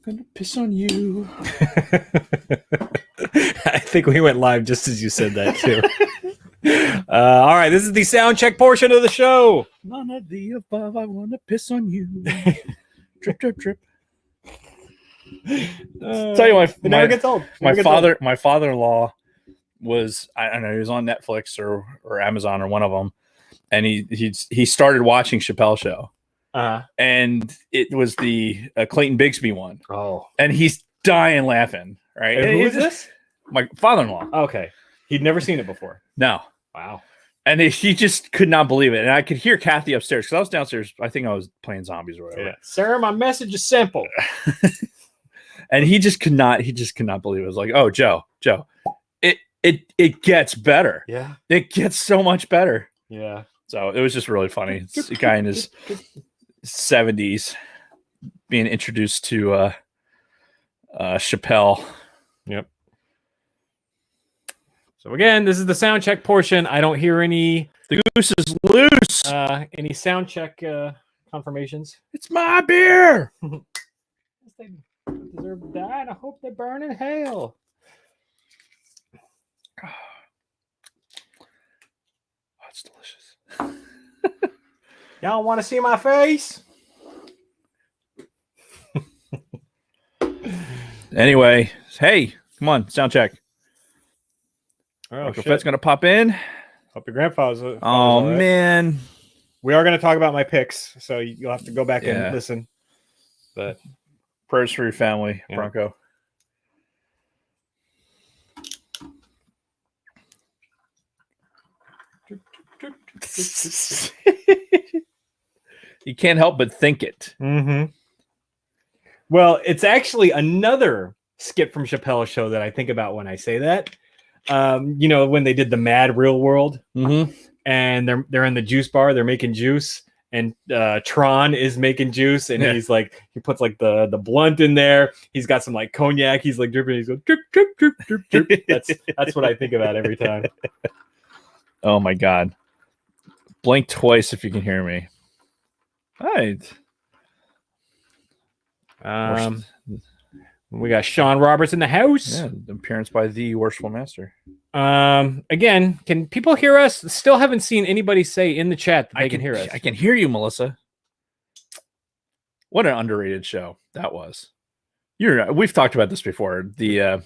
gonna piss on you. I think we went live just as you said that too. All right, this is the sound check portion of the show. None of the above. I want to piss on you. Drip, drip, drip. Tell you, it never gets old. My father-in-law was, I don't know, he was on Netflix or Amazon or one of them, and he started watching Chappelle Show, and it was the Clayton Bigsby one. Oh, and he's dying laughing. Right? And who is this? My father-in-law. Okay, he'd never seen it before. No. Wow. And he just could not believe it. And I could hear Kathy upstairs because I was downstairs. I think I was playing zombies or whatever. Yeah. Sir, my message is simple. And he just could not believe it. It was like, oh, Joe, it gets better. Yeah. It gets so much better. Yeah. So it was just really funny. It's a guy in his 70s being introduced to Chappelle. Yep. So again, this is the sound check portion. I don't hear any. The goose is loose. Any sound check confirmations? It's my beer. They deserve to die, and I hope they burn in hell. Oh, it's delicious. Y'all want to see my face? Anyway, hey, come on, sound check. Oh, Uncle Fet's gonna pop in. Hope your grandfather's. Oh right. Man, we are gonna talk about my picks, so you'll have to go back and listen. But prayers for your family, Bronco. You can't help but think it. Mm-hmm. Well, it's actually another skit from Chappelle's Show that I think about when I say that. You know, when they did the Mad Real World, and they're in the juice bar, they're making juice, and Tron is making juice, and he's like, he puts like the blunt in there. He's got some like cognac. He's like dripping. He's going drip, drip, drip, drip, drip. That's what I think about every time. Oh my God! Blink twice if you can hear me. All right. We got Sean Roberts in the house. Yeah, appearance by the Worshipful Master. Again, can people hear us? Still haven't seen anybody say in the chat that they can hear us. I can hear you, Melissa. What an underrated show that was. We've talked about this before. The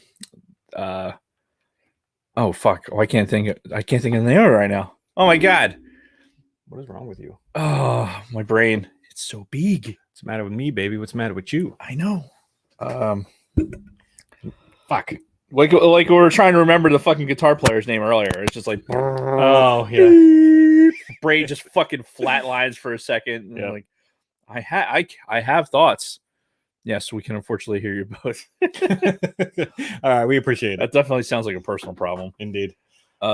oh fuck! Oh, I can't think of the name right now. Oh my God! What is wrong with you? Oh, my brain. It's so big. What's the matter with me, baby? What's the matter with you? I know. Fuck. Like we were trying to remember the fucking guitar player's name earlier. It's just like, oh yeah, brain just fucking flatlines for a second. Yeah. Like, I have thoughts. Yes, we can unfortunately hear you both. All right, we appreciate it. That definitely sounds like a personal problem. Indeed. I'm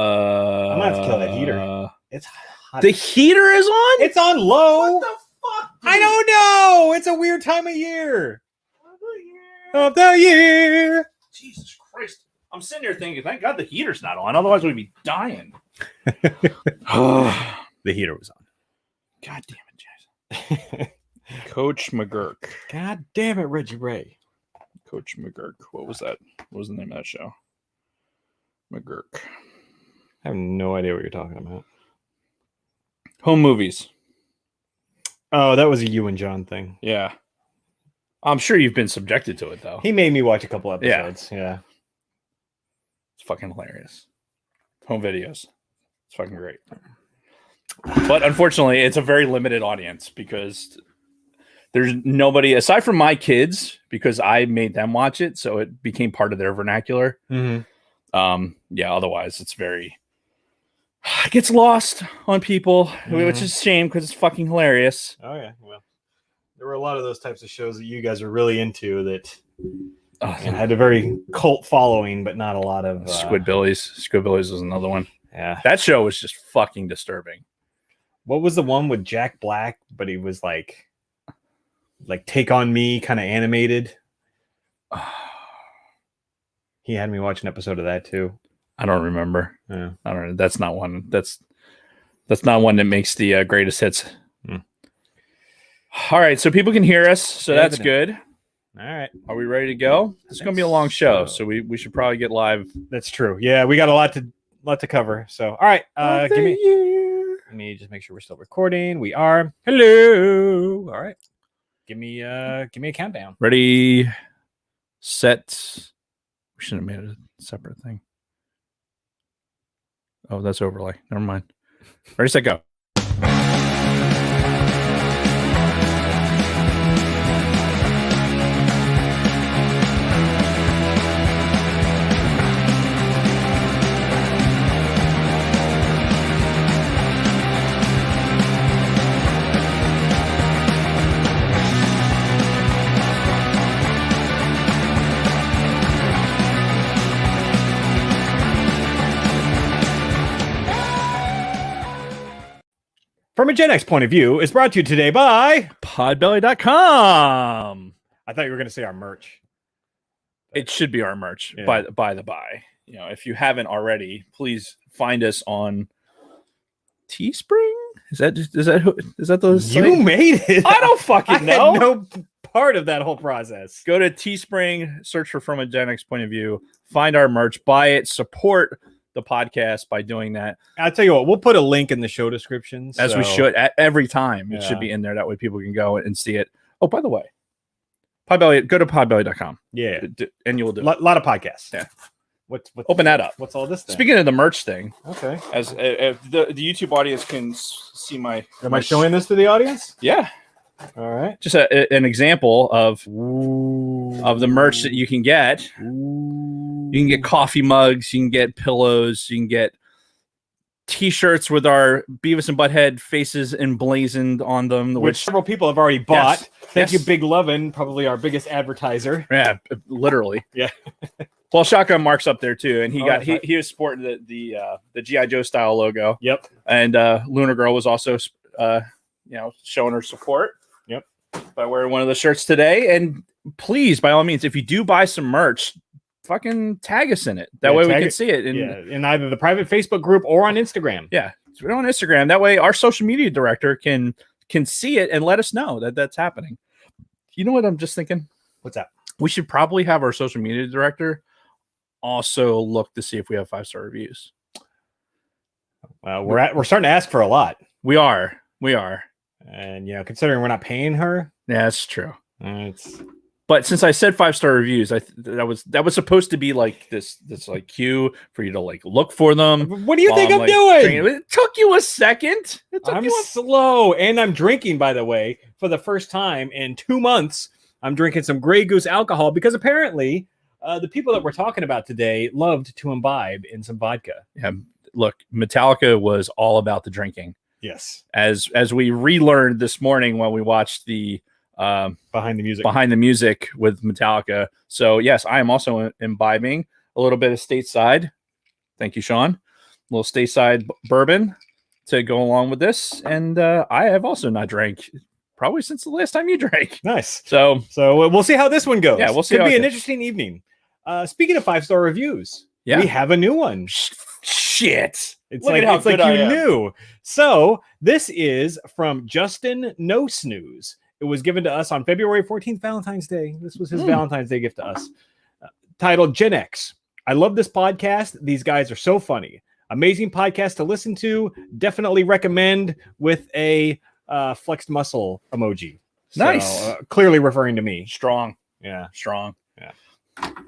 gonna have to kill that heater. It's hot. The heater is on. It's on low. What the fuck? Dude? I don't know. It's a weird time of year. Of the year. Jesus Christ. I'm sitting here thinking, thank God the heater's not on. Otherwise, we'd be dying. The heater was on. God damn it, Jason. Coach McGurk. God damn it, Reggie Ray. Coach McGurk. What was that? What was the name of that show? McGurk. I have no idea what you're talking about. Home movies. Oh, that was a you and John thing. Yeah. I'm sure you've been subjected to it, though. He made me watch a couple episodes. Yeah. It's fucking hilarious. Home videos. It's fucking great. But unfortunately, it's a very limited audience because there's nobody, aside from my kids, because I made them watch it, so it became part of their vernacular. Mm-hmm. Yeah, otherwise it's it gets lost on people, which is a shame because it's fucking hilarious. Oh, yeah. Well, there were a lot of those types of shows that you guys are really into that had a very cult following, but not a lot of... Squidbillies. Squidbillies was another one. Yeah. That show was just fucking disturbing. What was the one with Jack Black, but he was like Take On Me, kind of animated? He had me watch an episode of that too. I don't remember. Yeah. I don't know. That's not one. That's not one that makes the greatest hits. All right, so people can hear us, so that's good. All right. Are we ready to go? It's going to be a long show, so we should probably get live. That's true. Yeah, we got a lot to cover. So, all right. Let me just make sure we're still recording. We are. Hello. All right. Give me a countdown. Ready, set. We shouldn't have made it a separate thing. Oh, that's overlay. Never mind. Ready, set, go. From a Gen X point of view is brought to you today by Podbelly.com. I thought you were going to say our merch. It should be our merch. Yeah. By the by, if you haven't already, please find us on Teespring. Is that the site? You made it. I don't fucking know. I had no part of that whole process. Go to Teespring, search for From a Gen X Point of View, find our merch, buy it, support the podcast by doing that. I'll tell you what, we'll put a link in the show description. As we should every time. It Yeah. should be in there. That way people can go and see it. Oh, by the way, Podbelly, go to podbelly.com. Yeah. And you'll do A lot of podcasts. Yeah. What's Open that up. What's all this thing? Speaking of the merch thing, Okay. as if the YouTube audience can see my. Am I showing this to the audience? Yeah. All right. Just an example of the merch that you can get. You can get coffee mugs, you can get pillows, you can get T-shirts with our Beavis and Butthead faces emblazoned on them, Which several people have already bought. Yes. Thank you, Yes. Big Lovin', probably our biggest advertiser. Yeah, literally. Yeah. Well, Shotgun Mark's up there too, and that's right. he was sporting the GI Joe style logo. Yep. And Lunar Girl was also showing her support. Yep. By wearing one of the shirts today, and please, by all means, if you do buy some merch, fucking tag us in it. That way we can see it. In either the private Facebook group or on Instagram. Yeah, it's on Instagram. That way, our social media director can see it and let us know that that's happening. You know what I'm just thinking? What's that? We should probably have our social media director also look to see if we have 5-star reviews. We're starting to ask for a lot. We are. And considering we're not paying her, Yeah, that's true. it's But since I said 5-star reviews, that was supposed to be like this like cue for you to like look for them. what do you think I'm like, doing? drinking. It took you a second. I'm slow, and I'm drinking, by the way, for the first time in 2 months. I'm drinking some Grey Goose alcohol because apparently the people that we're talking about today loved to imbibe in some vodka. Yeah, look, Metallica was all about the drinking. Yes. As we relearned this morning when we watched the Behind the music with Metallica. So yes, I am also imbibing a little bit of stateside. Thank you, Sean. A little stateside bourbon to go along with this, and I have also not drank probably since the last time you drank. Nice. So we'll see how this one goes. Yeah, we'll see. Could be an interesting evening. Speaking of 5-star reviews, yeah, we have a new one. Shit. It's Look like at how it's like good I you am. knew. So this is from Justin No Snooze. It was given to us on February 14th, Valentine's Day. This was his Valentine's Day gift to us. Titled Gen X. I love this podcast. These guys are so funny. Amazing podcast to listen to. Definitely recommend with a flexed muscle emoji. Nice. So, clearly referring to me. Strong. Yeah. Strong.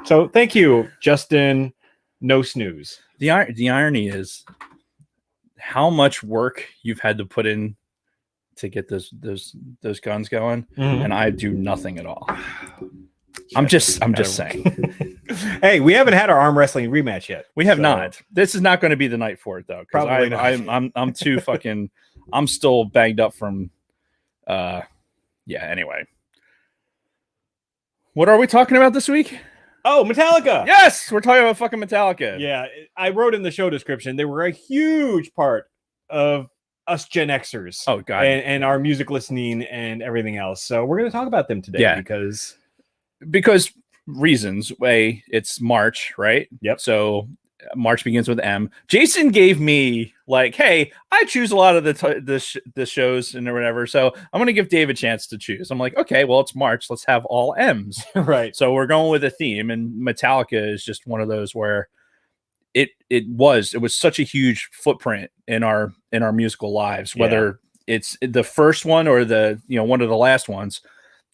So thank you, Justin No Snooze. The irony is how much work you've had to put in to get those guns going, and I do nothing at all. I'm just saying. Hey, we haven't had our arm wrestling rematch yet. We have not. This is not going to be the night for it though. Probably not. I'm too fucking. I'm still banged up from. Yeah. Anyway, what are we talking about this week? Oh, Metallica. Yes, we're talking about fucking Metallica. Yeah, I wrote in the show description they were a huge part of us Gen Xers. Oh god, and our music listening and everything else. So we're going to talk about them today. Yeah. because reasons. It's March, right? Yep. So March Begins with M. Jason gave me like, hey, I choose a lot of the shows and whatever, so I'm gonna give Dave a chance to choose. I'm like, okay, well, it's March, let's have all M's. Right. So we're going with a theme, and Metallica is just one of those where it was such a huge footprint in our musical lives, whether it's the first one or the one of the last ones.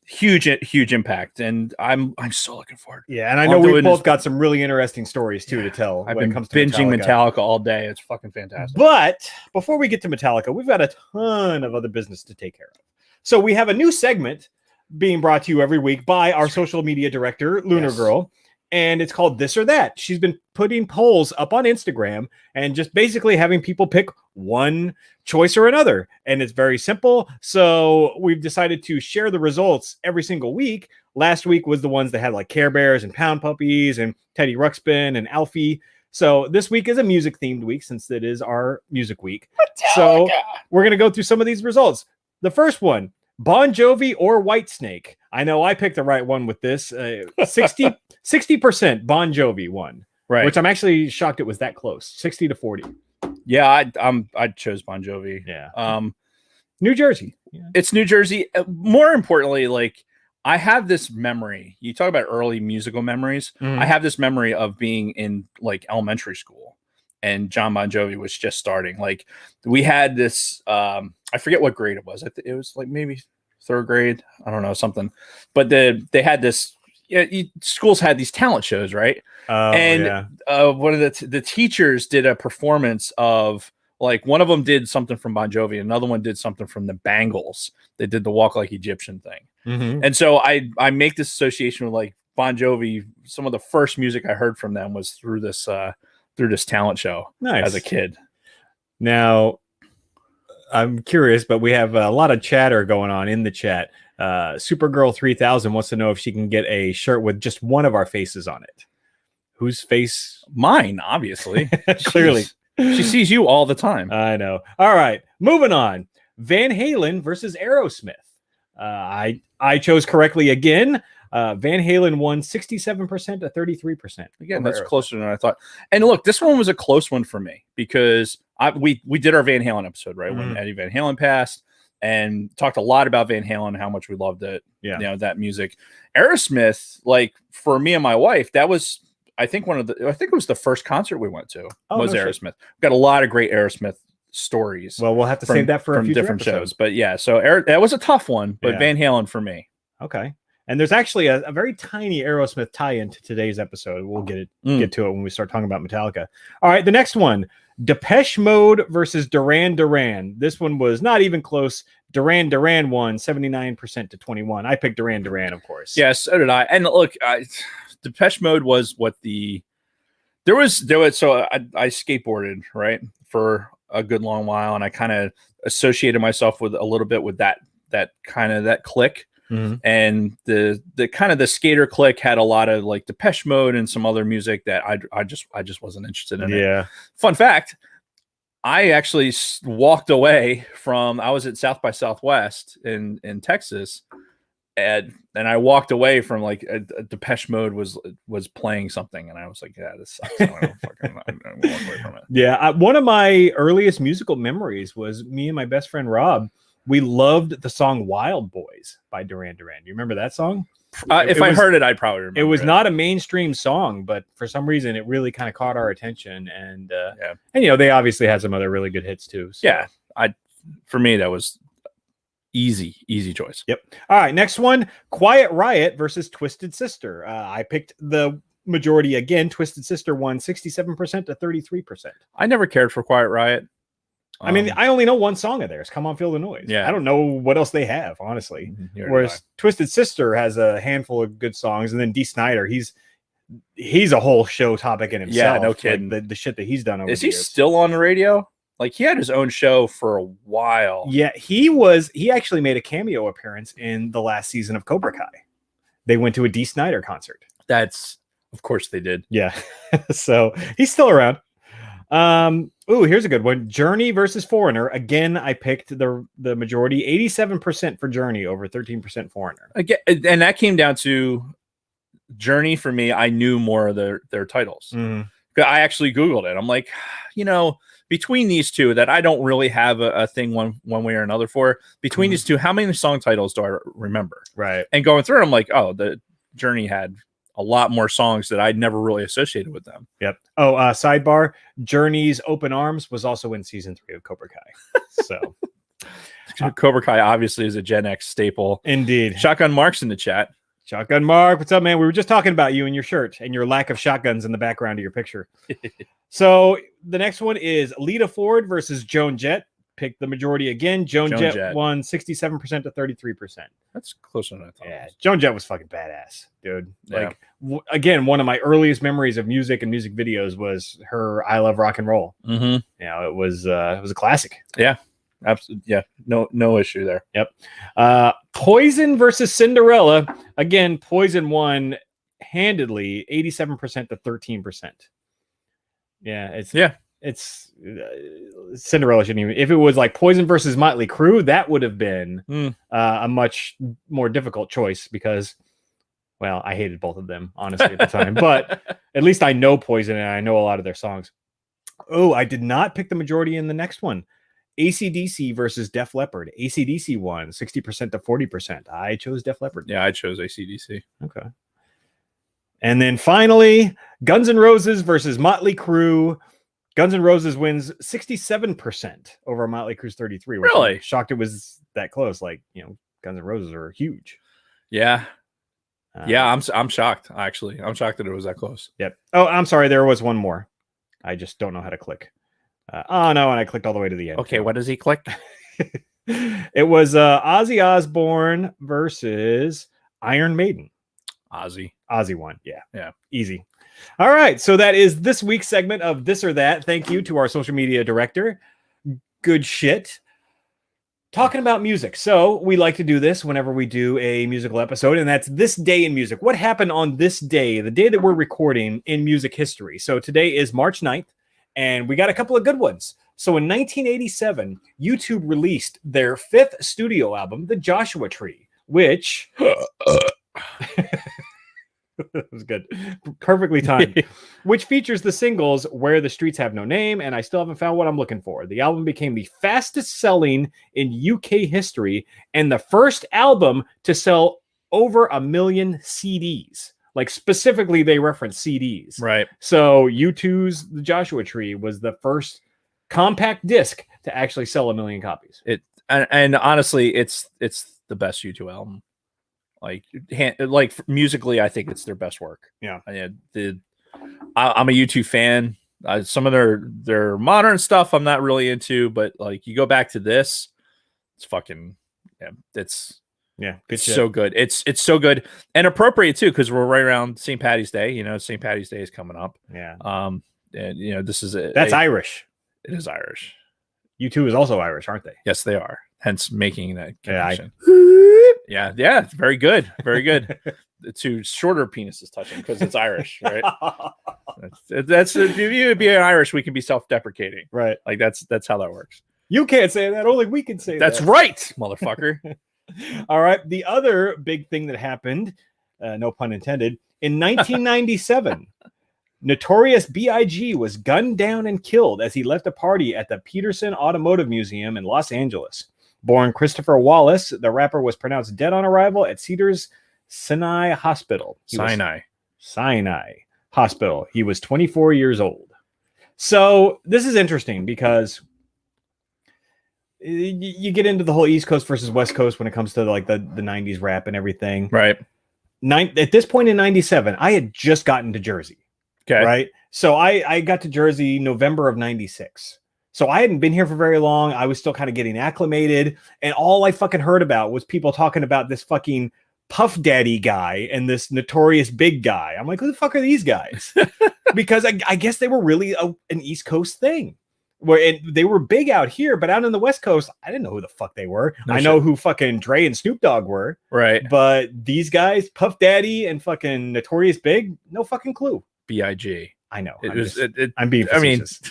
Huge impact, and I'm so looking forward. Yeah, and I know we've both got some really interesting stories too to tell. I've when been it comes to binging Metallica all day. It's fucking fantastic. But before we get to Metallica, we've got a ton of other business to take care of. So we have a new segment being brought to you every week by our social media director, Lunar Girl. And it's called This or That. She's been putting polls up on Instagram and just basically having people pick one choice or another. And it's very simple. So we've decided to share the results every single week. Last week was the ones that had like Care Bears and Pound Puppies and Teddy Ruxpin and Alfie. So this week is a music themed week since it is our music week. Metallica. So we're going to go through some of these results. The first one, Bon Jovi or Whitesnake. I know I picked the right one with this. 60% Bon Jovi won, right? Which I'm actually shocked it was that close, 60 to 40. Yeah, I chose Bon Jovi. Yeah, New Jersey. Yeah. It's New Jersey. More importantly, like I have this memory. You talk about early musical memories. I have this memory of being in like elementary school, and John Bon Jovi was just starting. Like we had this. I forget what grade it was. It was like maybe third grade. I don't know, something. But they had this. Schools had these talent shows, right? One of the teachers did a performance of like one of them did something from Bon Jovi, another one did something from the Bangles. They did the Walk Like Egyptian thing, and so I make this association with like Bon Jovi. Some of the first music I heard from them was through this talent show as a kid. Now, I'm curious, but we have a lot of chatter going on in the chat. Supergirl 3000 wants to know if she can get a shirt with just one of our faces on it. Whose face? Mine, obviously. Clearly. She sees you all the time. I know. All right, moving on. Van Halen versus Aerosmith. I chose correctly again. Van Halen won 67% to 33%. Again, that's closer than I thought. And look, this one was a close one for me because we did our Van Halen episode, right? When Eddie Van Halen passed, and talked a lot about Van Halen, how much we loved it. Yeah. That music. Aerosmith, like for me and my wife, that was, I think it was the first concert we went to was Aerosmith. We've got a lot of great Aerosmith stories. Well, we'll have to save that for a future different episode. shows. But yeah, so that was a tough one, but Van Halen for me. Okay. And there's actually a very tiny Aerosmith tie-in to today's episode. We'll get to it when we start talking about Metallica. All right, the next one, Depeche Mode versus Duran Duran. This one was not even close. Duran Duran won 79% to 21. I picked Duran Duran, of course. Yeah, so did I. And look, Depeche Mode was what there was. So I skateboarded, right, for a good long while, and I kind of associated myself with a little bit with that clique. And the kind of the skater clique had a lot of like Depeche Mode and some other music that I just wasn't interested in. Yeah. Fun fact, I actually walked away from, I was at South by Southwest in Texas, and I walked away from like a Depeche Mode was playing something, and I was like, yeah, this sucks. I'm gonna walk away from it. Yeah, one of my earliest musical memories was me and my best friend Rob. We loved the song Wild Boys by Duran Duran. Do you remember that song? If I heard it, I'd probably remember. It was not a mainstream song, but for some reason it really kind of caught our attention. And they obviously had some other really good hits too. So. Yeah. For me, that was easy choice. Yep. All right. Next one, Quiet Riot versus Twisted Sister. I picked the majority again. Twisted Sister won 67% to 33%. I never cared for Quiet Riot. I mean, I only know one song of theirs, Come On Feel the Noise. Yeah. I don't know what else they have, honestly. Whereas Twisted Sister has a handful of good songs, and then Dee Snider, he's a whole show topic in himself. Yeah, no kidding. Like the shit that he's done over Is the he years. Still on the radio? Like he had his own show for a while. Yeah, he actually made a cameo appearance in the last season of Cobra Kai. They went to a Dee Snider concert. Of course they did. Yeah. So he's still around. Here's a good one. Journey versus Foreigner. Again, I picked the majority, 87% for Journey over 13% Foreigner. Again, and that came down to Journey for me. I knew more of their titles I actually Googled it. I'm like, between these two that I don't really have a thing one way or another for. Between these two, how many song titles do I remember? Right. And going through it, I'm like, oh, the Journey had a lot more songs that I'd never really associated with them. Yep. Oh, sidebar, Journey's Open Arms was also in season 3 of Cobra Kai. So Cobra Kai obviously is a Gen X staple. Indeed. Shotgun Mark's in the chat. Shotgun Mark, what's up, man? We were just talking about you and your shirt and your lack of shotguns in the background of your picture. So the next one is Lita Ford versus Joan Jett. Pick the majority again. Joan Jett won 67% to 33%. That's closer than I thought. Yeah, Joan Jett was fucking badass, dude. Like, again, one of my earliest memories of music and music videos was her "I Love Rock and Roll." Mm-hmm. It was a classic. Yeah, absolutely. Yeah, no issue there. Yep. Poison versus Cinderella. Again, Poison won handedly, 87% to 13%. Yeah, it's Cinderella shouldn't even. If it was like Poison versus Motley Crue, that would have been a much more difficult choice because, well, I hated both of them honestly at the time. But at least I know Poison and I know a lot of their songs. Oh, I did not pick the majority in the next one. AC/DC versus Def Leppard. AC/DC won 60% to 40%. I chose Def Leppard. Yeah, I chose AC/DC. Okay. And then finally, Guns N' Roses versus Motley Crue. Guns N' Roses wins 67% over Motley Crue's 33%. Really? I'm shocked it was that close. Like, Guns N' Roses are huge. Yeah. I'm shocked, actually. I'm shocked that it was that close. Yep. Oh, I'm sorry. There was one more. I just don't know how to click. Oh, no. And I clicked all the way to the end. Okay. What does he click? It was Ozzy Osbourne versus Iron Maiden. Ozzy won. Yeah. Easy. All right. So that is this week's segment of This or That. Thank you to our social media director. Good shit. Talking about music. So we like to do this whenever we do a musical episode, and that's This Day in Music. What happened on this day, the day that we're recording in music history? So today is March 9th, and we got a couple of good ones. So in 1987, YouTube released their 5th studio album, The Joshua Tree, which... That was good. Perfectly timed. Which features the singles Where the Streets Have No Name and I Still Haven't Found What I'm Looking For. The album became the fastest selling in UK history and the first album to sell over 1 million CDs. Like specifically, they reference CDs. Right. So U2's The Joshua Tree was the first compact disc to actually sell 1 million copies. And honestly, it's the best U2 album. Like musically, I think it's their best work. Yeah. I'm a U2 fan. Some of their modern stuff I'm not really into, but like you go back to this, it's fucking good shit. So good. It's so good and appropriate too because we're right around St. Patty's Day. St. Patty's Day is coming up. Yeah. And this is that's Irish. It is Irish. U2 is also Irish, aren't they? Yes, they are. Hence making that connection. Yeah, yeah, very good, very good. The two shorter penises touching because it's Irish, right? that's if you be Irish, we can be self-deprecating, right? Like that's how that works. You can't say that; only we can say that's that. Right, motherfucker. All right. The other big thing that happened, no pun intended, in 1997. Notorious B.I.G. was gunned down and killed as he left a party at the Peterson Automotive Museum in Los Angeles. Born Christopher Wallace, the rapper was pronounced dead on arrival at Cedars-Sinai Hospital. Sinai Hospital. He was 24 years old. So this is interesting because you get into the whole East Coast versus West Coast when it comes to like the 90s rap and everything. Right. At this point in 97, I had just gotten to Jersey. Okay. Right. So I got to Jersey November of 96. So I hadn't been here for very long. I was still kind of getting acclimated. And all I fucking heard about was people talking about this fucking Puff Daddy guy and this Notorious Big guy. I'm like, who the fuck are these guys? Because I guess they were really an East Coast thing. Where they were big out here, but out in the West Coast, I didn't know who the fuck they were. I know who fucking Dre and Snoop Dogg were. Right. But these guys, Puff Daddy and fucking Notorious Big, no fucking clue. B.I.G. I know. I'm being facetious.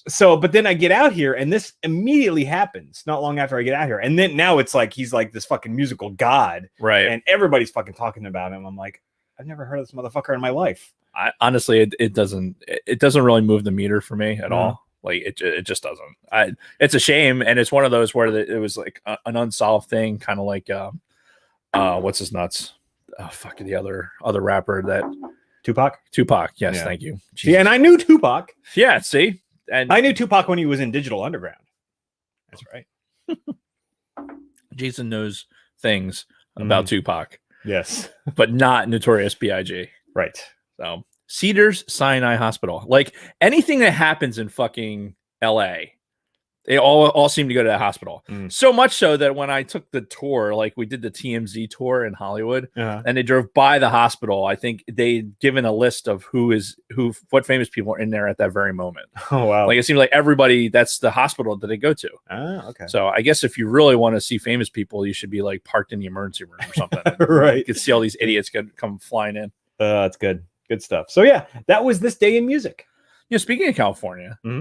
So, but then I get out here and this immediately happens not long after I get out here. And then now it's like, he's like this fucking musical god. Right. And everybody's fucking talking about him. I'm like, I've never heard of this motherfucker in my life. Honestly, it doesn't really move the meter for me at all. Like it just doesn't. It's a shame, and it's one of those where it was like an unsolved thing, kind of like what's his nuts? Oh, fuck, the other rapper that Tupac. Yes, Yeah. thank you. Yeah, and I knew Tupac. Yeah, see, and I knew Tupac when he was in Digital Underground. That's right. Jason knows things about Tupac, Yes, but not Notorious B.I.G. right. So Cedars Sinai Hospital, like anything that happens in fucking L.A., they all seem to go to that hospital. So much so that when I took the tour, like we did the TMZ tour in Hollywood, and they drove by the hospital, I think they'd given a list of what famous people are in there at that very moment. Oh wow! Like it seems like everybody, that's the hospital that they go to. Ah, okay. So I guess if you really want to see famous people, you should be like parked in the emergency room or something. Right. You can see all these idiots come flying in. That's good. Good stuff. So yeah, that was this day in music. You know, speaking of California, I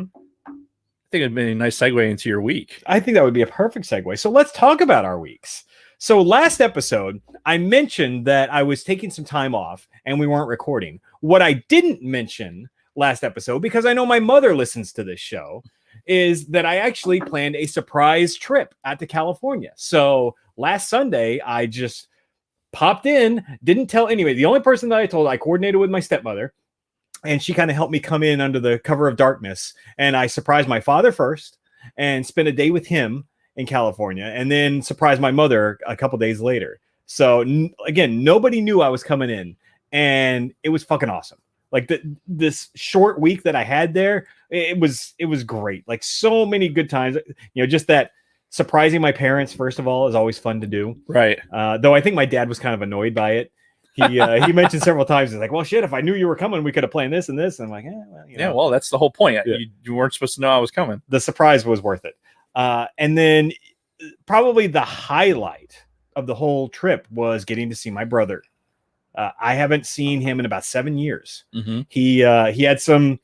think it'd be a nice segue into your week. I think that would be a perfect segue. So let's talk about our weeks. So last episode, I mentioned that I was taking some time off and we weren't recording. What I didn't mention last episode, because I know my mother listens to this show, is that I actually planned a surprise trip out to California. So last Sunday, I just popped in, didn't tell anyway. The only person that I told, I coordinated with my stepmother, and she kind of helped me come in under the cover of darkness. And I surprised my father first and spent a day with him in California, and then surprised my mother a couple days later. So again, nobody knew I was coming in, and it was fucking awesome. Like this short week that I had there, it was great. Like so many good times, you know, just that surprising my parents, first of all, is always fun to do. Right. Though I think my dad was kind of annoyed by it. He mentioned several times, he's like, well, shit, if I knew you were coming, we could have planned this and this. And I'm like, well, you know. Yeah, well, that's the whole point. Yeah. You weren't supposed to know I was coming. The surprise was worth it. And then probably the highlight of the whole trip was getting to see my brother. I haven't seen him in about 7 years. He had some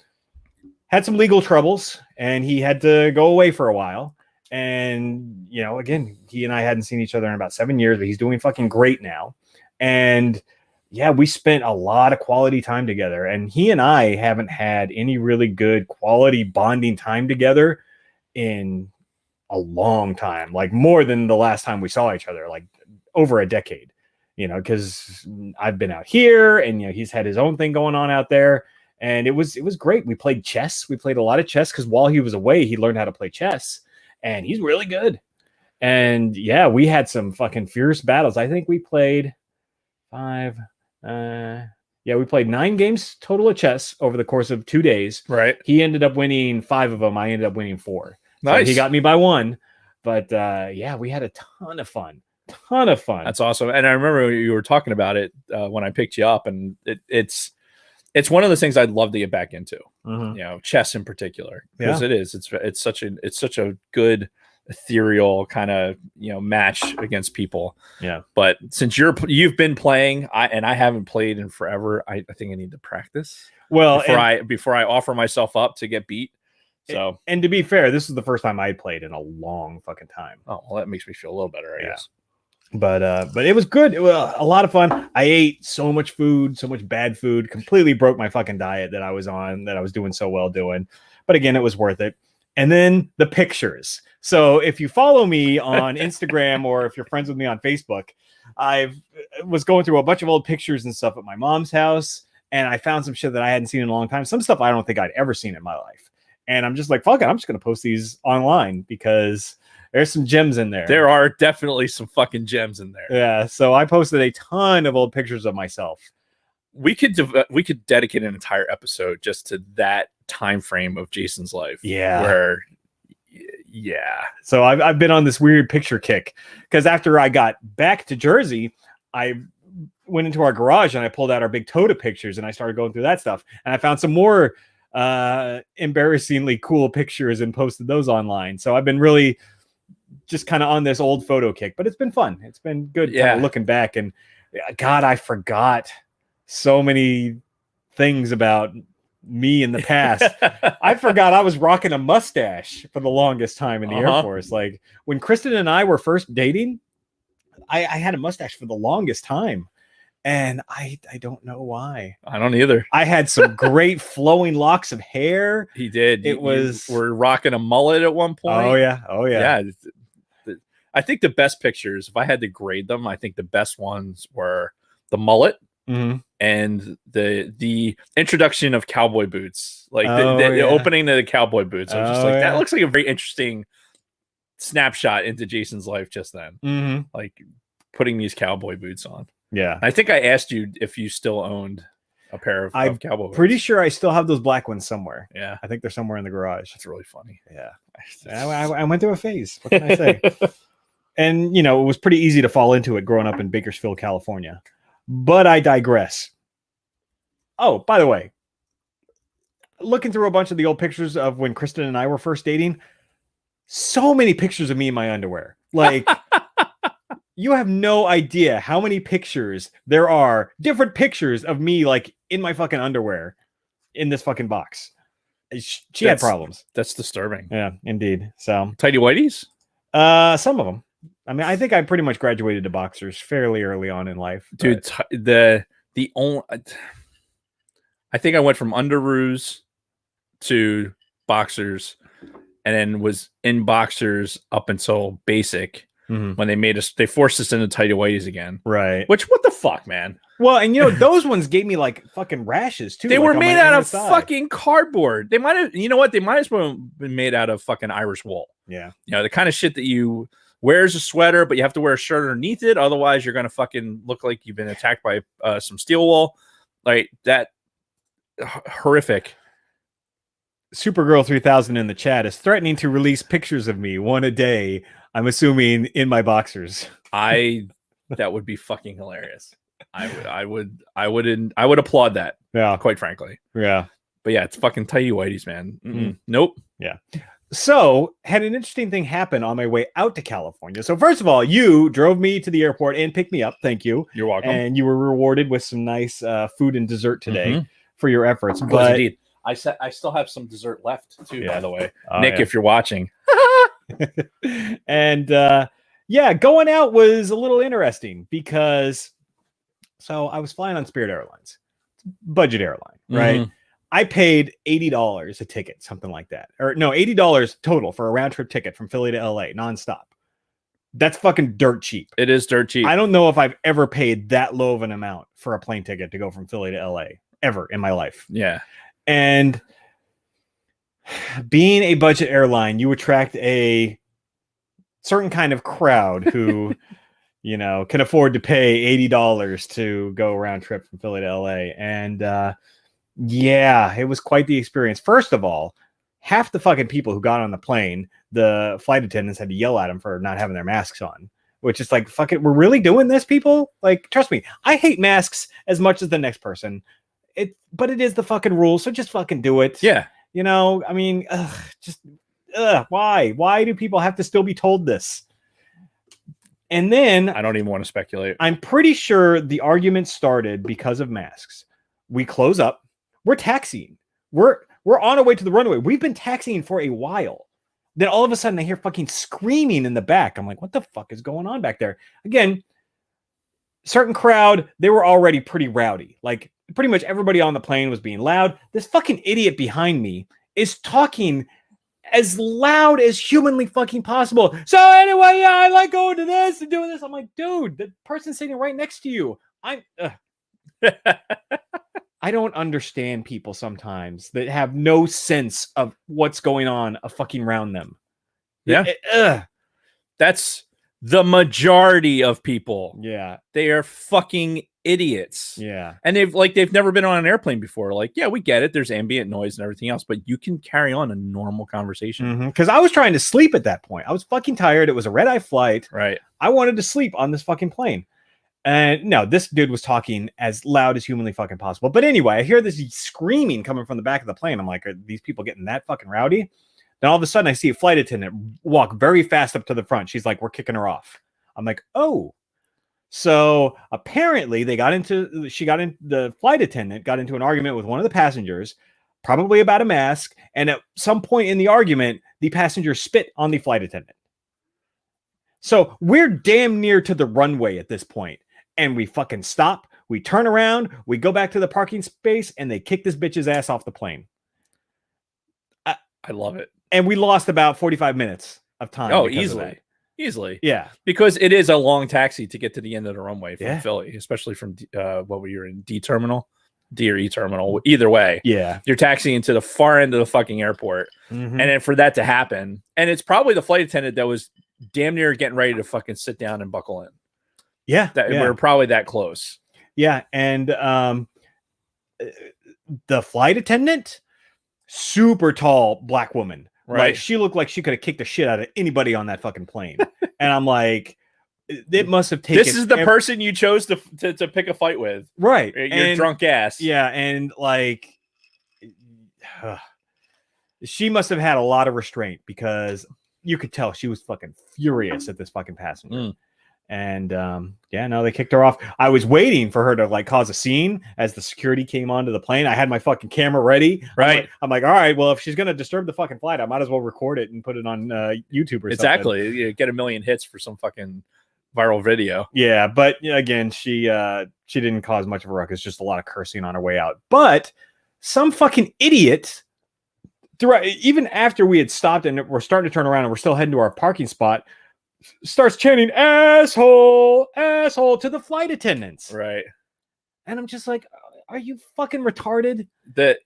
legal troubles and he had to go away for a while. And, you know, again, he and I hadn't seen each other in about 7 years, but he's doing fucking great now. And yeah, we spent a lot of quality time together, and he and I haven't had any really good quality bonding time together in a long time, like more than the last time we saw each other, like over a decade, you know, because I've been out here and, you know, he's had his own thing going on out there, and it was great. We played chess. We played a lot of chess because while he was away, he learned how to play chess, and he's really good. And yeah, we had some fucking fierce battles. I think we played we played 9 games total of chess over the course of 2 days. Right. He ended up winning 5 of them. I ended up winning 4. Nice. So he got me by 1, but yeah, we had a ton of fun. That's awesome. And I remember you were talking about it when I picked you up, and it's one of those things I'd love to get back into. You know, chess in particular, because it's such a good ethereal kind of, you know, match against people. Yeah. But since you've been playing, I haven't played in forever, I think I need to practice. Well, before I offer myself up to get beat. So, and to be fair, this is the first time I played in a long fucking time. Oh, well, that makes me feel a little better, I guess. But it was good. It was a lot of fun. I ate so much food, so much bad food, completely broke my fucking diet that I was on, that I was doing so well doing. But again, it was worth it. And then the pictures. So if you follow me on Instagram or if you're friends with me on Facebook, I was going through a bunch of old pictures and stuff at my mom's house, and I found some shit that I hadn't seen in a long time. Some stuff I don't think I'd ever seen in my life. And I'm just like, fuck it, I'm just going to post these online because there's some gems in there. There are definitely some fucking gems in there. Yeah. So I posted a ton of old pictures of myself. We could dedicate an entire episode just to that time frame of Jason's life. Yeah. So I've been on this weird picture kick because after I got back to Jersey, I went into our garage and I pulled out our big Toda pictures and I started going through that stuff. And I found some more embarrassingly cool pictures and posted those online. So I've been really just kind of on this old photo kick, but it's been fun. It's been good kind of looking back. And God, I forgot so many things about me in the past. I forgot I was rocking a mustache for the longest time in the Air Force. Like when Kristen and I were first dating, I had a mustache for the longest time. And I don't know why. I don't either. I had some great flowing locks of hair. He did. It was. We're rocking a mullet at one point. Oh yeah. Oh yeah. I think the best pictures, if I had to grade them, I think the best ones were the mullet and the introduction of cowboy boots, like the opening of the cowboy boots. I was just like, that looks like a very interesting snapshot into Jason's life just then. Like putting these cowboy boots on. Yeah. I think I asked you if you still owned a pair of cowboy boots. Pretty sure I still have those black ones somewhere. Yeah. I think they're somewhere in the garage. That's really funny. Yeah. I went through a phase. What can I say? And, you know, it was pretty easy to fall into it growing up in Bakersfield, California. But I digress. Oh, by the way, looking through a bunch of the old pictures of when Kristen and I were first dating, so many pictures of me in my underwear. Like, you have no idea how many pictures there are, different pictures of me, like, in my fucking underwear in this fucking box. She had problems. That's disturbing. Yeah, indeed. So, tighty whities? Some of them. I mean, I think I pretty much graduated to boxers fairly early on in life. Dude, the only, I think I went from underoos to boxers and then was in boxers up until basic when they forced us into tighty whities again. Right. Which, what the fuck, man? Well, and you know, those ones gave me like fucking rashes too. They like, were made out of side. fucking cardboard. They might have, you know what? They might as well have been made out of fucking Irish wool. Yeah. You know, the kind of shit that you wear as a sweater, but you have to wear a shirt underneath it. Otherwise, you're going to fucking look like you've been attacked by some steel wool. Like that. Horrific. Supergirl 3000 in the chat is threatening to release pictures of me, one a day. I'm assuming in my boxers. That would be fucking hilarious. I would applaud that. Yeah, quite frankly. Yeah, but yeah, it's fucking tighty whities, man. Nope. Yeah. So had an interesting thing happen on my way out to California. So first of all, you drove me to the airport and picked me up. Thank you. You're welcome. And you were rewarded with some nice food and dessert today for your efforts. But indeed. I still have some dessert left too, by the way. Oh, Nick, if you're watching. And yeah, going out was a little interesting because so I was flying on Spirit Airlines, budget airline, right? I paid $80 a ticket, something like that. Or no, $80 total for a round trip ticket from Philly to LA nonstop. That's fucking dirt cheap. It is dirt cheap. I don't know if I've ever paid that low of an amount for a plane ticket to go from Philly to LA ever in my life. Yeah. And being a budget airline, you attract a certain kind of crowd who, you know, can afford to pay $80 to go round trip from Philly to LA. And yeah, it was quite the experience. First of all, half the fucking people who got on the plane, the flight attendants had to yell at them for not having their masks on, which is like, fuck it, we're really doing this, people? Like, trust me, I hate masks as much as the next person. But it is the fucking rule, so just fucking do it. Yeah. You know, I mean, why? Why do people have to still be told this? And then I don't even want to speculate. I'm pretty sure the argument started because of masks. We close up. We're taxiing. We're on our way to the runway. We've been taxiing for a while. Then all of a sudden I hear fucking screaming in the back. I'm like, what the fuck is going on back there? Again, certain crowd, they were already pretty rowdy. Like pretty much everybody on the plane was being loud. This fucking idiot behind me is talking as loud as humanly fucking possible. So anyway, yeah, I like going to this and doing this. I'm like, dude, the person sitting right next to you. I don't understand people sometimes that have no sense of what's going on fucking around them. Yeah. That's the majority of people. Yeah. They are fucking idiots. Yeah. And they've never been on an airplane before. Like, yeah, we get it. There's ambient noise and everything else, but you can carry on a normal conversation. Because I was trying to sleep at that point. I was fucking tired. It was a red-eye flight. Right. I wanted to sleep on this fucking plane. And no, this dude was talking as loud as humanly fucking possible. But anyway, I hear this screaming coming from the back of the plane. I'm like, are these people getting that fucking rowdy? Then all of a sudden I see a flight attendant walk very fast up to the front. She's like, we're kicking her off. I'm like, oh. So apparently the flight attendant got into an argument with one of the passengers, probably about a mask. And at some point in the argument, the passenger spit on the flight attendant. So we're damn near to the runway at this point. And we fucking stop. We turn around, we go back to the parking space, and they kick this bitch's ass off the plane. I love it. And we lost about 45 minutes of time. Oh, because of that. easily. Yeah. Because it is a long taxi to get to the end of the runway from Yeah. Philly, especially from what were you in D terminal, D or E terminal. Either way, Yeah. you're taxiing to the far end of the fucking airport, and then for that to happen, and it's probably the flight attendant that was damn near getting ready to fucking sit down and buckle in. Yeah. We're probably that close. Yeah. And the flight attendant, super tall black woman. Right. Like, she looked like she could have kicked the shit out of anybody on that fucking plane. And I'm like, it must have taken. This is the person you chose to pick a fight with. Right. Your drunk ass. Yeah. And like, she must have had a lot of restraint, because you could tell she was fucking furious at this fucking passenger. And no, they kicked her off. I was waiting for her to like cause a scene as the security came onto the plane. I had my fucking camera ready. Right. I'm like, all right, well, if she's gonna disturb the fucking flight, I might as well record it and put it on YouTube or something. Exactly. You get 1 million hits for some fucking viral video. Yeah, but again, she didn't cause much of a ruckus, just a lot of cursing on her way out. But some fucking idiot, throughout, even after we had stopped and we're starting to turn around and we're still heading to our parking spot, starts chanting "asshole, asshole" to the flight attendants. Right. And I'm just like, are you fucking retarded? That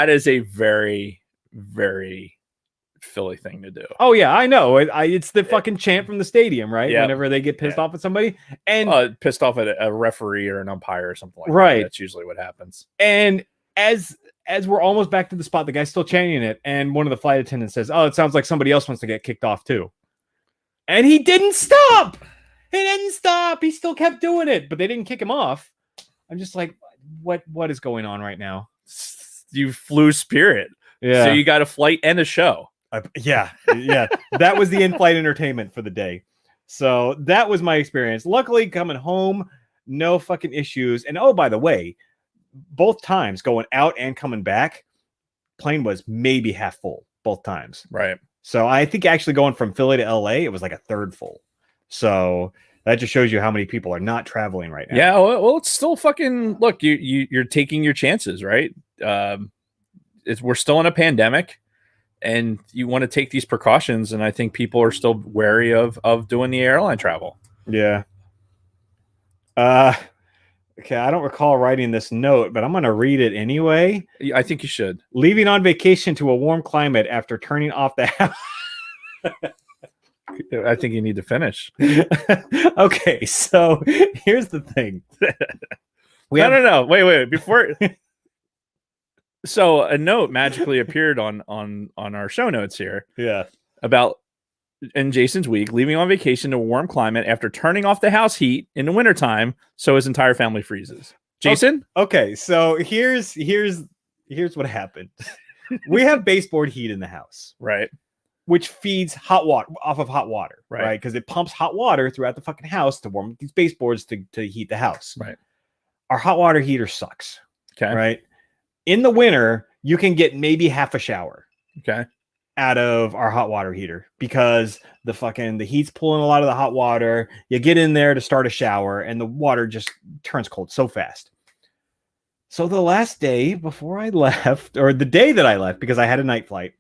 is a very, very Philly thing to do. Oh yeah, I know. It's the fucking chant from the stadium, right? Yeah. Whenever they get pissed off at somebody, and pissed off at a referee or an umpire or something like right. that. That's usually what happens. And as we're almost back to the spot, the guy's still chanting it, and one of the flight attendants says, "Oh, it sounds like somebody else wants to get kicked off too." And he didn't stop. He still kept doing it, but they didn't kick him off. I'm just like, what is going on right now? You flew Spirit. Yeah. So you got a flight and a show. Yeah. That was the in-flight entertainment for the day. So that was my experience. Luckily, coming home, no fucking issues. And oh, by the way, both times going out and coming back, plane was maybe half full both times. Right. So I think actually going from Philly to LA, it was like a third full. So that just shows you how many people are not traveling right now. Yeah, well, it's still fucking look. You're taking your chances, right? We're still in a pandemic, and you want to take these precautions. And I think people are still wary of doing the airline travel. Yeah. Okay, I don't recall writing this note, but I'm going to read it anyway. I think you should. Leaving on vacation to a warm climate after turning off the house. I think you need to finish. Okay, so here's the thing. No. Wait. Before. So a note magically appeared on our show notes here. Yeah. About in Jason's week, leaving on vacation to a warm climate after turning off the house heat in the wintertime, so his entire family freezes. Jason? Okay, so here's what happened. We have baseboard heat in the house. Right. Which feeds hot water off of hot water. Right. Because it pumps hot water throughout the fucking house to warm these baseboards to heat the house. Right. Our hot water heater sucks. Okay. Right. In the winter, you can get maybe half a shower. Okay. Out of our hot water heater because the heat's pulling a lot of the hot water. You get in there to start a shower and the water just turns cold so fast. So the last day before I left, or the day that I left, because I had a night flight,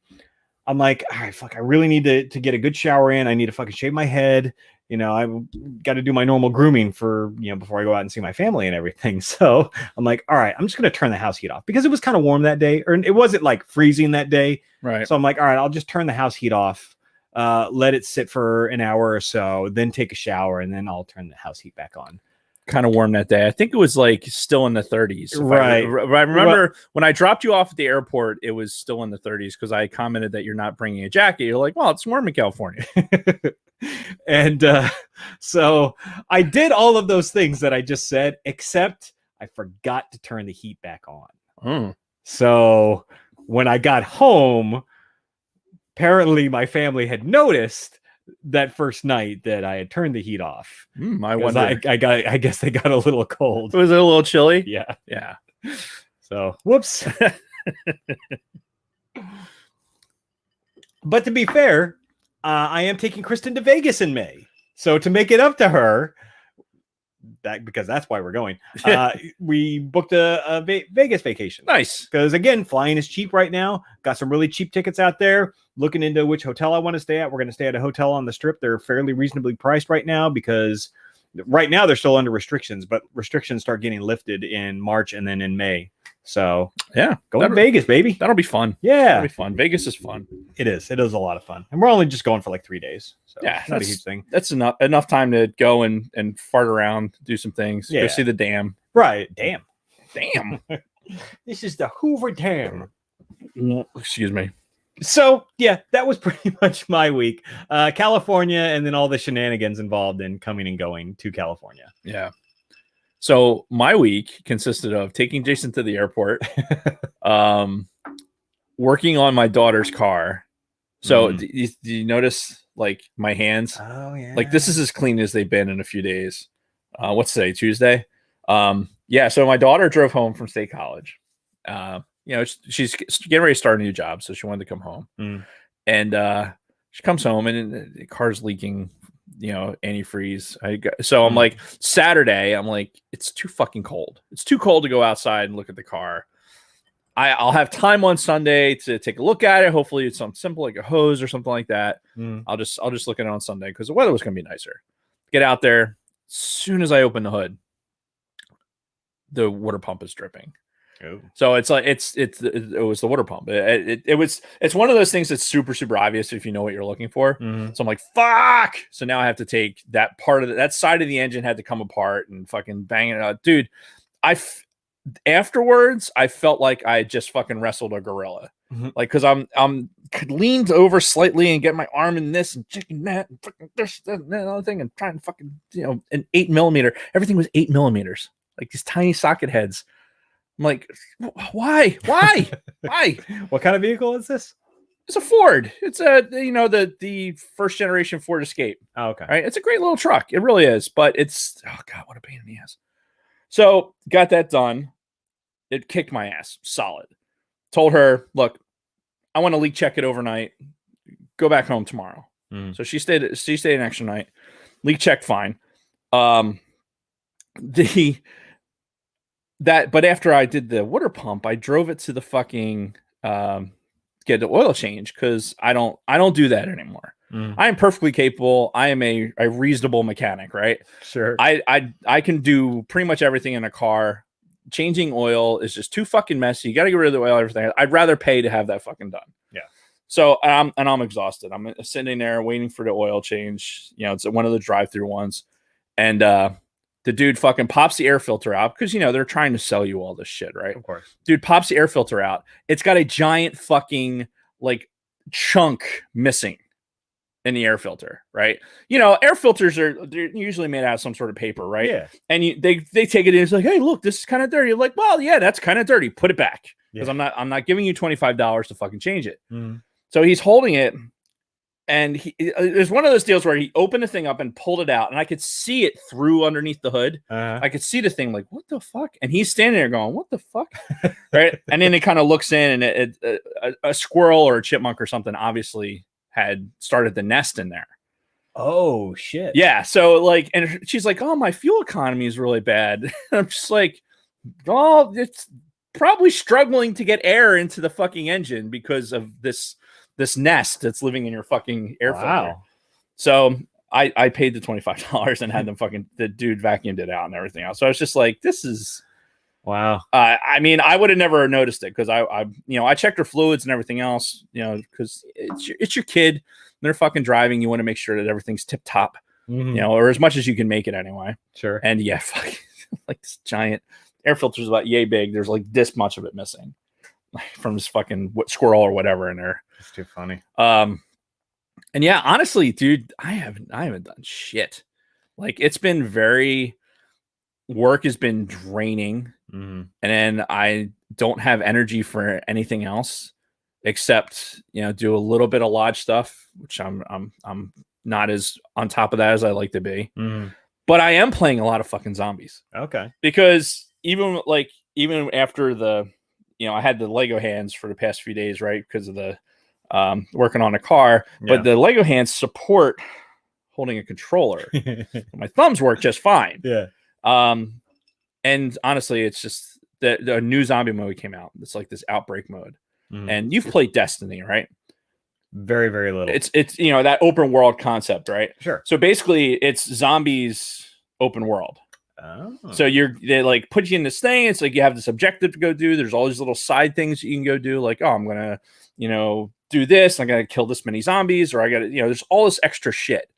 I'm like, all right, fuck, I really need to get a good shower in. I need to fucking shave my head. You know, I've got to do my normal grooming for, before I go out and see my family and everything. So I'm like, all right, I'm just going to turn the house heat off because it was kind of warm that day, or it wasn't like freezing that day. Right. So I'm like, all right, I'll just turn the house heat off, let it sit for an hour or so, then take a shower, and then I'll turn the house heat back on. Kind of warm that day. I think it was like still in the 30s. Right. I remember when I dropped you off at the airport, it was still in the 30s because I commented that you're not bringing a jacket. You're like, well, it's warm in California. And so I did all of those things that I just said, except I forgot to turn the heat back on. So when I got home, apparently my family had noticed that first night that I had turned the heat off. I wonder. I guess they got a little cold. Was it a little chilly? Yeah. Yeah. So, whoops. But to be fair, I am taking Kristen to Vegas in May. So to make it up to her, because that's why we're going. We booked a Vegas vacation. Nice. Because again, flying is cheap right now. Got some really cheap tickets out there. Looking into which hotel I want to stay at. We're going to stay at a hotel on the Strip. They're fairly reasonably priced right now because right now they're still under restrictions, but restrictions start getting lifted in March and then in May. So yeah, go to Vegas, baby. That'll be fun. Yeah, that'll be fun. Vegas is fun. It is. It is a lot of fun, and we're only just going for like 3 days. So yeah, it's not a huge thing. That's enough time to go and fart around, do some things. Yeah. Go see the dam. Right. Damn. This is the Hoover Dam. Excuse me. So yeah, that was pretty much my week. California, and then all the shenanigans involved in coming and going to California. Yeah. So my week consisted of taking Jason to the airport, working on my daughter's car. So do you notice like my hands? Oh yeah. Like this is as clean as they've been in a few days. What's today? Tuesday. Yeah. So my daughter drove home from State College. She's getting ready to start a new job, so she wanted to come home. And she comes home and the car's leaking. Antifreeze. I'm like, Saturday, I'm like, it's too fucking cold. It's too cold to go outside and look at the car. I'll have time on Sunday to take a look at it. Hopefully it's something simple like a hose or something like that. I'll just look at it on Sunday because the weather was going to be nicer. Get out there. As soon as I open the hood, the water pump is dripping. Oh. So it's like it was the water pump. It's one of those things that's super, super obvious if you know what you're looking for. So I'm like, fuck. So now I have to take that part of that side of the engine had to come apart and fucking bang it out. Dude, afterwards I felt like I just fucking wrestled a gorilla. Like because I'm leaned over slightly and get my arm in this and checking that and fucking this and that other thing and trying to fucking an 8mm. Everything was 8mm. Like these tiny socket heads. I'm like, why? What kind of vehicle is this? It's a Ford. It's the first generation Ford Escape. Oh, okay. Right. It's a great little truck. It really is. But it's, oh God, what a pain in the ass. So got that done. It kicked my ass solid. Told her, look, I want to leak check it overnight. Go back home tomorrow. So she stayed an extra night. Leak checked fine. But after I did the water pump, I drove it to the fucking get the oil change because I don't do that anymore. I am perfectly capable. I am a reasonable mechanic, right? Sure. I can do pretty much everything in a car. Changing oil is just too fucking messy. You got to get rid of the oil, everything. I'd rather pay to have that fucking done. Yeah. So I'm exhausted. I'm sitting there waiting for the oil change. It's one of the drive-through ones, and the dude fucking pops the air filter out because, they're trying to sell you all this shit, right? Of course. Dude pops the air filter out. It's got a giant fucking like chunk missing in the air filter, right? Air filters they're usually made out of some sort of paper, right? Yeah. And they take it in. It's like, hey, look, this is kind of dirty. You're like, well, yeah, that's kind of dirty. Put it back because I'm not giving you $25 to fucking change it. So he's holding it. And it was one of those deals where he opened the thing up and pulled it out, and I could see it through underneath the hood. I could see the thing like, what the fuck? And he's standing there going, what the fuck? Right. And then it kind of looks in, and a squirrel or a chipmunk or something obviously had started the nest in there. Oh, shit. Yeah. So and she's like, oh, my fuel economy is really bad. I'm just like, oh, it's probably struggling to get air into the fucking engine because of this nest that's living in your fucking air filter. So I paid the $25 and had the dude vacuumed it out and everything else. So I was just like, this is wow. I mean, I would have never noticed it because I checked her fluids and everything else, because it's your kid. They're fucking driving. You want to make sure that everything's tip top, or as much as you can make it anyway. Sure. And yeah, fuck, like this giant air filter is about yay big. There's like this much of it missing from this fucking squirrel or whatever in there. It's too funny. And yeah, honestly, dude, I haven't done shit. Like it's been work has been draining, and then I don't have energy for anything else except do a little bit of lodge stuff, which I'm not as on top of that as I like to be. But I am playing a lot of fucking zombies. Okay. Because even after the I had the Lego hands for the past few days, right? Because of the working on a car, but the Lego hands support holding a controller. My thumbs work just fine. Yeah. And honestly, it's just the new zombie mode came out. It's like this outbreak mode. Mhm. And you've played Destiny, right? Very, very little. It's that open world concept, right? Sure. So basically, it's zombies open world. Oh. So they like put you in this thing. It's like you have this objective to go do. There's all these little side things you can go do. Like, oh, I'm gonna, do this. I'm gonna kill this many zombies, or I gotta, there's all this extra shit.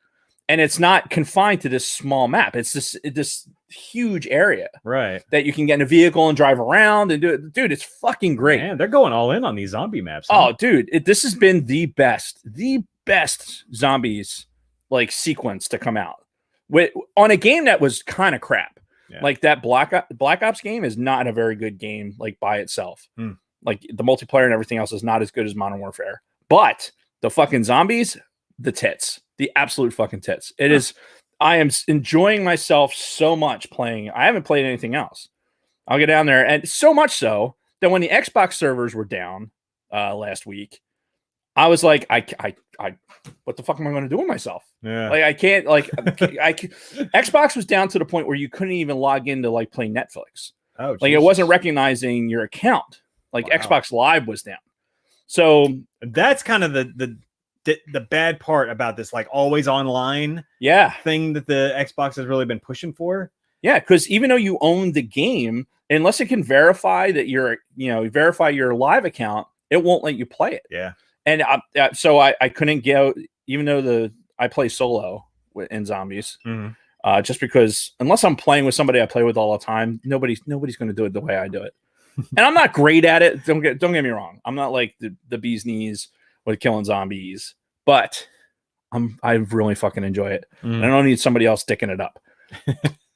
And it's not confined to this small map. It's this huge area, right, that you can get in a vehicle and drive around and do it. Dude, it's fucking great. Man, they're going all in on these zombie maps. Oh, dude, this has been the best zombies like sequence to come out on a game that was kind of crap. Yeah. Like that Black Ops game is not a very good game, like by itself. Hmm. Like the multiplayer and everything else is not as good as Modern Warfare. But the fucking zombies, the tits, the absolute fucking tits. It is. I am enjoying myself so much playing. I haven't played anything else. I'll get down there, and so much so that when the Xbox servers were down last week, I was like, I what the fuck am I going to do with myself? Yeah. Like I can't. Like Xbox was down to the point where you couldn't even log in to like play Netflix. Oh, like it wasn't recognizing your account. Like Xbox Live was down. So that's kind of the bad part about this, like always online thing that the Xbox has really been pushing for. Yeah, because even though you own the game, unless it can verify that verify your live account, it won't let you play it. Yeah. And so I couldn't get, even though I play solo in zombies, just because unless I'm playing with somebody I play with all the time, nobody's going to do it the way I do it. And I'm not great at it. Don't get me wrong. I'm not like the bee's knees with killing zombies, but I really fucking enjoy it. And I don't need somebody else sticking it up.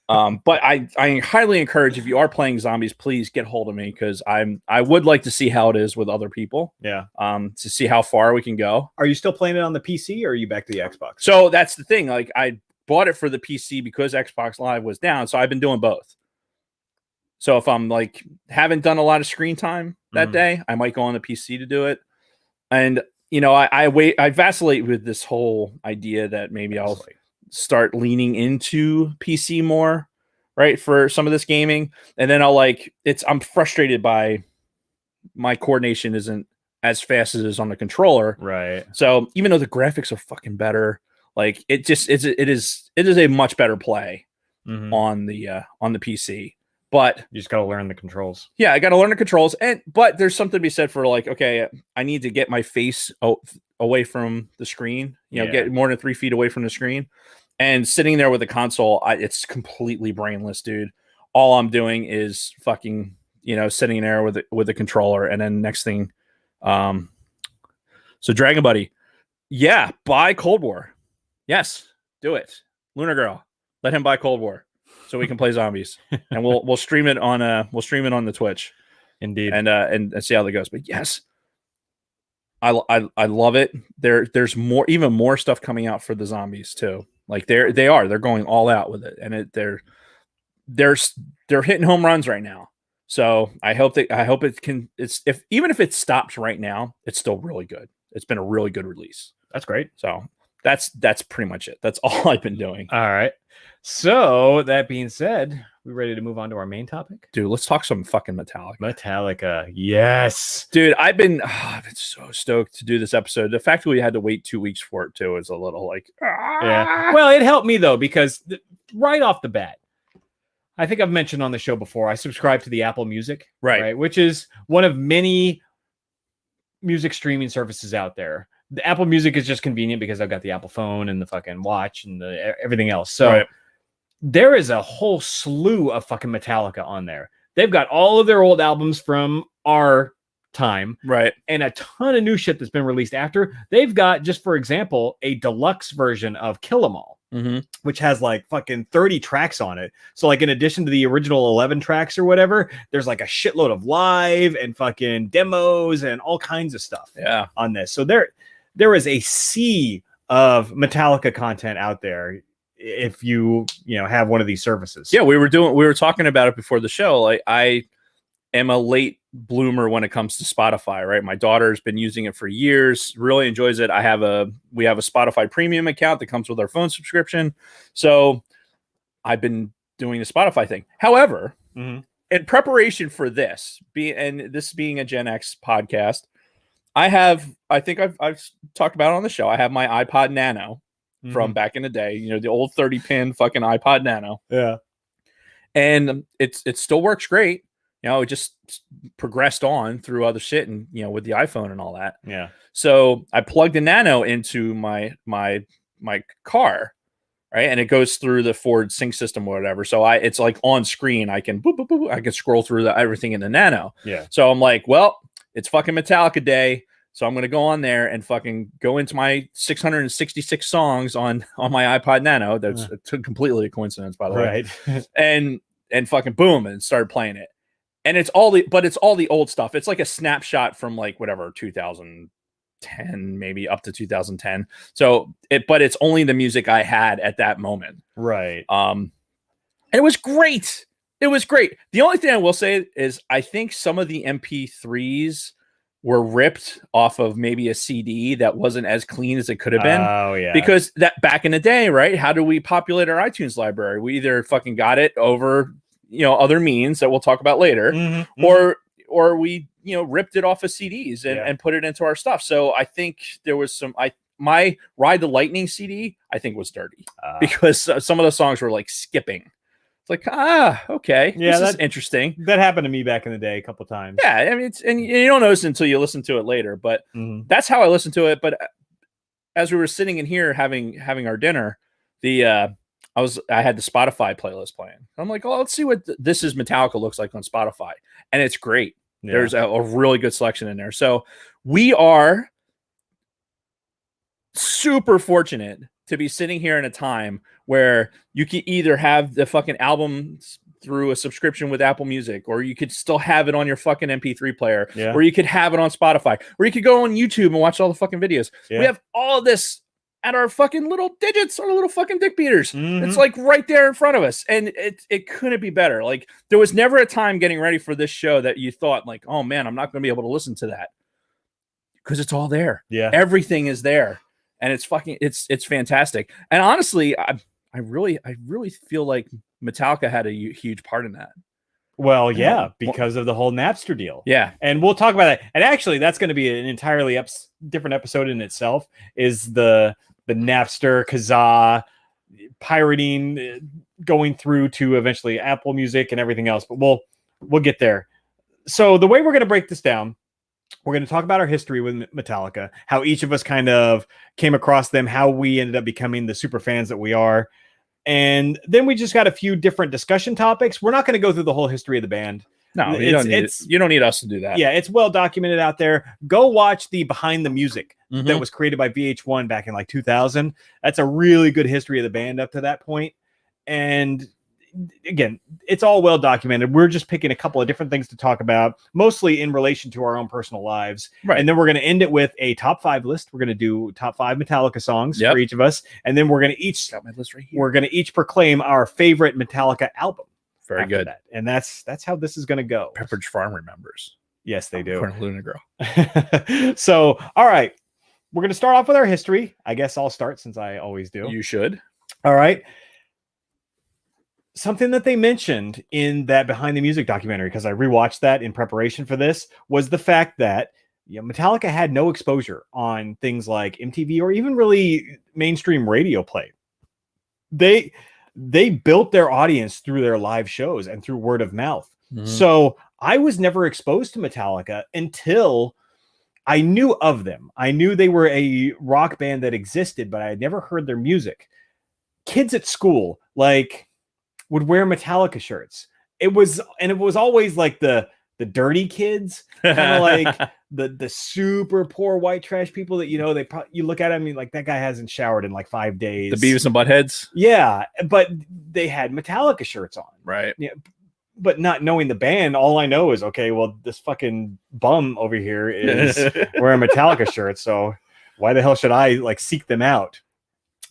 But I highly encourage, if you are playing zombies, please get hold of me, because I would like to see how it is with other people. Yeah. To see how far we can go. Are you still playing it on the PC, or are you back to the Xbox? So that's the thing. Like I bought it for the PC because Xbox Live was down, so I've been doing both. So if I'm like haven't done a lot of screen time that day, I might go on the PC to do it. And I vacillate with this whole idea that maybe I'll start leaning into PC more, right, for some of this gaming. And then I'm frustrated by my coordination isn't as fast as it is on the controller. Right. So even though the graphics are fucking better, like it is a much better play on the PC. But you just got to learn the controls. Yeah, I got to learn the controls. But there's something to be said for like, okay, I need to get my face away from the screen, get more than 3 feet away from the screen. And sitting there with the console, it's completely brainless, dude. All I'm doing is fucking, sitting there with the controller. And then next thing, so Dragon Buddy, buy Cold War. Yes, do it. Lunar Girl, let him buy Cold War, so we can play zombies, and we'll stream it on the Twitch, indeed, and see how that goes. But yes, I love it. There's even more stuff coming out for the zombies too. Like they're going all out with it, and they're hitting home runs right now. So I hope it can. Even if it stops right now, it's still really good. It's been a really good release. That's great. So that's pretty much it. That's all I've been doing. All right. So that being said, we ready to move on to our main topic? Dude, let's talk some fucking Metallica. Metallica, yes. Dude, I've been so stoked to do this episode. The fact that we had to wait 2 weeks for it too is a little like, yeah. Well, it helped me though, because right off the bat, I think I've mentioned on the show before, I subscribe to the Apple Music, right? Which is one of many music streaming services out there. The Apple Music is just convenient because I've got the Apple phone and the fucking watch and everything else. So there is a whole slew of fucking Metallica on there. They've got all of their old albums from our time, right, and a ton of new shit that's been released after. They've got, just for example, a deluxe version of Kill 'Em All, which has like fucking 30 tracks on it. So like in addition to the original 11 tracks or whatever, there's like a shitload of live and fucking demos and all kinds of stuff on this. So there is a sea of Metallica content out there if you have one of these services. Yeah, we were talking about it before the show. Like I am a late bloomer when it comes to Spotify, right? My daughter's been using it for years, really enjoys it. We have a Spotify premium account that comes with our phone subscription. So I've been doing the Spotify thing. However, Mhm. in preparation for this, being a Gen X podcast, I think I've talked about it on the show. I have my iPod Nano from back in the day, the old 30-pin fucking iPod Nano. Yeah. And it still works great. It just progressed on through other shit and with the iPhone and all that. Yeah. So I plugged the Nano into my car, right? And it goes through the Ford Sync system or whatever. So it's like on screen. I can boop, boop, boop, I can scroll through everything in the Nano. Yeah. So I'm like, well, it's fucking Metallica day. So I'm gonna go on there and fucking go into my 666 songs on my iPod Nano. That's completely a coincidence, by the way. Right. and fucking boom, and started playing it. And it's all the old stuff. It's like a snapshot from like whatever 2010, maybe up to 2010. So but it's only the music I had at that moment. Right. It was great. It was great. The only thing I will say is I think some of the MP3s were ripped off of maybe a CD that wasn't as clean as it could have been. Oh yeah. Because that back in the day, right? How do we populate our iTunes library? We either fucking got it over, other means that we'll talk about later, or we, ripped it off of CDs and put it into our stuff. So I think there was my Ride the Lightning CD, I think was dirty because some of the songs were like skipping. Like, okay, yeah, that's interesting. That happened to me back in the day a couple times. Yeah, I mean, and you don't notice until you listen to it later, but that's how I listened to it. But as we were sitting in here having our dinner, I had the Spotify playlist playing. I'm like, oh, let's see what This Is Metallica looks like on Spotify, and it's great. Yeah. There's a really good selection in there. So we are super fortunate to be sitting here in a time where you can either have the fucking albums through a subscription with Apple Music, or you could still have it on your fucking MP3 player, or you could have it on Spotify, or you could go on YouTube and watch all the fucking videos. We have all of this at our fucking little digits, our little fucking dick beaters. It's like right there in front of us. And it couldn't be better. Like there was never a time getting ready for this show that you thought like, oh man, I'm not going to be able to listen to that. Because it's all there. Yeah. Everything is there. And it's fantastic. And honestly, I really feel like Metallica had a huge part in that. Well, yeah, because of the whole Napster deal. Yeah. And we'll talk about that. And actually, that's going to be an entirely different episode in itself, is the Napster, Kazaa, pirating, going through to eventually Apple Music and everything else. But we'll get there. So the way we're going to break this down, we're going to talk about our history with Metallica, how each of us kind of came across them, how we ended up becoming the super fans that we are. And then we just got a few different discussion topics. We're not going to go through the whole history of the band. No, you don't need us to do that. Yeah, it's well documented out there. Go watch the Behind the Music that was created by VH1 back in like 2000. That's a really good history of the band up to that point. And again, it's all well documented. We're just picking a couple of different things to talk about, mostly in relation to our own personal lives. Right. And then we're going to end it with a top 5 list. We're going to do top 5 Metallica songs for each of us. And then we're going to each got my list right here. We're going to each proclaim our favorite Metallica album. Very good. That. And that's how this is going to go. Pepperidge Farm remembers. Yes, they do. Luna Girl. So, all right. We're going to start off with our history. I guess I'll start since I always do. You should. All right. Something that they mentioned in that Behind the Music documentary, because I rewatched that in preparation for this, was the fact that Metallica had no exposure on things like MTV or even really mainstream radio play. They built their audience through their live shows and through word of mouth. So I was never exposed to Metallica until I knew of them. I knew they were a rock band that existed, but I had never heard their music. Kids at school, would wear Metallica shirts. It was always like the dirty kids, kind of like the super poor white trash people that you look at them and like that guy hasn't showered in like 5 days. The Beavis and Buttheads. Yeah, but they had Metallica shirts on, right? Yeah, but not knowing the band, all I know is okay. Well, this fucking bum over here is wearing Metallica shirts, so why the hell should I seek them out?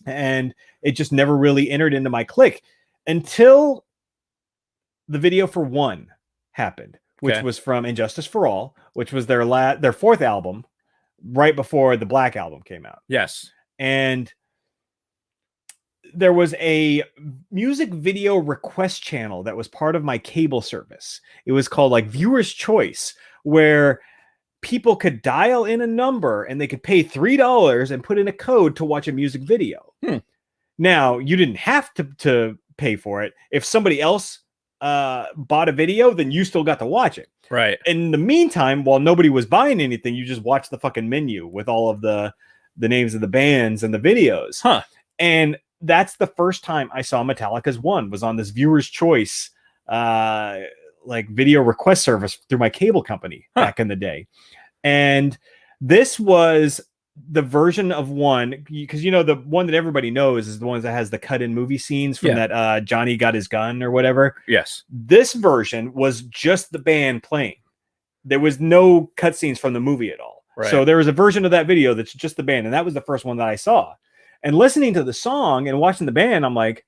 And it just never really entered into my clique. Until the video for One happened, which was from Injustice for All, which was their 4th album, right before the Black Album came out. Yes, and there was a music video request channel that was part of my cable service. It was called like Viewer's Choice, where people could dial in a number and they could pay $3 and put in a code to watch a music video. Now, you didn't have to pay for it. If somebody else bought a video, then you still got to watch it. Right. In the meantime, while nobody was buying anything, you just watched the fucking menu with all of the names of the bands and the videos. Huh. And that's the first time I saw Metallica's One, was on this Viewer's Choice like video request service through my cable company back in the day. And this was the version of One, because you know the one that everybody knows is the one that has the cut-in movie scenes from that Johnny Got His Gun or whatever. Yes. This version was just the band playing. There was no cutscenes from the movie at all. Right. So there was a version of that video that's just the band, and that was the first one that I saw. And listening to the song and watching the band, I'm like,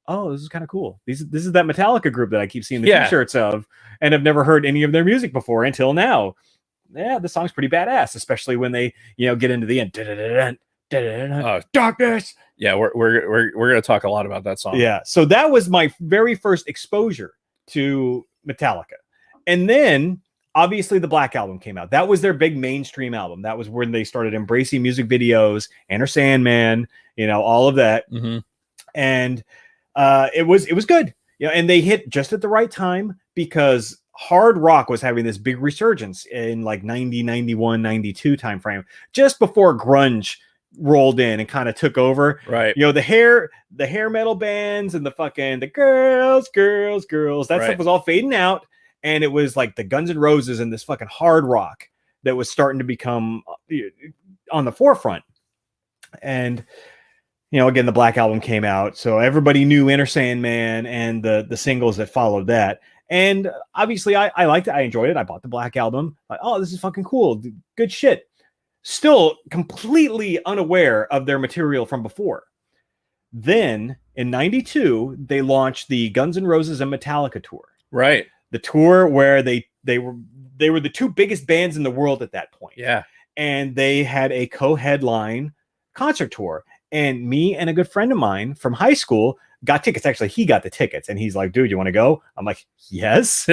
oh, this is kind of cool. This is that Metallica group that I keep seeing the t-shirts of, and have never heard any of their music before until now. Yeah, the song's pretty badass, especially when they, get into the end. Darkness. Yeah, we're gonna talk a lot about that song. Yeah, so that was my very first exposure to Metallica, and then obviously the Black Album came out. That was their big mainstream album. That was when they started embracing music videos, Enter Sandman, all of that, and it was good. And they hit just at the right time because hard rock was having this big resurgence in like 90, 91, 92 timeframe, just before grunge rolled in and kind of took over. Right. The hair metal bands and the girls, that stuff was all fading out. And it was like the Guns N' Roses and this fucking hard rock that was starting to become on the forefront. And, again, the Black Album came out. So everybody knew Enter Sandman and the singles that followed that. And obviously I liked it. I enjoyed it. I bought the Black Album. Like, oh, this is fucking cool. Good shit. Still completely unaware of their material from before. Then in 92, they launched the Guns N' Roses and Metallica tour. Right. The tour where they were the two biggest bands in the world at that point. Yeah. And they had a co-headline concert tour. And me and a good friend of mine from high school got tickets. Actually, he got the tickets. And he's like, dude, you want to go? I'm like, yes.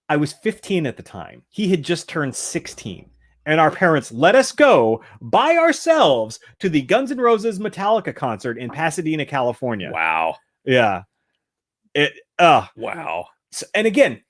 I was 15 at the time. He had just turned 16. And our parents let us go by ourselves to the Guns N' Roses Metallica concert in Pasadena, California. Wow. Yeah. Wow. So, and again,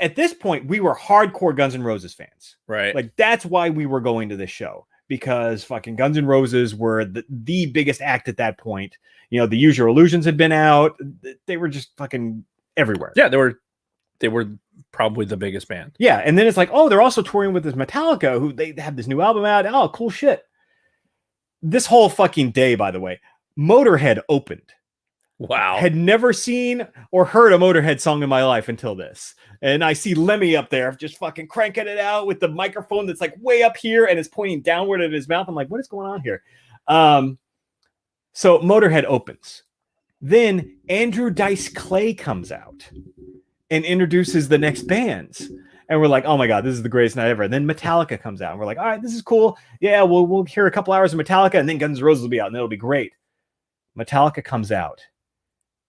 at this point, we were hardcore Guns N' Roses fans. Right. Like, that's why we were going to this show, because fucking Guns N' Roses were the biggest act at that point. The Use Your Illusions had been out. They were just fucking everywhere. Yeah, they were probably the biggest band. Yeah, and then it's like, oh, they're also touring with this Metallica, who they have this new album out. Oh, cool shit. This whole fucking day, by the way, Motorhead opened. Wow. Had never seen or heard a Motorhead song in my life until this. And I see Lemmy up there just fucking cranking it out with the microphone that's like way up here and is pointing downward at his mouth. I'm like, what is going on here? So Motorhead opens. Then Andrew Dice Clay comes out and introduces the next bands. And we're like, oh my God, this is the greatest night ever. And then Metallica comes out. And we're like, all right, this is cool. Yeah, we'll hear a couple hours of Metallica, and then Guns N' Roses will be out, and it'll be great. Metallica comes out,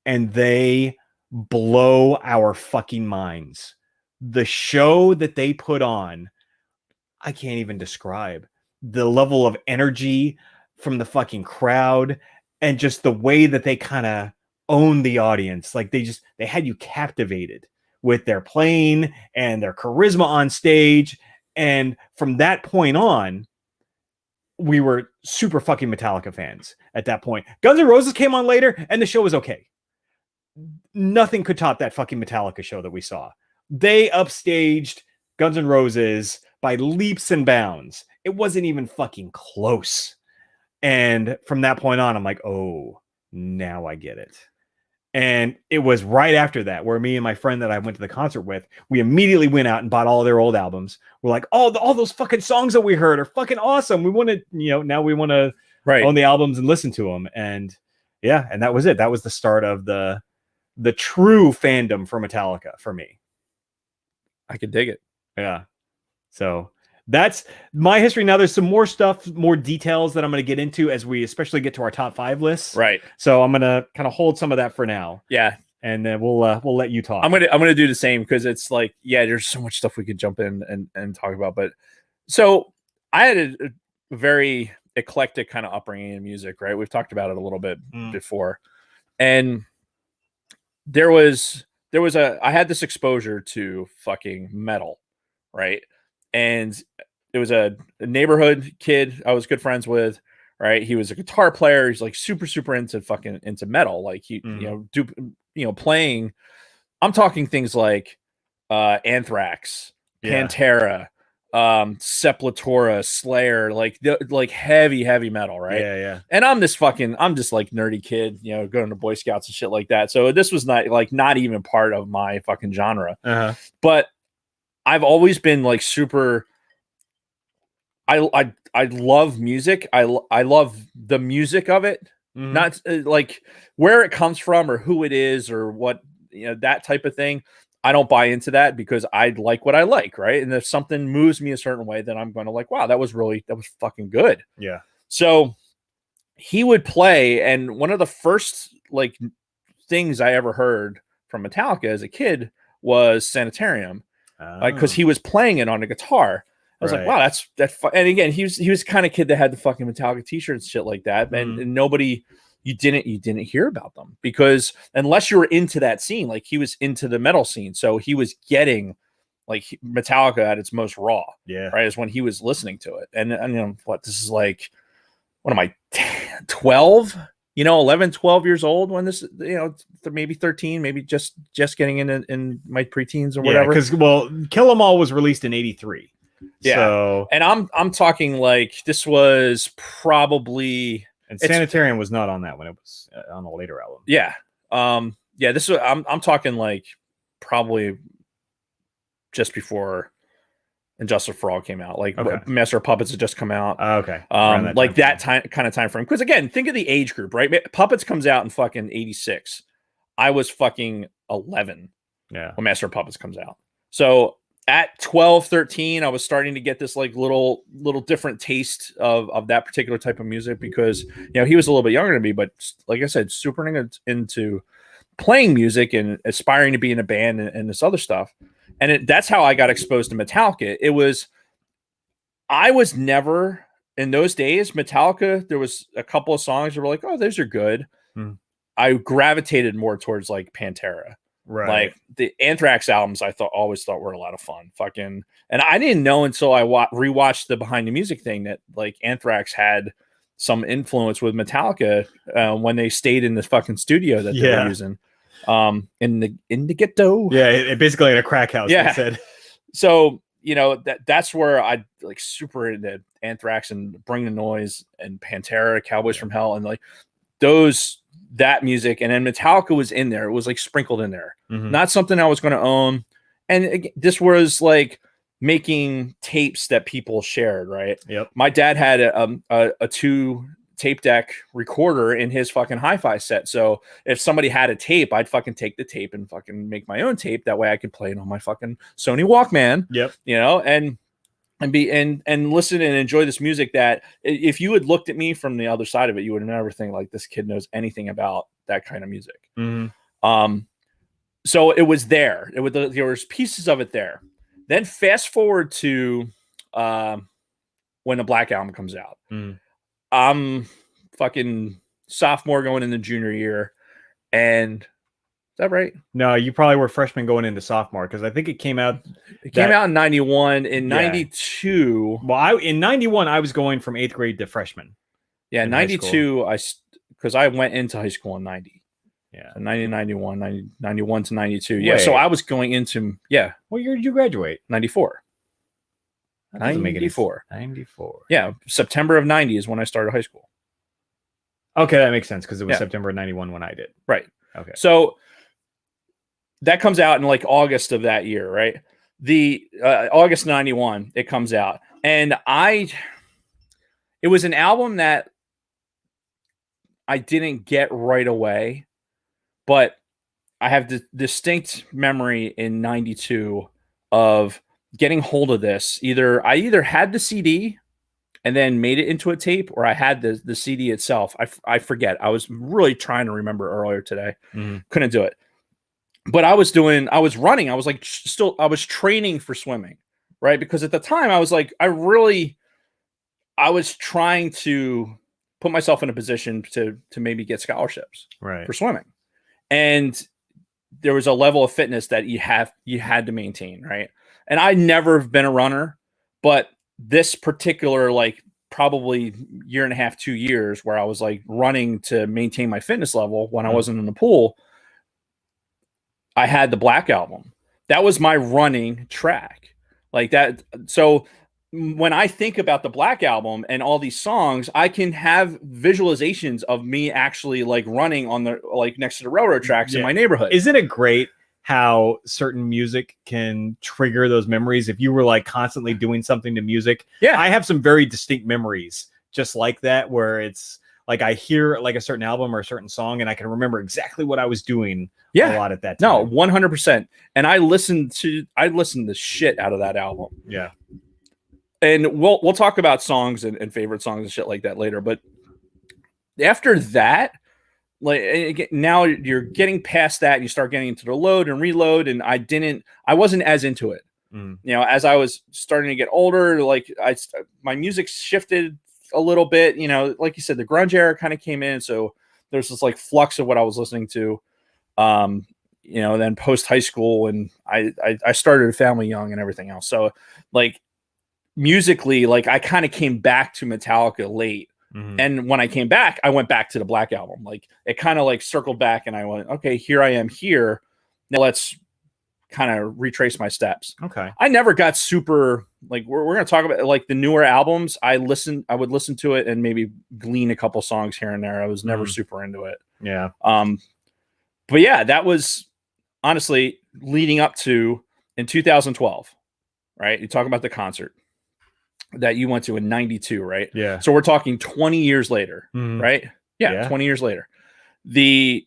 and they blow our fucking minds. The show that they put on, I can't even describe. The level of energy from the fucking crowd and just the way that they kind of own the audience. Like they had you captivated with their playing and their charisma on stage. And from that point on, we were super fucking Metallica fans at that point. Guns N' Roses came on later and the show was okay. Nothing could top that fucking Metallica show that we saw. They upstaged Guns N' Roses by leaps and bounds. It wasn't even fucking close. And from that point on, I'm like, oh, now I get it. And it was right after that where me and my friend that I went to the concert with, we immediately went out and bought all their old albums. We're like, oh, all those fucking songs that we heard are fucking awesome. We want to, now we want to own the albums and listen to them. And yeah, and that was it. That was the start of the true fandom for Metallica for me. I could dig it. Yeah. So that's my history. Now there's some more stuff, more details that I'm going to get into as we especially get to our top 5 lists. Right. So I'm going to kind of hold some of that for now. Yeah. And then we'll let you talk. I'm gonna do the same because it's like, yeah, there's so much stuff we could jump in and talk about. But so I had a very eclectic kind of upbringing in music, right? We've talked about it a little bit before. And I had this exposure to fucking metal, right? And it was a neighborhood kid I was good friends with, right? He was a guitar player. He's like super into metal. Like he, playing. I'm talking things like Anthrax, Pantera, Sepultura, Slayer, like heavy metal, right? Yeah. And I'm just like nerdy kid, going to Boy Scouts and shit like that. So this was not even part of my fucking genre. Uh-huh. But I've always been like super. I love music. I love the music of it, not like where it comes from or who it is or what, that type of thing. I don't buy into that because I like what I like, right? And if something moves me a certain way, then I'm going to like, wow, that was fucking good. Yeah. So he would play, and one of the first like things I ever heard from Metallica as a kid was Sanitarium, because he was playing it on a guitar. I was like, wow, that's and again, he was the kind of kid that had the fucking Metallica t-shirts and shit like that, and nobody. You didn't hear about them because unless you were into that scene, like he was into the metal scene. So he was getting like Metallica at its most raw. Yeah. Right. Is when he was listening to it. And this is like, what am I, 12, 11, 12 years old when this, maybe 13, maybe just getting in my preteens or whatever. Because, Kill 'Em All was released in 83. Yeah. So, and I'm talking like this was probably. And Sanitarium was not on that one. It was on a later album. Yeah. This was, I'm talking like probably just before Injustice for All came out. Like Master of Puppets had just come out. Okay. Like that kind of time frame. Because again, think of the age group, right? Puppets comes out in fucking 86. I was fucking 11 when Master of Puppets comes out. So at 12, 13, I was starting to get this like little different taste of that particular type of music because, he was a little bit younger than me, but like I said, super into playing music and aspiring to be in a band and this other stuff. And that's how I got exposed to Metallica. I was never in those days, Metallica, there was a couple of songs that were like, oh, those are good. I gravitated more towards like Pantera. Right. Like the Anthrax albums, I always thought were a lot of fun. And I didn't know until I rewatched the Behind the Music thing that like Anthrax had some influence with Metallica when they stayed in the fucking studio that they were using in the ghetto. Yeah, it basically in a crack house. Yeah. They said. So that's where I like super into Anthrax and Bring the Noise and Pantera, Cowboys from Hell, and like that music. And then Metallica was in there. It was like sprinkled in there. Not something I was going to own. And this was like making tapes that people shared, right? Yep. My dad had a 2 tape deck recorder in his fucking hi-fi set. So if somebody had a tape, I'd fucking take the tape and fucking make my own tape. That way I could play it on my fucking Sony Walkman. Yep. And listen and enjoy this music that if you had looked at me from the other side of it, you would never think like this kid knows anything about that kind of music. So it was there. There was pieces of it there. Then fast forward to when the Black Album comes out. I'm fucking sophomore going into junior year. And is that right? No, you probably were freshman going into sophomore because I think it came out. It came out in 91. In 92. Well, in 91, I was going from 8th grade to freshman. Yeah, 92, because I went into high school in 90. Yeah. So 90, 91, 91 to 92. Yeah, so I was going into, What year did you graduate? 94. That doesn't make any 94. 94. Yeah, September of 90 is when I started high school. Okay, that makes sense because it was September of 91 when I did. Right. Okay. So that comes out in like August of that year, right? The August 91, it comes out. And it was an album that I didn't get right away, but I have the distinct memory in 92 of getting hold of this. I either had the CD and then made it into a tape, or I had the CD itself. I forget. I was really trying to remember earlier today. Couldn't do it. But I was running. I was like, I was training for swimming, right? Because at the time I was like, I was trying to put myself in a position to maybe get scholarships for swimming. And there was a level of fitness that you had to maintain, right? And I never have been a runner, but this particular, like, probably year and a half, 2 years, where I was like running to maintain my fitness level when I wasn't in the pool, I had the Black Album. That was my running track, like that. So when I think about the Black Album and all these songs, I can have visualizations of me actually like running on the, like, next to the railroad tracks in my neighborhood. Isn't it great how certain music can trigger those memories? If you were like constantly doing something to music. Yeah. I have some very distinct memories just like that, where it's like I hear like a certain album or a certain song and I can remember exactly what I was doing a lot at that time. No, 100%. And I listened the shit out of that album. Yeah. And we'll talk about songs and favorite songs and shit like that later. But after that, like, now you're getting past that and you start getting into the load and reload. And I wasn't as into it. You know, as I was starting to get older, like my music shifted a little bit, you know, like you said, the grunge era kind of came in. So there's this like flux of what I was listening to, you know, then post high school, and I started a family young and everything else. So like musically, like I kind of came back to Metallica late. And when I came back, I went back to the Black Album. Like it kind of like circled back and I went, okay, here I am here. Now let's kind of retrace my steps. Okay. I never got super, like, we're going to talk about like the newer albums. I would listen to it and maybe glean a couple songs here and there. I was never super into it. Yeah. But yeah, that was honestly leading up to in 2012, right? You talk about the concert that you went to in 92, right? Yeah. So we're talking 20 years later, right? Yeah, 20 years later. We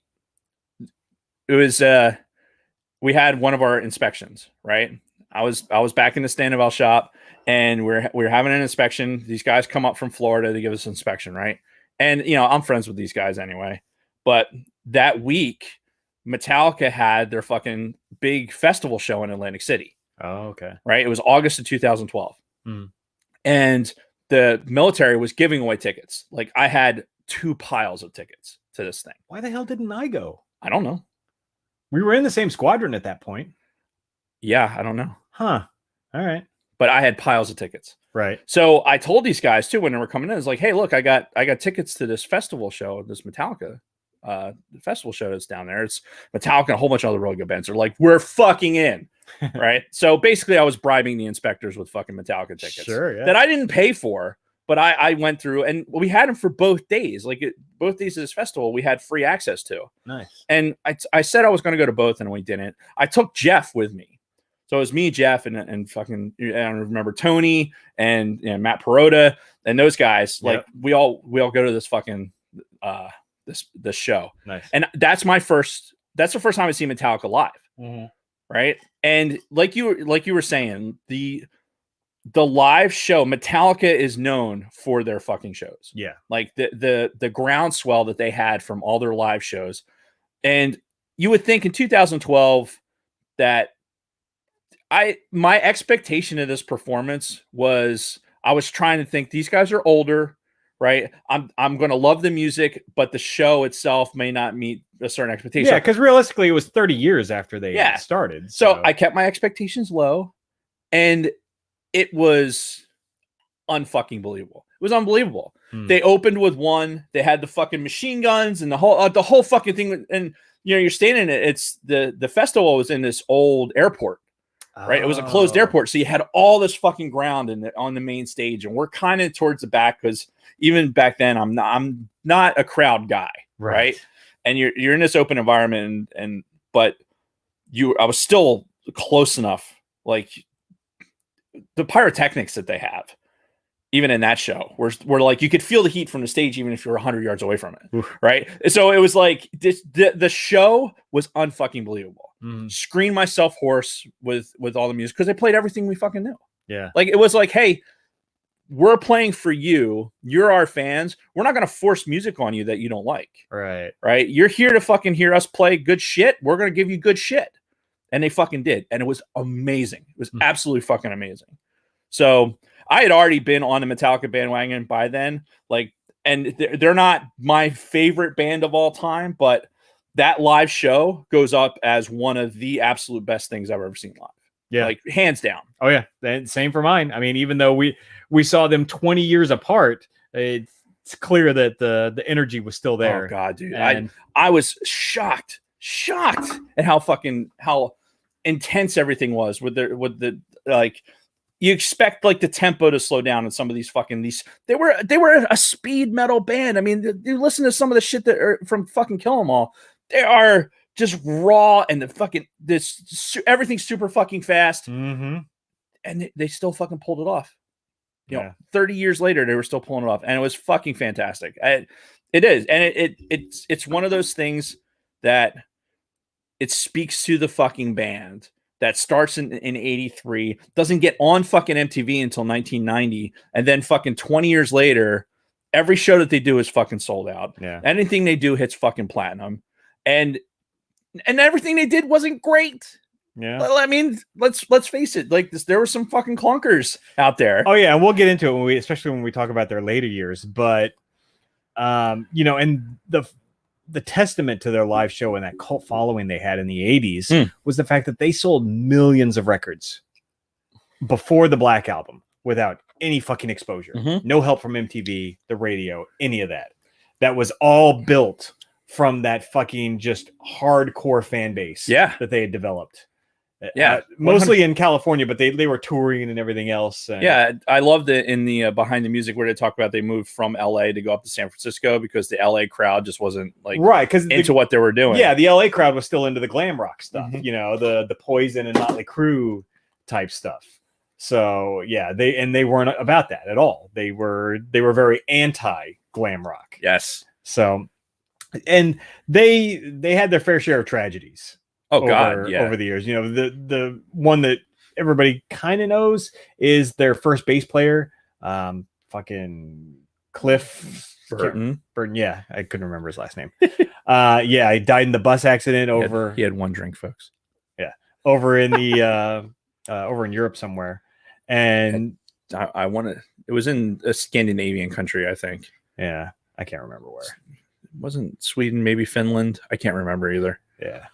had one of our inspections, right? I was back in the Sandoval shop, and we're having an inspection. These guys come up from Florida to give us an inspection, right? And you know, I'm friends with these guys anyway. But that week, Metallica had their fucking big festival show in Atlantic City. Oh, okay. Right? It was August of 2012. And the military was giving away tickets. Like I had 2 piles of tickets to this thing. Why the hell didn't I go? I don't know. We were in the same squadron at that point. Yeah, I don't know. Huh. All right. But I had piles of tickets. Right. So I told these guys too when they were coming in, it's like, hey, look, I got tickets to this festival show, this Metallica festival show that's down there. It's Metallica and a whole bunch of other really good bands. They're like, we're fucking in. Right. So basically I was bribing the inspectors with fucking Metallica tickets that I didn't pay for, but I went through, and we had them for both days. Like both days of this festival, we had free access to. Nice. And I said I was going to go to both, and we didn't. I took Jeff with me. So it was me, Jeff, and fucking, I don't remember, Tony and Matt Perota and those guys. Like we all go to this fucking this show. Nice. And that's the first time I see Metallica live. Right. And like you were saying, the live show, Metallica is known for their fucking shows. Yeah. Like the groundswell that they had from all their live shows. And you would think in 2012 that my expectation of this performance was, I was trying to think, these guys are older, right? I'm going to love the music, but the show itself may not meet a certain expectation. Yeah, because realistically, it was 30 years after they started. So I kept my expectations low, and it was unfucking believable. It was unbelievable. They opened with one. They had the fucking machine guns and the whole fucking thing. And you're standing. It's the festival was in this old airport. Right, it was a closed airport, so you had all this fucking ground on the main stage, and we're kind of towards the back because even back then I'm not a crowd guy, right? And you're in this open environment, but I was still close enough, like the pyrotechnics that they have, even in that show, where like you could feel the heat from the stage even if you're 100 yards away from it, right? So it was like the show was unfucking believable. scream myself hoarse with all the music because they played everything we fucking knew. Yeah. Like it was like, hey, we're playing for you. You're our fans. We're not going to force music on you that you don't like. Right. Right. You're here to fucking hear us play good shit. We're going to give you good shit. And they fucking did. And it was amazing. It was absolutely fucking amazing. So I had already been on the Metallica bandwagon by then. Like, and they're not my favorite band of all time, but that live show goes up as one of the absolute best things I've ever seen live. Yeah. Like hands down. Oh yeah. Same for mine. I mean, even though we saw them 20 years apart, it's clear that the energy was still there. Oh God, dude. And I was shocked at how intense everything was with the like you expect like the tempo to slow down in some of these they were a speed metal band. I mean, you listen to some of the shit that are from fucking Kill 'Em All. They are just raw and the fucking everything's super fucking fast. And they still fucking pulled it off. You know, 30 years later, they were still pulling it off, and it was fucking fantastic. It is, and it's one of those things that it speaks to the fucking band that starts in 83, doesn't get on fucking MTV until 1990, and then fucking 20 years later, every show that they do is fucking sold out. Yeah. Anything they do hits fucking platinum, and everything they did wasn't great. Yeah. I mean, let's face it. Like there were some fucking clunkers out there. Oh yeah, and we'll get into it especially when we talk about their later years. But you know, and the testament to their live show and that cult following they had in the 80s was the fact that they sold millions of records before the Black Album without any fucking exposure. No help from MTV, the radio, any of that. That was all built from that fucking just hardcore fan base that they had developed. Mostly in California, but they were touring and everything else. And I loved it in the behind the music where they talk about they moved from LA to go up to San Francisco because the LA crowd just wasn't like into what they were doing. Yeah, the LA crowd was still into the glam rock stuff, you know, the Poison and Motley Crue type stuff. So yeah, they weren't about that at all. They were very anti glam rock. Yes. So, and they had their fair share of tragedies. Over the years, you know, the one that everybody kind of knows is their first bass player, fucking Cliff Burton. Yeah, I couldn't remember his last name. He died in the bus accident He had one drink, folks. Yeah, over in the over in Europe somewhere, and I want to. It was in a Scandinavian country, I think. Yeah, I can't remember where. It wasn't Sweden, maybe Finland. I can't remember either. Yeah.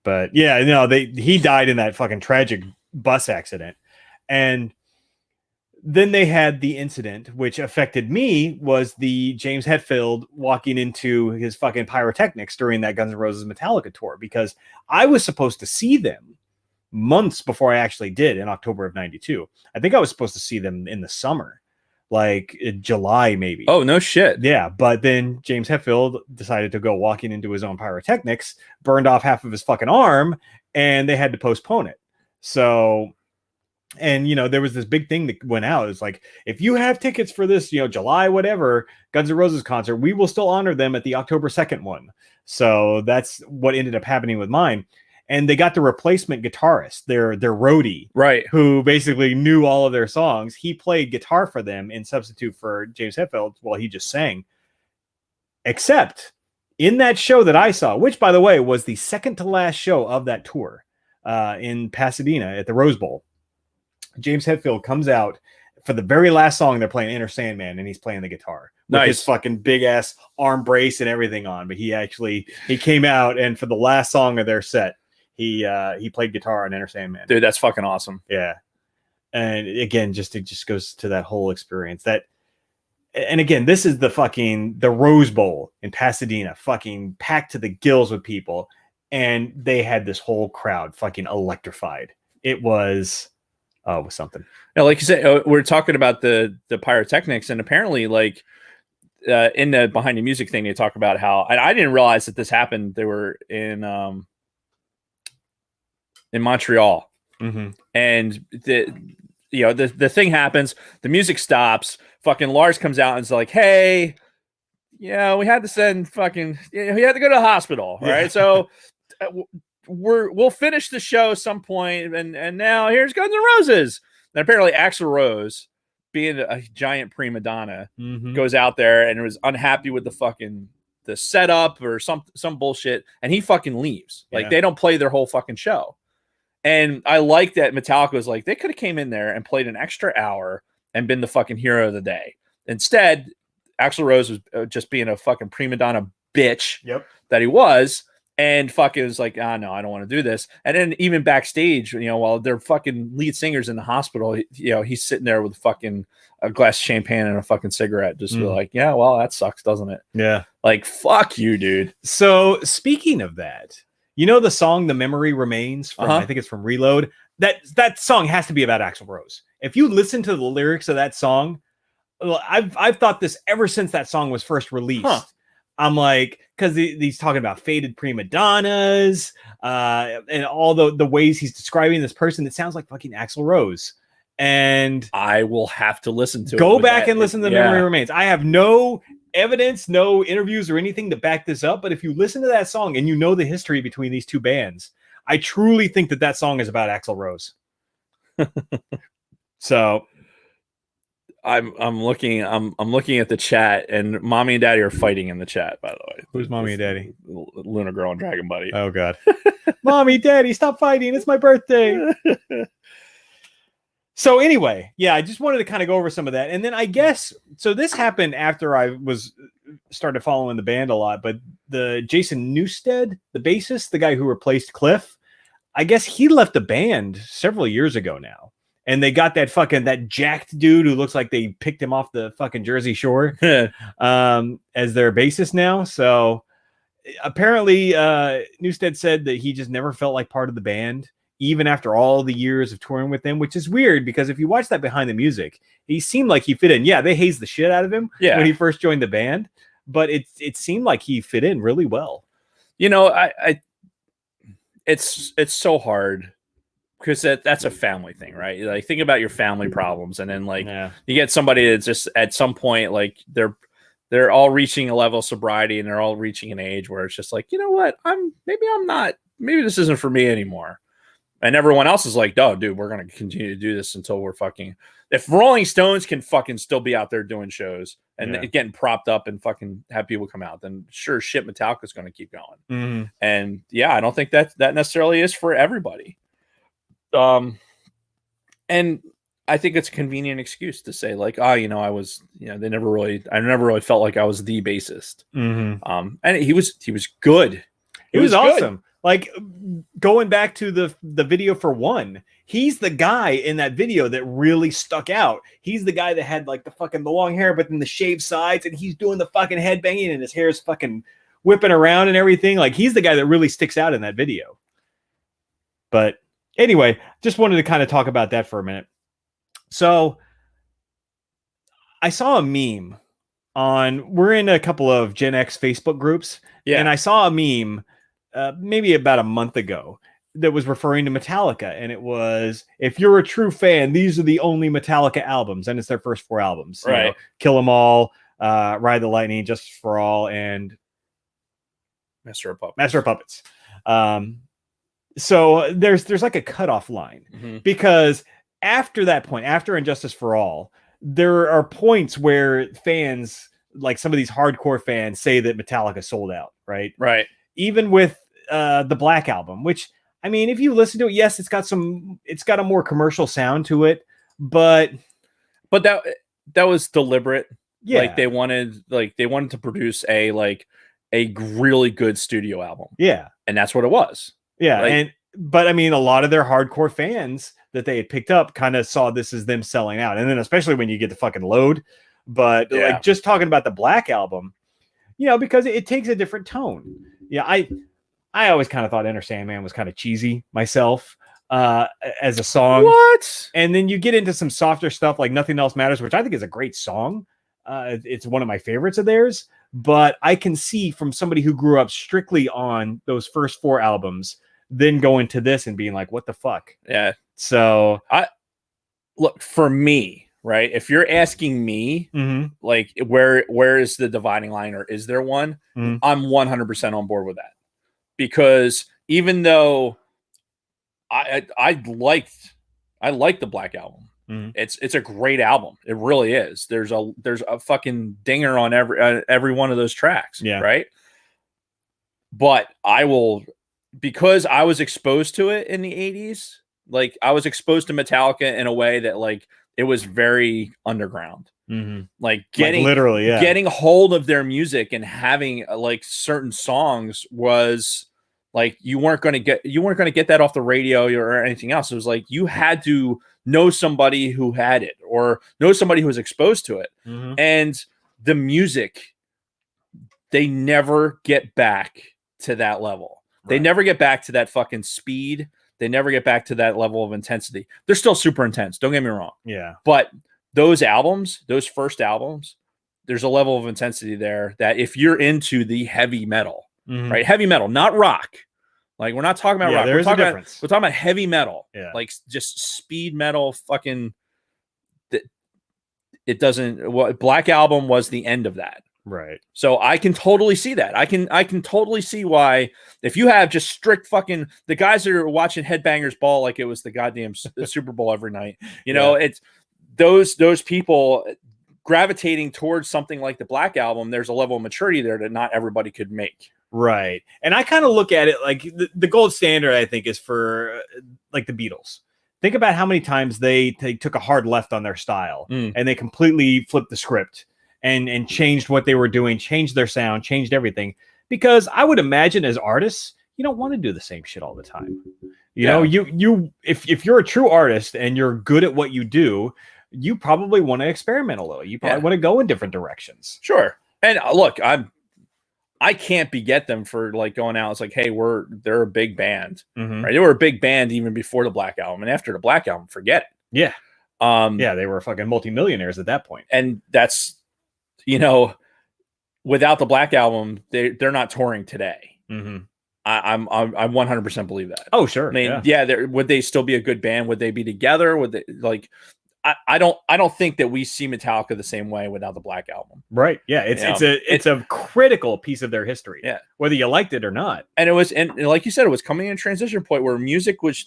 But yeah, no, he died in that fucking tragic bus accident. And then they had the incident, which affected me, was the James Hetfield walking into his fucking pyrotechnics during that Guns N' Roses Metallica tour, because I was supposed to see them months before I actually did in October of 92. I think I was supposed to see them in the summer, like in July, maybe. Oh, no shit. Yeah. But then James Hetfield decided to go walking into his own pyrotechnics, burned off half of his fucking arm, and they had to postpone it. So, and, you know, there was this big thing that went out. It's like, if you have tickets for this, you know, July, whatever, Guns N' Roses concert, we will still honor them at the October 2nd one. So that's what ended up happening with mine. And they got the replacement guitarist, their roadie, right, who basically knew all of their songs. He played guitar for them in substitute for James Hetfield while he just sang. Except in that show that I saw, which, by the way, was the second to last show of that tour in Pasadena at the Rose Bowl, James Hetfield comes out for the very last song. They're playing Enter Sandman, and he's playing the guitar with his fucking big ass arm brace and everything on. But he came out, and for the last song of their set, he played guitar on Enter Sandman. Dude, that's fucking awesome. Yeah. And again, it just goes to that whole experience. And again, this is the Rose Bowl in Pasadena, fucking packed to the gills with people. And they had this whole crowd fucking electrified. It was something. Yeah, like you said, we're talking about the pyrotechnics, and apparently, like in the behind the music thing, they talk about how I didn't realize that this happened. They were in Montreal, and the thing happens. The music stops. Fucking Lars comes out and is like, "Hey, yeah, we had to send fucking. We had to go to the hospital, right? So we'll finish the show some point, and now here's Guns N' Roses. And apparently Axl Rose, being a giant prima donna, goes out there and was unhappy with the setup or some bullshit, and he fucking leaves. Like they don't play their whole fucking show. And I like that Metallica was like, they could have came in there and played an extra hour and been the fucking hero of the day. Instead, Axl Rose was just being a fucking prima donna bitch that he was, and fucking was like, no, I don't want to do this. And then even backstage, while their fucking lead singer's in the hospital, he's sitting there with fucking a glass of champagne and a fucking cigarette, just like, yeah, well, that sucks, doesn't it? Yeah. Like, fuck you, dude. So speaking of that, the song "The Memory Remains" from I think it's from Reload. That song has to be about Axl Rose. If you listen to the lyrics of that song, I've thought this ever since that song was first released. I'm like, because he's talking about faded prima donnas, and all the ways he's describing this person. It sounds like fucking Axl Rose. And I will have to listen to go back and listen to "The Memory Remains." I have no evidence, no interviews or anything to back this up, but if you listen to that song and the history between these two bands, I truly think that song is about Axl Rose. So I'm looking at the chat, and Mommy and Daddy are fighting in the chat, by the way. Who's Mommy and Daddy? Luna Girl and Dragon Buddy. Oh god. Mommy, Daddy, stop fighting. It's my birthday. So anyway, I just wanted to kind of go over some of that. And then I guess, so this happened after I started following the band a lot, but the Jason Newsted, the bassist, the guy who replaced Cliff, I guess he left the band several years ago now. And they got that jacked dude who looks like they picked him off the fucking Jersey Shore as their bassist now. So apparently Newsted said that he just never felt like part of the band, even after all the years of touring with them, which is weird because if you watch that behind the music, he seemed like he fit in. Yeah, they hazed the shit out of him when he first joined the band, but it seemed like he fit in really well. It's so hard because that's a family thing, right? Like, think about your family problems, and then you get somebody that's just at some point, like they're all reaching a level of sobriety and they're all reaching an age where it's just like, you know what, maybe this isn't for me anymore. And everyone else is like, oh, dude, we're going to continue to do this until we're fucking... If Rolling Stones can fucking still be out there doing shows and getting propped up and fucking have people come out, then sure shit, Metallica's going to keep going. And I don't think that necessarily is for everybody. And I think it's a convenient excuse to say like, I never really felt like I was the bassist. And he was good. He was awesome. Good. Like, going back to the video for One, he's the guy in that video that really stuck out. He's the guy that had like the long hair, but then the shaved sides, and he's doing the fucking head banging, and his hair's fucking whipping around and everything. Like, he's the guy that really sticks out in that video. But anyway, just wanted to kind of talk about that for a minute. So I saw a meme we're in a couple of Gen X Facebook groups, and I saw a meme maybe about a month ago that was referring to Metallica, and it was, if you're a true fan, these are the only Metallica albums, and it's their first 4 albums, right? Kill 'Em All, Ride the Lightning, Justice for All, and Master of Puppets. So there's like a cutoff line, because after that point, after Injustice for All, there are points where fans, like some of these hardcore fans, say that Metallica sold out, right? Even with the Black Album, which, I mean, if you listen to it, yes, it's got a more commercial sound to it, but that was deliberate. Like, they wanted to produce a really good studio album. And that's what it was. But I mean, a lot of their hardcore fans that they had picked up kind of saw this as them selling out. And then especially when you get the fucking Load, but like, just talking about the Black Album, because it takes a different tone. I always kind of thought Enter Sandman was kind of cheesy myself as a song. What? And then you get into some softer stuff like Nothing Else Matters, which I think is a great song. It's one of my favorites of theirs. But I can see from somebody who grew up strictly on those first 4 albums, then going to this and being like, what the fuck? Yeah. So look, for me, right? If you're asking me, like, where is the dividing line, or is there one? I'm 100% on board with that. Because even though I liked the Black Album. Mhm. It's a great album. It really is. There's a fucking dinger on every one of those tracks. Yeah. Right. But because I was exposed to it in the 80s, like I was exposed to Metallica in a way that like it was very underground. Like literally, yeah. getting hold of their music and having like certain songs was like you weren't going to get that off the radio or anything else. It was like you had to know somebody who had it or know somebody who was exposed to it. And the music, they never get back to that level. They never get back to that fucking speed. They never get back to that level of intensity. They're still super intense. Don't get me wrong. Yeah. But those first albums, there's a level of intensity there that if you're into the heavy metal, right? Heavy metal, not rock. Like we're not talking about rock. There's a difference. We're talking about heavy metal. Yeah. Like just speed metal fucking it doesn't Black Album was the end of that. Right. So I can totally see that. I can totally see why if you have just strict fucking the guys that are watching Headbangers Ball like it was the goddamn Super Bowl every night. You know, it's those people gravitating towards something like the Black Album. There's a level of maturity there that not everybody could make. Right. And I kind of look at it like the gold standard, I think, is for like the Beatles. Think about how many times they took a hard left on their style and they completely flipped the script. And changed what they were doing, changed their sound, changed everything. Because I would imagine as artists, you don't want to do the same shit all the time. You know, if you're a true artist and you're good at what you do, you probably want to experiment a little. You probably want to go in different directions. Sure. And look, I can't beget them for like going out. It's like, hey, they're a big band, right? They were a big band even before the Black Album, and after the Black Album, forget it. Yeah. They were fucking multimillionaires at that point. And that's, you know, without the Black Album, they're not touring today. I 100% believe that. Oh, sure. I mean, would they still be a good band? Would they be together? Would they like? I don't think that we see Metallica the same way without the Black Album. Right. Yeah. It's a critical piece of their history. Yeah. Whether you liked it or not. And like you said, it was coming in a transition point where music was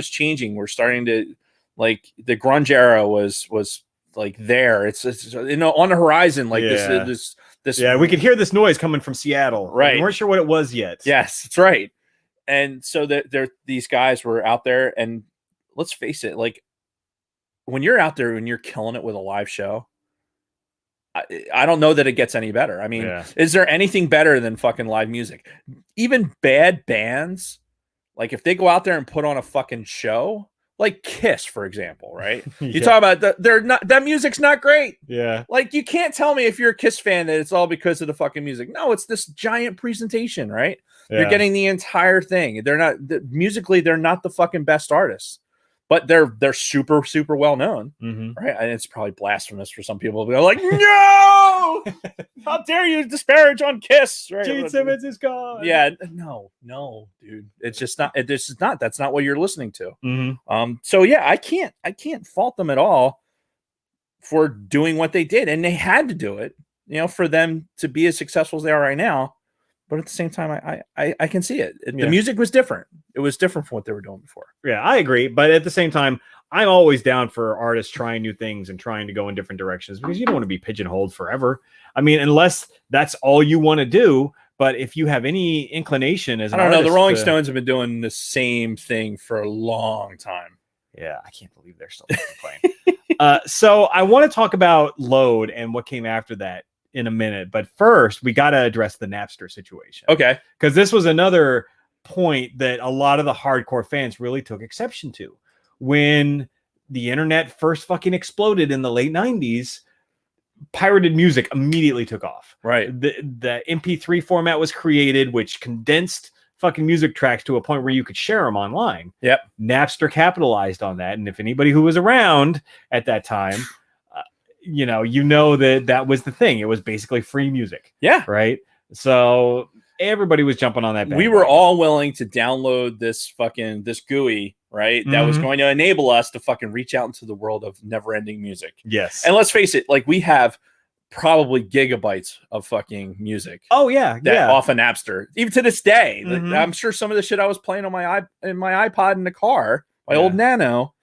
changing. We're starting to like the grunge era was like there. It's you know on the horizon like this. Yeah, we could hear this noise coming from Seattle. Right. We weren't sure what it was yet. Yes, that's right. And so these guys were out there, and let's face it, like when you're out there and you're killing it with a live show, I don't know that it gets any better. I mean, is there anything better than fucking live music? Even bad bands, like if they go out there and put on a fucking show, like Kiss, for example, right? You talk about that music's not great. Yeah. Like you can't tell me if you're a Kiss fan that it's all because of the fucking music. No, it's this giant presentation, right? Yeah. You're getting the entire thing. Musically, they're not the fucking best artists. But they're super, super well known, right? And it's probably blasphemous for some people. They're like, no! How dare you disparage on Kiss? Right? Gene Simmons is gone. Yeah, no, dude. It's just not. That's not what you're listening to. So yeah, I can't fault them at all for doing what they did, and they had to do it, you know, for them to be as successful as they are right now. But at the same time, I can see it. The music was different. It was different from what they were doing before. Yeah, I agree. But at the same time, I'm always down for artists trying new things and trying to go in different directions because you don't want to be pigeonholed forever. I mean, unless that's all you want to do. But if you have any inclination as an artist, the Rolling Stones have been doing the same thing for a long time. Yeah, I can't believe they're still playing. So I want to talk about Load and what came after that in a minute, but first we got to address the Napster situation. Okay. Because this was another point that a lot of the hardcore fans really took exception to. When the internet first fucking exploded in the late 90s, pirated music immediately took off. Right. The MP3 format was created, which condensed fucking music tracks to a point where you could share them online. Yep. Napster capitalized on that. And if anybody who was around at that time, you know that was the thing. It was basically free music. Yeah. Right. So everybody was jumping on that. We were all willing to download this GUI, right? That was going to enable us to fucking reach out into the world of never ending music. Yes. And let's face it, like we have probably gigabytes of fucking music. Oh yeah, that off of Napster, even to this day. Mhm. I'm sure some of the shit I was playing on my iPod in the car, my old Nano,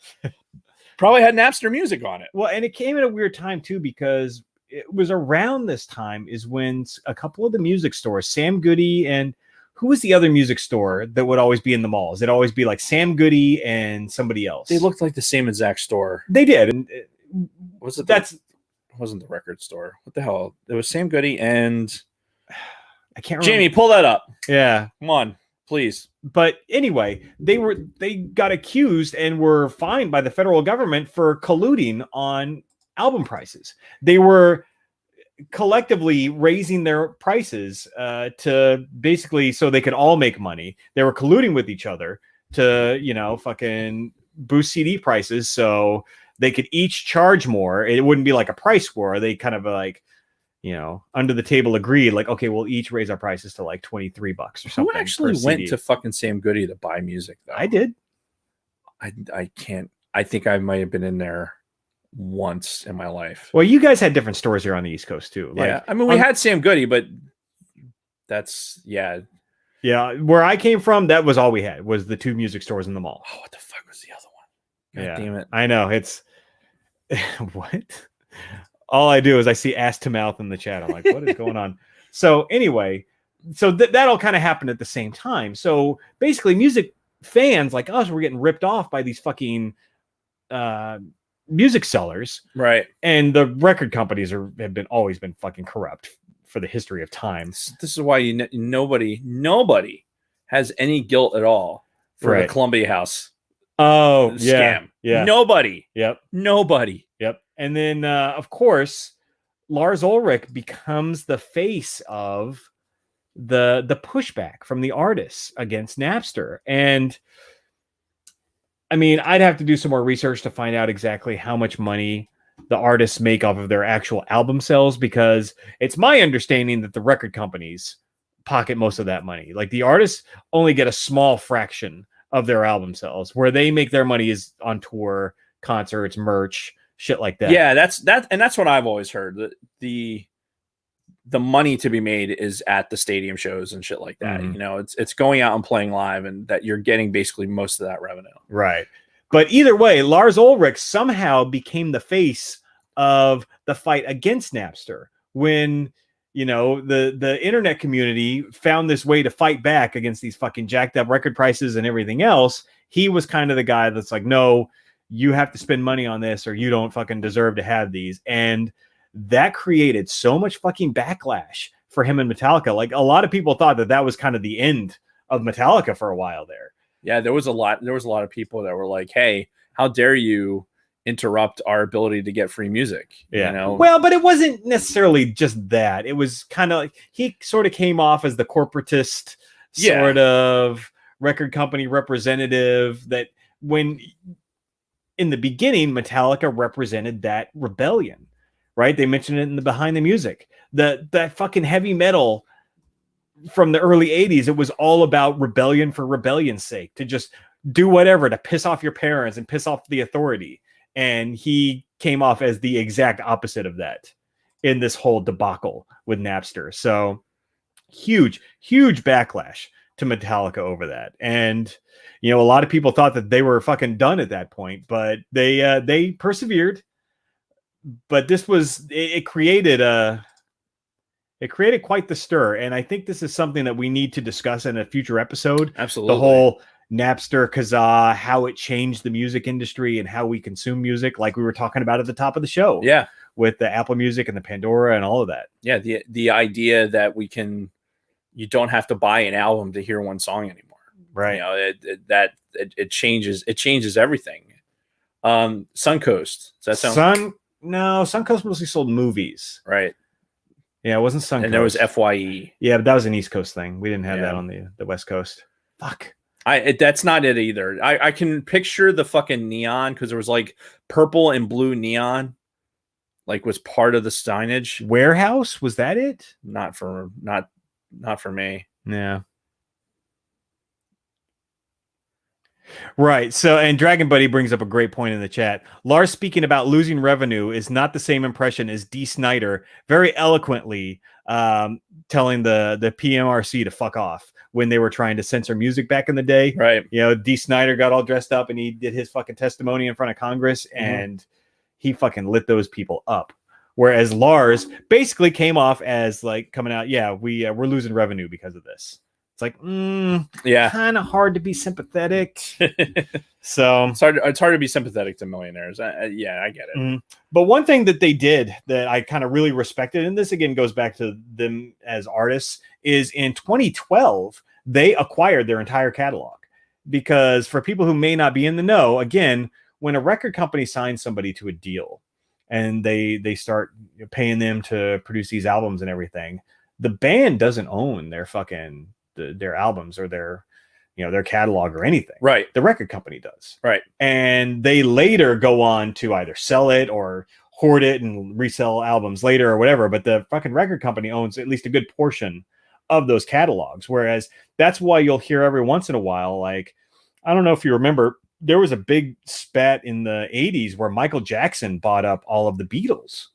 probably had Napster music on it. Well, and it came at a weird time too, because it was around this time is when a couple of the music stores, Sam Goody and who was the other music store that would always be in the malls? It'd always be like Sam Goody and somebody else. They looked like the same exact store. They did, and wasn't the record store. What the hell? It was Sam Goody and I can't remember. Jamie, pull that up. Yeah. Come on, please. But anyway, they got accused and were fined by the federal government for colluding on album prices. They were collectively raising their prices to basically so they could all make money. They were colluding with each other to, fucking boost CD prices so they could each charge more. It wouldn't be like a price war. They kind of like, under the table agreed, like, okay, we'll each raise our prices to like $23 or something. Who actually went to fucking Sam Goody to buy music, though? I did. I can't. I think I might have been in there once in my life. Well, you guys had different stores here on the East Coast too. Like, yeah, I mean, we had Sam Goody, but that's yeah. Where I came from, that was all we had was the two music stores in the mall. Oh, what the fuck was the other one? God damn it! I know it's what. All I do is I see ass to mouth in the chat. I'm like, what is going on? So anyway, that all kind of happened at the same time. So basically, music fans like us were getting ripped off by these fucking music sellers, right? And the record companies have always been fucking corrupt for the history of time. This is why nobody has any guilt at all for the Columbia House. Oh, scam. Yeah. Nobody. Yep. Nobody. Yep. And then, of course, Lars Ulrich becomes the face of the pushback from the artists against Napster. And I mean, I'd have to do some more research to find out exactly how much money the artists make off of their actual album sales, because it's my understanding that the record companies pocket most of that money. Like the artists only get a small fraction of their album sales. Where they make their money is on tour, concerts, merch, shit like that. Yeah, that's what I've always heard. The money to be made is at the stadium shows and shit like that. Mm-hmm. It's going out and playing live, and that you're getting basically most of that revenue. Right. But either way, Lars Ulrich somehow became the face of the fight against Napster when, the internet community found this way to fight back against these fucking jacked up record prices and everything else. He was kind of the guy that's like, no, you have to spend money on this or you don't fucking deserve to have these. And that created so much fucking backlash for him and Metallica. Like a lot of people thought that was kind of the end of Metallica for a while there. Yeah, there was a lot of people that were like, hey, how dare you interrupt our ability to get free music? Yeah. Well, but it wasn't necessarily just that. It was kind of like he sort of came off as the corporatist sort of record company representative that when in the beginning, Metallica represented that rebellion, right? They mentioned it in the Behind the Music, that fucking heavy metal from the early 80s. It was all about rebellion for rebellion's sake, to just do whatever to piss off your parents and piss off the authority. And he came off as the exact opposite of that in this whole debacle with Napster. So huge backlash to Metallica over that. And, a lot of people thought that they were fucking done at that point, but they persevered. But this was, it created quite the stir. And I think this is something that we need to discuss in a future episode. Absolutely. The whole Napster, Kazaa, how it changed the music industry and how we consume music, like we were talking about at the top of the show. Yeah. With the Apple Music and the Pandora and all of that. Yeah. The idea that you don't have to buy an album to hear one song anymore. Right. It changes everything. Suncoast. Does that sound No, Suncoast mostly sold movies. Right. Yeah, it wasn't Suncoast. And there was FYE. Yeah, but that was an East Coast thing. We didn't have that on the West Coast. Fuck. That's not it either. I can picture the fucking neon because there was like purple and blue neon, like was part of the signage. Warehouse, was that it? Not for me. Yeah. Right. So, and Dragon Buddy brings up a great point in the chat. Lars speaking about losing revenue is not the same impression as D. Snyder very eloquently telling the PMRC to fuck off when they were trying to censor music back in the day. Right. You know, D. Snyder got all dressed up and he did his fucking testimony in front of Congress and he fucking lit those people up. Whereas Lars basically came off as like coming out, yeah, we're losing revenue because of this. It's like, yeah, kind of hard to be sympathetic. So it's hard to be sympathetic to millionaires. Yeah, I get it. But one thing that they did that I kind of really respected, and this again goes back to them as artists, is in 2012 they acquired their entire catalog. Because for people who may not be in the know, again, when a record company signs somebody to a deal and they start paying them to produce these albums and everything, the band doesn't own their fucking their albums or their catalog or anything. Right. The record company does. Right. And they later go on to either sell it or hoard it and resell albums later or whatever. But the fucking record company owns at least a good portion of those catalogs. Whereas that's why you'll hear every once in a while, like, I don't know if you remember, there was a big spat in the 80s where Michael Jackson bought up all of the Beatles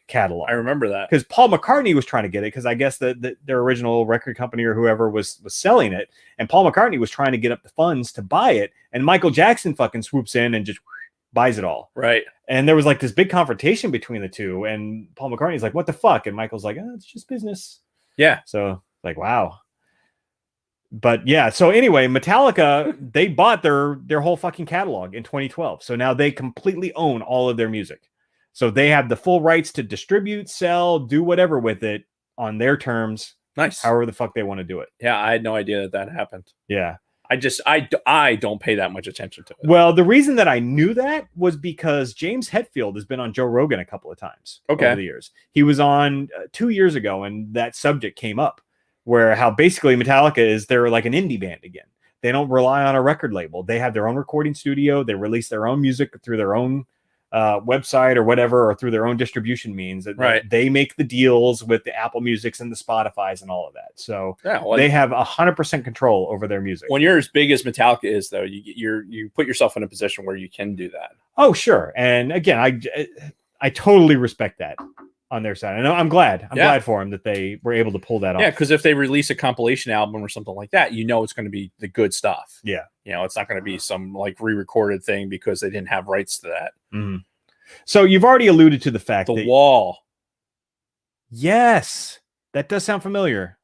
catalog. I remember that. Because Paul McCartney was trying to get it because I guess their original record company or whoever was selling it. And Paul McCartney was trying to get up the funds to buy it. And Michael Jackson fucking swoops in and just buys it all. Right. And there was like this big confrontation between the two. And Paul McCartney's like, what the fuck? And Michael's like, oh, it's just business. Yeah. So like, wow. But yeah, so anyway, Metallica, they bought their whole fucking catalog in 2012. So now they completely own all of their music. So they have the full rights to distribute, sell, do whatever with it on their terms. Nice. However the fuck they want to do it. Yeah, I had no idea that happened. Yeah. I don't pay that much attention to it. Well, the reason that I knew that was because James Hetfield has been on Joe Rogan a couple of times over the years. He was on 2 years ago and that subject came up. Where how basically Metallica they're like an indie band again. They don't rely on a record label. They have their own recording studio. They release their own music through their own website or whatever, or through their own distribution means. Right. They make the deals with the Apple Musics and the Spotifys and all of that. So they have 100% control over their music. When you're as big as Metallica is, though, you put yourself in a position where you can do that. Oh, sure. And again, I totally respect that. On their side. I'm glad. I'm glad for them that they were able to pull that off. Yeah, because if they release a compilation album or something like that, it's going to be the good stuff. Yeah. It's not going to be some like re-recorded thing because they didn't have rights to that. Mm-hmm. So you've already alluded to the fact that Wall. Yes. That does sound familiar.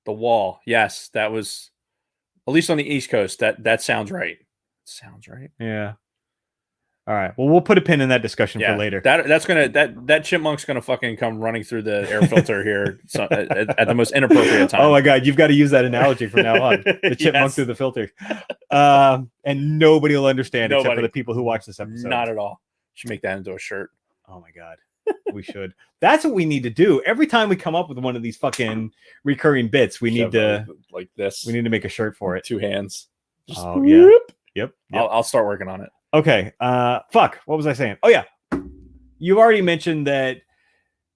The Wall. Yes. That was, at least on the East Coast, that sounds right. Sounds right. Yeah. All right. Well, we'll put a pin in that discussion for later. That chipmunk's gonna fucking come running through the air filter here at the most inappropriate time. Oh my god, you've got to use that analogy from now on. The chipmunk through the filter, and nobody will understand except for the people who watch this episode. Not at all. Should make that into a shirt. Oh my god, we should. That's what we need to do. Every time we come up with one of these fucking recurring bits, we need to like this. We need to make a shirt for it. 2 hands. Just yeah. Yep. I'll start working on it. Okay. Fuck. What was I saying? Oh yeah. You already mentioned that,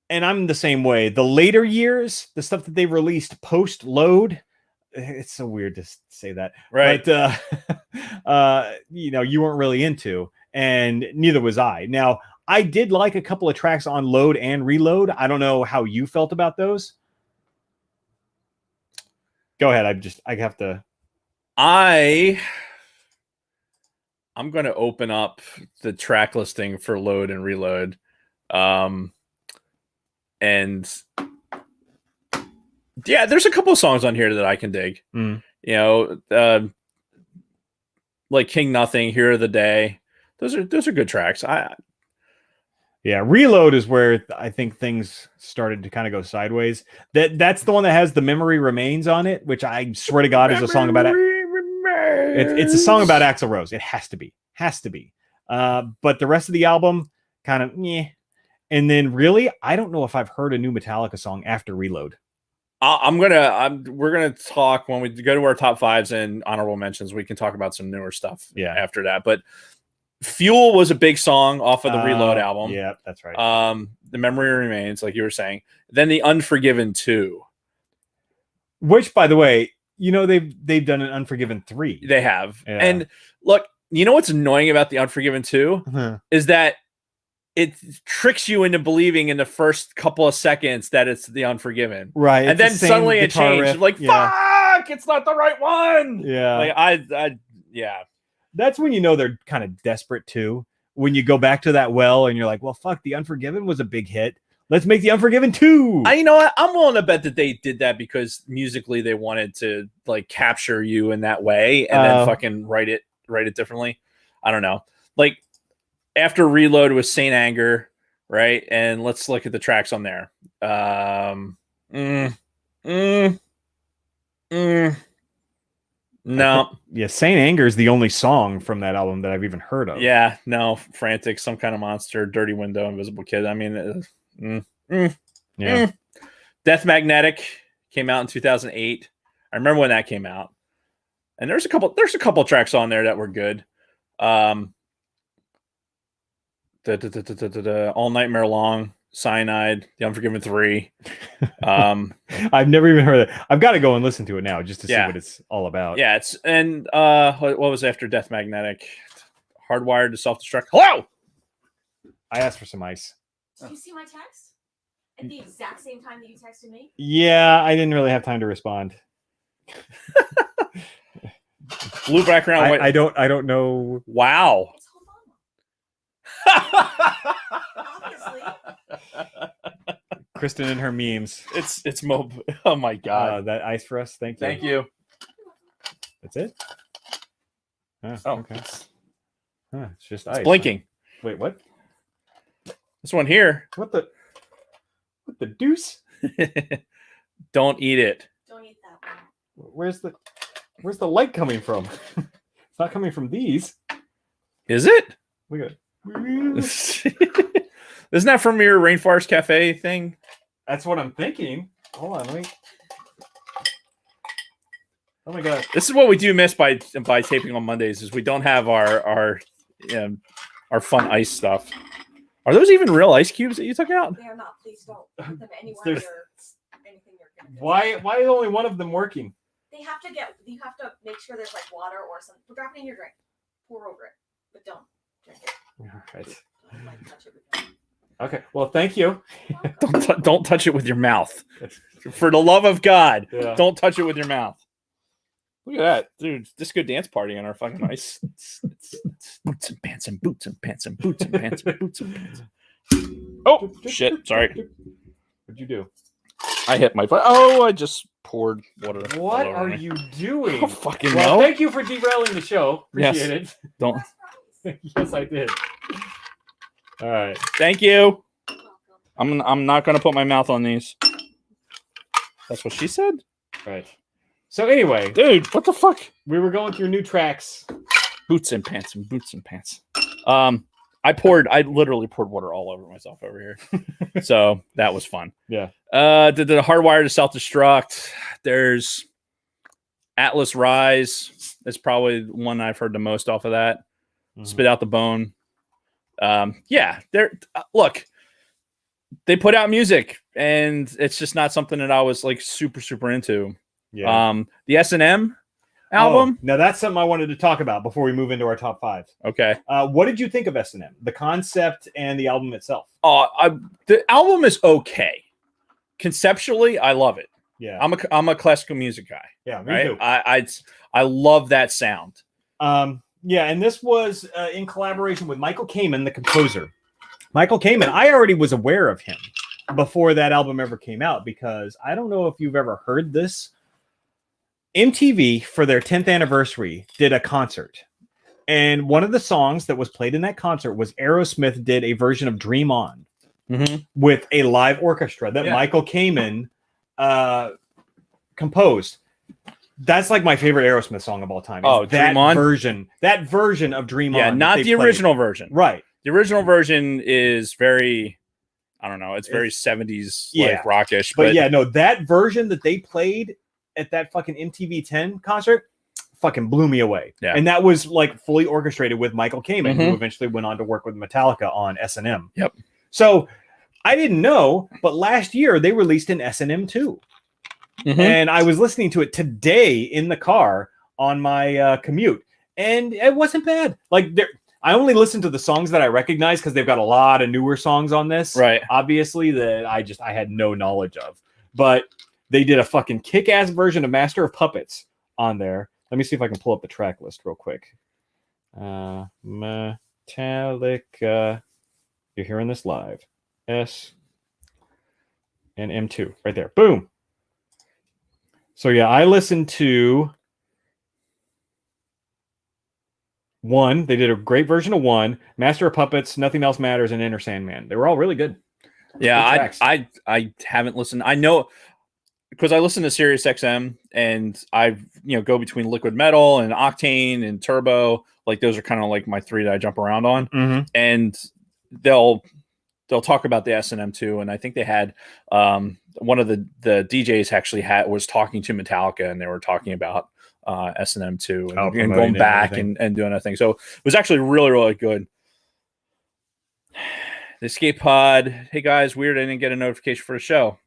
and I'm the same way. The later years, the stuff that they released post load, it's so weird to say that, right? But you weren't really into, and neither was I. Now, I did like a couple of tracks on load and reload. I don't know how you felt about those. Go ahead. I have to. I'm going to open up the track listing for load and reload. And yeah, there's a couple of songs on here that I can dig. Like King Nothing, Hero of the Day. Those are good tracks. Reload is where I think things started to kind of go sideways. That's the one that has The Memory Remains on it, which I swear to God is a song about it. It's a song about Axl Rose. It has to be. But the rest of the album, kind of, yeah. And then really, I don't know if I've heard a new Metallica song after Reload. We're gonna talk when we go to our top fives and honorable mentions. We can talk about some newer stuff. After that, but Fuel was a big song off of the Reload album. Yeah, that's right. The Memory Remains, like you were saying. Then the Unforgiven 2. Which, by the way, You know, they've done an Unforgiven 3. They have. Yeah. And look, you know what's annoying about the Unforgiven 2 is that it tricks you into believing in the first couple of seconds that it's the Unforgiven. Right. And then suddenly it changed. Like, fuck, it's not the right one. Yeah. Like yeah. That's when you know they're kind of desperate too. When you go back to that well and you're like, well, fuck, the Unforgiven was a big hit. Let's make the Unforgiven 2. You know what? I'm willing to bet that they did that because musically they wanted to like capture you in that way and then fucking write it differently. I don't know. Like after Reload was Saint Anger, right? And let's look at the tracks on there. No. Yeah, Saint Anger is the only song from that album that I've even heard of. Yeah, no. Frantic, Some Kind of Monster, Dirty Window, Invisible Kid. I mean, Yeah. Death Magnetic came out in 2008. I remember when that came out. And there's a couple tracks on there that were good. All Nightmare Long, Cyanide, The Unforgiven 3. I've never even heard of it. I've got to go and listen to it now just to see what it's all about. Yeah, what was after Death Magnetic? Hardwired to Self-Destruct. Hello! I asked for some ice. Did you see my text? At the exact same time that you texted me? Yeah, I didn't really have time to respond. Blue background. I don't know. Wow. It's Obama. Obviously. Kristen and her memes. It's Mob. Oh my god. That ice for us. Thank you. Thank you. That's it? Okay. It's just ice. It's blinking. Wait, what? This one here. What the deuce? Don't eat it. Don't eat that one. Where's the light coming from? It's not coming from these. Is it? Look at it. Isn't that from your Rainforest Cafe thing? That's what I'm thinking. Hold on, wait. Oh my god. This is what we do miss by taping on Mondays is we don't have our fun ice stuff. Are those even real ice cubes that you took out? They are not. Please don't put them anywhere There's- near anything you're gonna do. Why is only one of them working? You have to make sure there's like water or something. Drop it in your drink. Pour over it. But don't drink it. All right. Don't like touch it with your Okay. Well, thank you. Don't touch it with your mouth. For the love of God, Yeah. don't touch it with your mouth. Look at that, dude! Disco dance party on our fucking ice. Boots and pants and boots and pants and boots and pants and boots and pants. Oh shit! Sorry, What'd you do? I hit my foot. Oh, I just poured water. What all over are me. you doing? Oh, fucking Well, no. thank you for derailing the show. Appreciate it. Don't. Yes, I did. All right. Thank you. welcome. I'm not gonna put my mouth on these. That's what she said, Right. So anyway, dude. What the fuck? we were going through new tracks. Boots and pants and boots and pants. I literally poured water all over myself over here. So that was fun. Yeah. Did the Hardwire to Self-Destruct. There's Atlas Rise. That's probably the one I've heard the most off of that. Mhm. Spit Out the Bone. Yeah, look, they put out music and it's just not something that I was like super into. Yeah. The S&M album. Oh, now that's something I wanted to talk about before we move into our top 5. Okay. What did you think of S&M? The concept and the album itself? The album is okay. Conceptually, I love it. Yeah. I'm a classical music guy. Yeah, me Right? too. I love that sound. Yeah, and this was in collaboration with Michael Kamen, the composer. Michael Kamen, I already was aware of him before that album ever came out because I don't know if you've ever heard this. MTV, for their 10th anniversary, did a concert. And one of the songs that was played in that concert was Aerosmith did a version of Dream On with a live orchestra that Michael Kamen composed. That's like my favorite Aerosmith song of all time. Oh, that Dream On? that version of Dream On. Yeah, that not they the played. original version. Right. The original version is very, I don't know, it's very 70s like rockish. But yeah, no, that version that they played at that fucking MTV 10 concert fucking blew me away. Yeah. And that was like fully orchestrated with Michael Kamen, who eventually went on to work with Metallica on S&M. Yep. So I didn't know, but last year they released an S&M 2. and I was listening to it today in the car on my commute, and it wasn't bad. Like I only listen to the songs that I recognize because they've got a lot of newer songs on this, Right. obviously, that I had no knowledge of. But they did a fucking kick-ass version of Master of Puppets on there. Let me see if I can pull up the track list real quick. Metallica. You're hearing this live. S and M2 right there. Boom. So yeah, I listened to 1. They did a great version of 1. Master of Puppets, Nothing Else Matters, and Enter Sandman. They were all really good. Yeah, Good I haven't listened. I know because I listen to Sirius XM and I go between Liquid Metal and Octane and Turbo. Like those are kind of like my 3 that I jump around on. Mm-hmm. And they'll talk about the S&M too. And I think they had one of the DJs actually was talking to Metallica, and they were talking about S&M too, and going back and doing a thing. So it was actually really, really good. The Escape Pod. Hey guys, weird. I didn't get a notification for the show.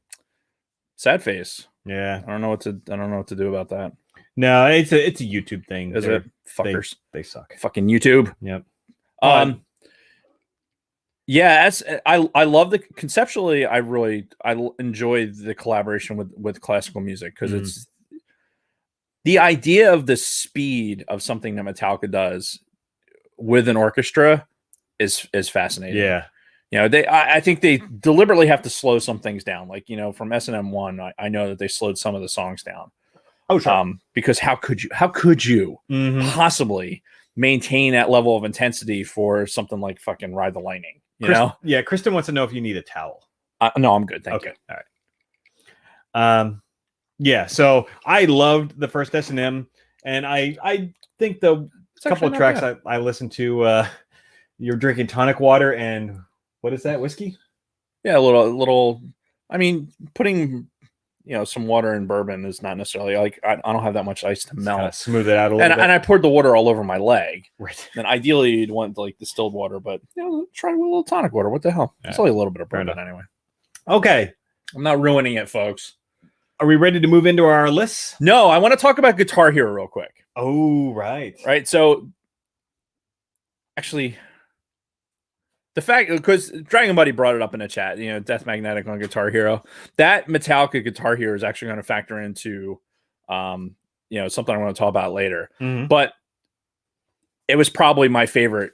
Sad face. Yeah, I don't know what to do about that. No, it's a YouTube thing. Is it? Fuckers. They suck. Fucking YouTube. Yep. Yeah, I love the conceptually. I enjoy the collaboration with classical music because it's the idea of the speed of something that Metallica does with an orchestra is fascinating. Yeah. I think they deliberately have to slow some things down. Like, from S&M 1, I know that they slowed some of the songs down. Oh, sure. Because how could you possibly maintain that level of intensity for something like fucking Ride the Lightning? Yeah, Kristen wants to know if you need a towel. No, I'm good. Thank you. All right. Yeah, so I loved the first S&M, and I think the couple of tracks I listened to, you're drinking tonic water and what is that, whiskey? Yeah, a little. I mean, putting some water in bourbon is not necessarily like I don't have that much ice to melt. Smooth it out a little bit. And I poured the water all over my leg. Right. And ideally, you'd want like distilled water, but try with a little tonic water. What the hell? Yeah. It's only a little bit of bourbon anyway. Okay, I'm not ruining it, folks. Are we ready to move into our lists? No, I want to talk about Guitar Hero real quick. Oh, right. Right. So, actually, the fact, because Dragon Buddy brought it up in the chat, Death Magnetic on Guitar Hero, that Metallica Guitar Hero is actually going to factor into, something I want to talk about later. Mm-hmm. But it was probably my favorite.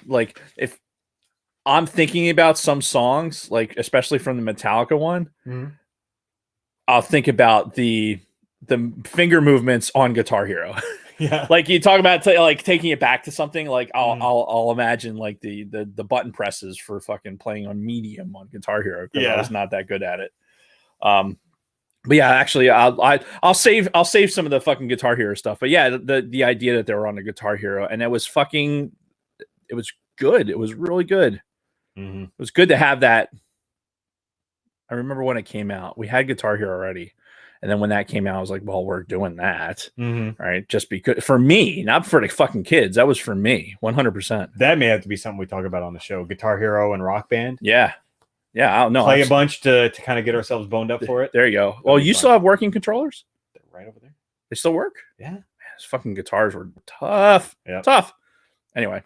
Like, if I'm thinking about some songs, like especially from the Metallica one, I'll think about the finger movements on Guitar Hero. Yeah, like you talk about like taking it back to something. Like I'll imagine like the button presses for fucking playing on medium on Guitar Hero because I was not that good at it. But yeah, actually, I'll save some of the fucking Guitar Hero stuff. But yeah, the idea that they were on the Guitar Hero and it was good. It was really good. Mm-hmm. It was good to have that. I remember when it came out, we had Guitar Hero already. And then when that came out, I was like, well, we're doing that. Right. Just because for me, not for the fucking kids. That was for me. 100%. That may have to be something we talk about on the show. Guitar Hero and Rock Band. Yeah. Yeah. I don't know. Play a bunch to kind of get ourselves boned up for it. There you go. Well, you still have working controllers? They're right over there. They still work? Yeah. Man, those fucking guitars were tough. Yep. Tough. Anyway,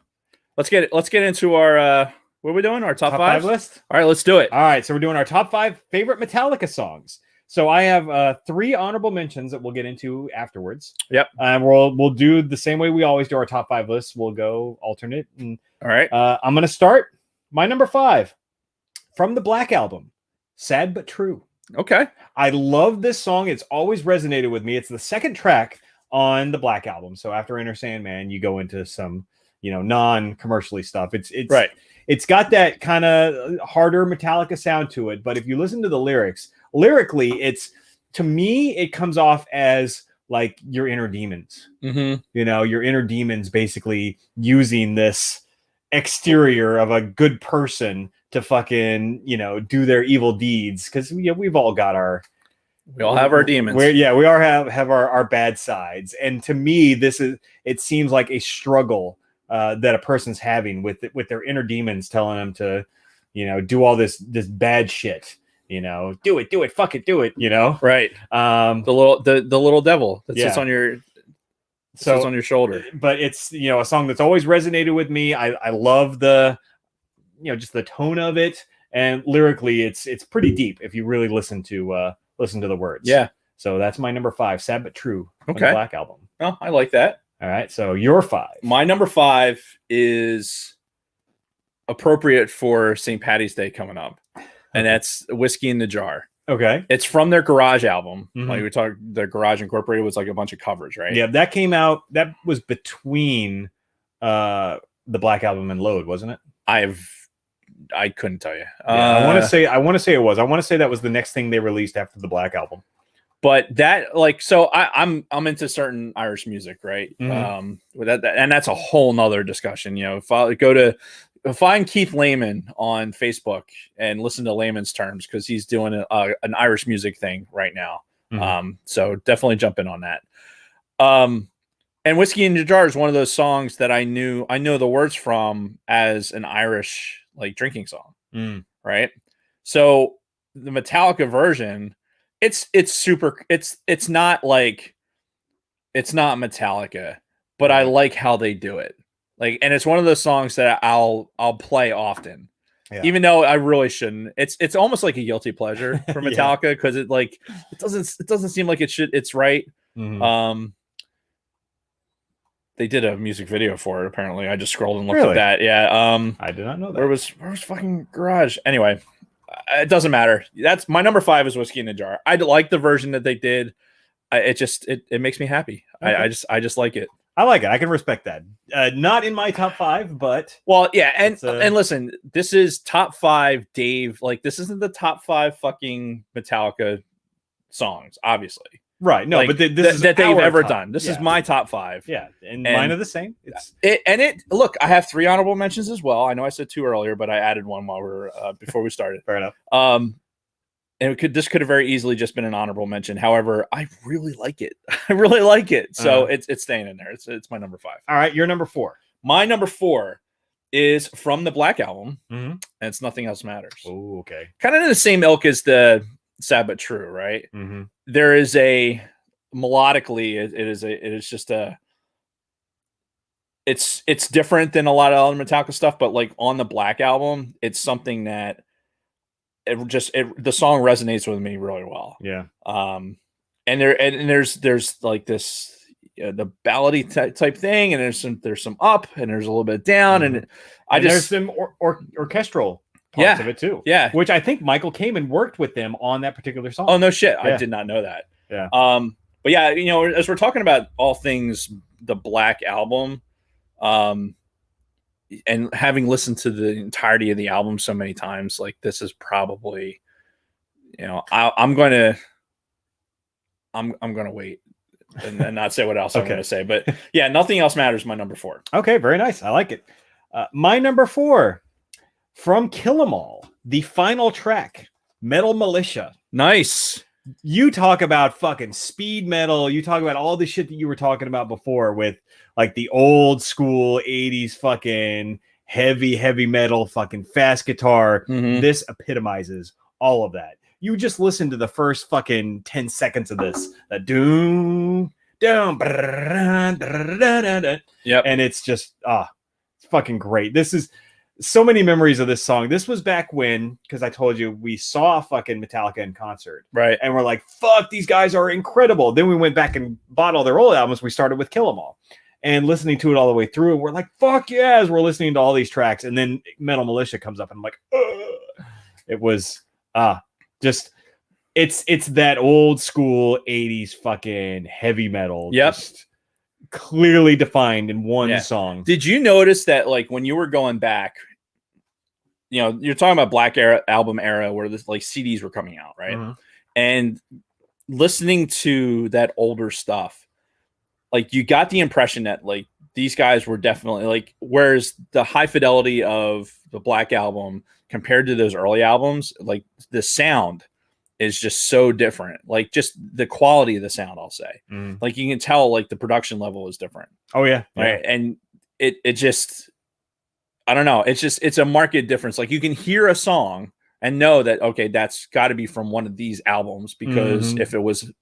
let's get into our what are we doing? Our top five list? All right, let's do it. All right, so we're doing our top 5 favorite Metallica songs. So I have 3 honorable mentions that we'll get into afterwards. Yep. We'll do the same way we always do our top 5 lists. We'll go alternate. And, all right. I'm going to start my number 5 from the Black Album, Sad But True. Okay. I love this song. It's always resonated with me. It's the second track on the Black Album. So after Enter Sandman, you go into some, non-commercially stuff. It's right. It's got that kind of harder Metallica sound to it. But if you listen to the lyrically, to me, it comes off as like your inner demons. Mm-hmm. Your inner demons basically using this exterior of a good person to fucking, do their evil deeds. Because we've all got we all have our demons. We all have our bad sides. And to me, it seems like a struggle that a person's having with their inner demons telling them to, do all this bad shit. you know, do it, fuck it, do it, you know. Right. Um, The little devil that sits Yeah. on your so sits on your shoulder. but it's, you know, a song that's always resonated with me. I love the, you know, just the tone of it, and lyrically it's pretty deep if you really listen to the words. Yeah. So that's my number 5, Sad But True, from Okay. the Black Album. Oh, I like that. All right, so your 5. My number 5 is appropriate for St. Patty's Day coming up, and that's Whiskey in the Jar. Okay. It's from their Garage album. Mhm. Like we talked, their Garage Incorporated was like a bunch of covers, right? Yeah, that came out. That was between the Black Album and Load, wasn't it? I couldn't tell you. Yeah, I want to say it was. I want to say that was the next thing they released after the Black Album. But that, like, so I'm into certain Irish music, right? With that, and that's a whole nother discussion. You know, if I go to find Keith Lehman on Facebook and listen to Lehman's Terms, because he's doing an Irish music thing right now. So definitely jump in on that. And Whiskey in the Jar is one of those songs that I know the words from as an Irish like drinking song, right? So the Metallica version, it's super. It's not Metallica, but I like how they do it. Like, and it's one of those songs that I'll play often, even though I really shouldn't. It's almost like a guilty pleasure for Metallica, because it doesn't seem like it's right. They did a music video for it. Apparently, I just scrolled and looked at that. Yeah. I did not know that. Where was fucking Garage? Anyway, it doesn't matter. That's my number 5 is Whiskey in the Jar. I like the version that they did. It makes me happy. Okay. I just like it. I like it. I can respect that. Not in my top 5, but well, yeah. And listen, this is top 5 Dave. Like, this isn't the top 5 fucking Metallica songs, obviously. Right. No, like, but this is that they've ever top. done. This is my top 5. Yeah. And mine are the same. Look, I have 3 honorable mentions as well. I know I said 2 earlier, but I added one before we started. Fair enough. And this could have very easily just been an honorable mention. However, I really like it. I really like it. So it's staying in there. It's my number 5. All right, your number 4. My number 4 is from the Black Album, and it's Nothing Else Matters. Oh, okay. Kind of in the same ilk as the Sad But True, right? There is melodically, it's different than a lot of other Metallica stuff, but like on the Black Album, it's something that the song resonates with me really well. Yeah. And there's like this the ballady type thing, and there's some up, and there's a little bit down, and there's some orchestral parts of it too. Yeah. Which I think Michael Kamen worked with them on that particular song. Oh no shit. Yeah. I did not know that. Yeah. But yeah, you know, as we're talking about all things the Black Album, and having listened to the entirety of the album so many times, like, this is probably, you know, I'm gonna wait and not say what else I'm gonna say. But yeah, Nothing Else Matters, my number 4. Okay, very nice. I like it. My number 4, from Kill 'Em All, the final track, Metal Militia. Nice. You talk about fucking speed metal. You talk about all the shit that you were talking about before with like the old school 80s fucking heavy metal, fucking fast guitar. This epitomizes all of that. You just listen to the first fucking 10 seconds of this. That doom, down, yep. And it's just, it's fucking great. This is so many memories of this song. This was back when, because I told you, we saw fucking Metallica in concert. Right. And we're like, fuck, these guys are incredible. Then we went back and bought all their old albums. We started with Kill 'Em All. And listening to it all the way through, and we're like, fuck yeah, as we're listening to all these tracks. And then Metal Militia comes up, and I'm like, ugh. It was just, it's that old school 80s fucking heavy metal. Yep. Just clearly defined in one song. Did you notice that, like, when you were going back, you know, you're talking about Black Album era where this, like, CDs were coming out, right? And listening to that older stuff, like, you got the impression that, like, these guys were definitely, like, whereas the high fidelity of the Black Album compared to those early albums, like, the sound is just so different. Like, just the quality of the sound, I'll say. Like, you can tell, like, the production level is different. Oh yeah. Right. And it just, I don't know. It's a marked difference. Like, you can hear a song, and know that, okay, that's got to be from one of these albums, because Mhm. if it was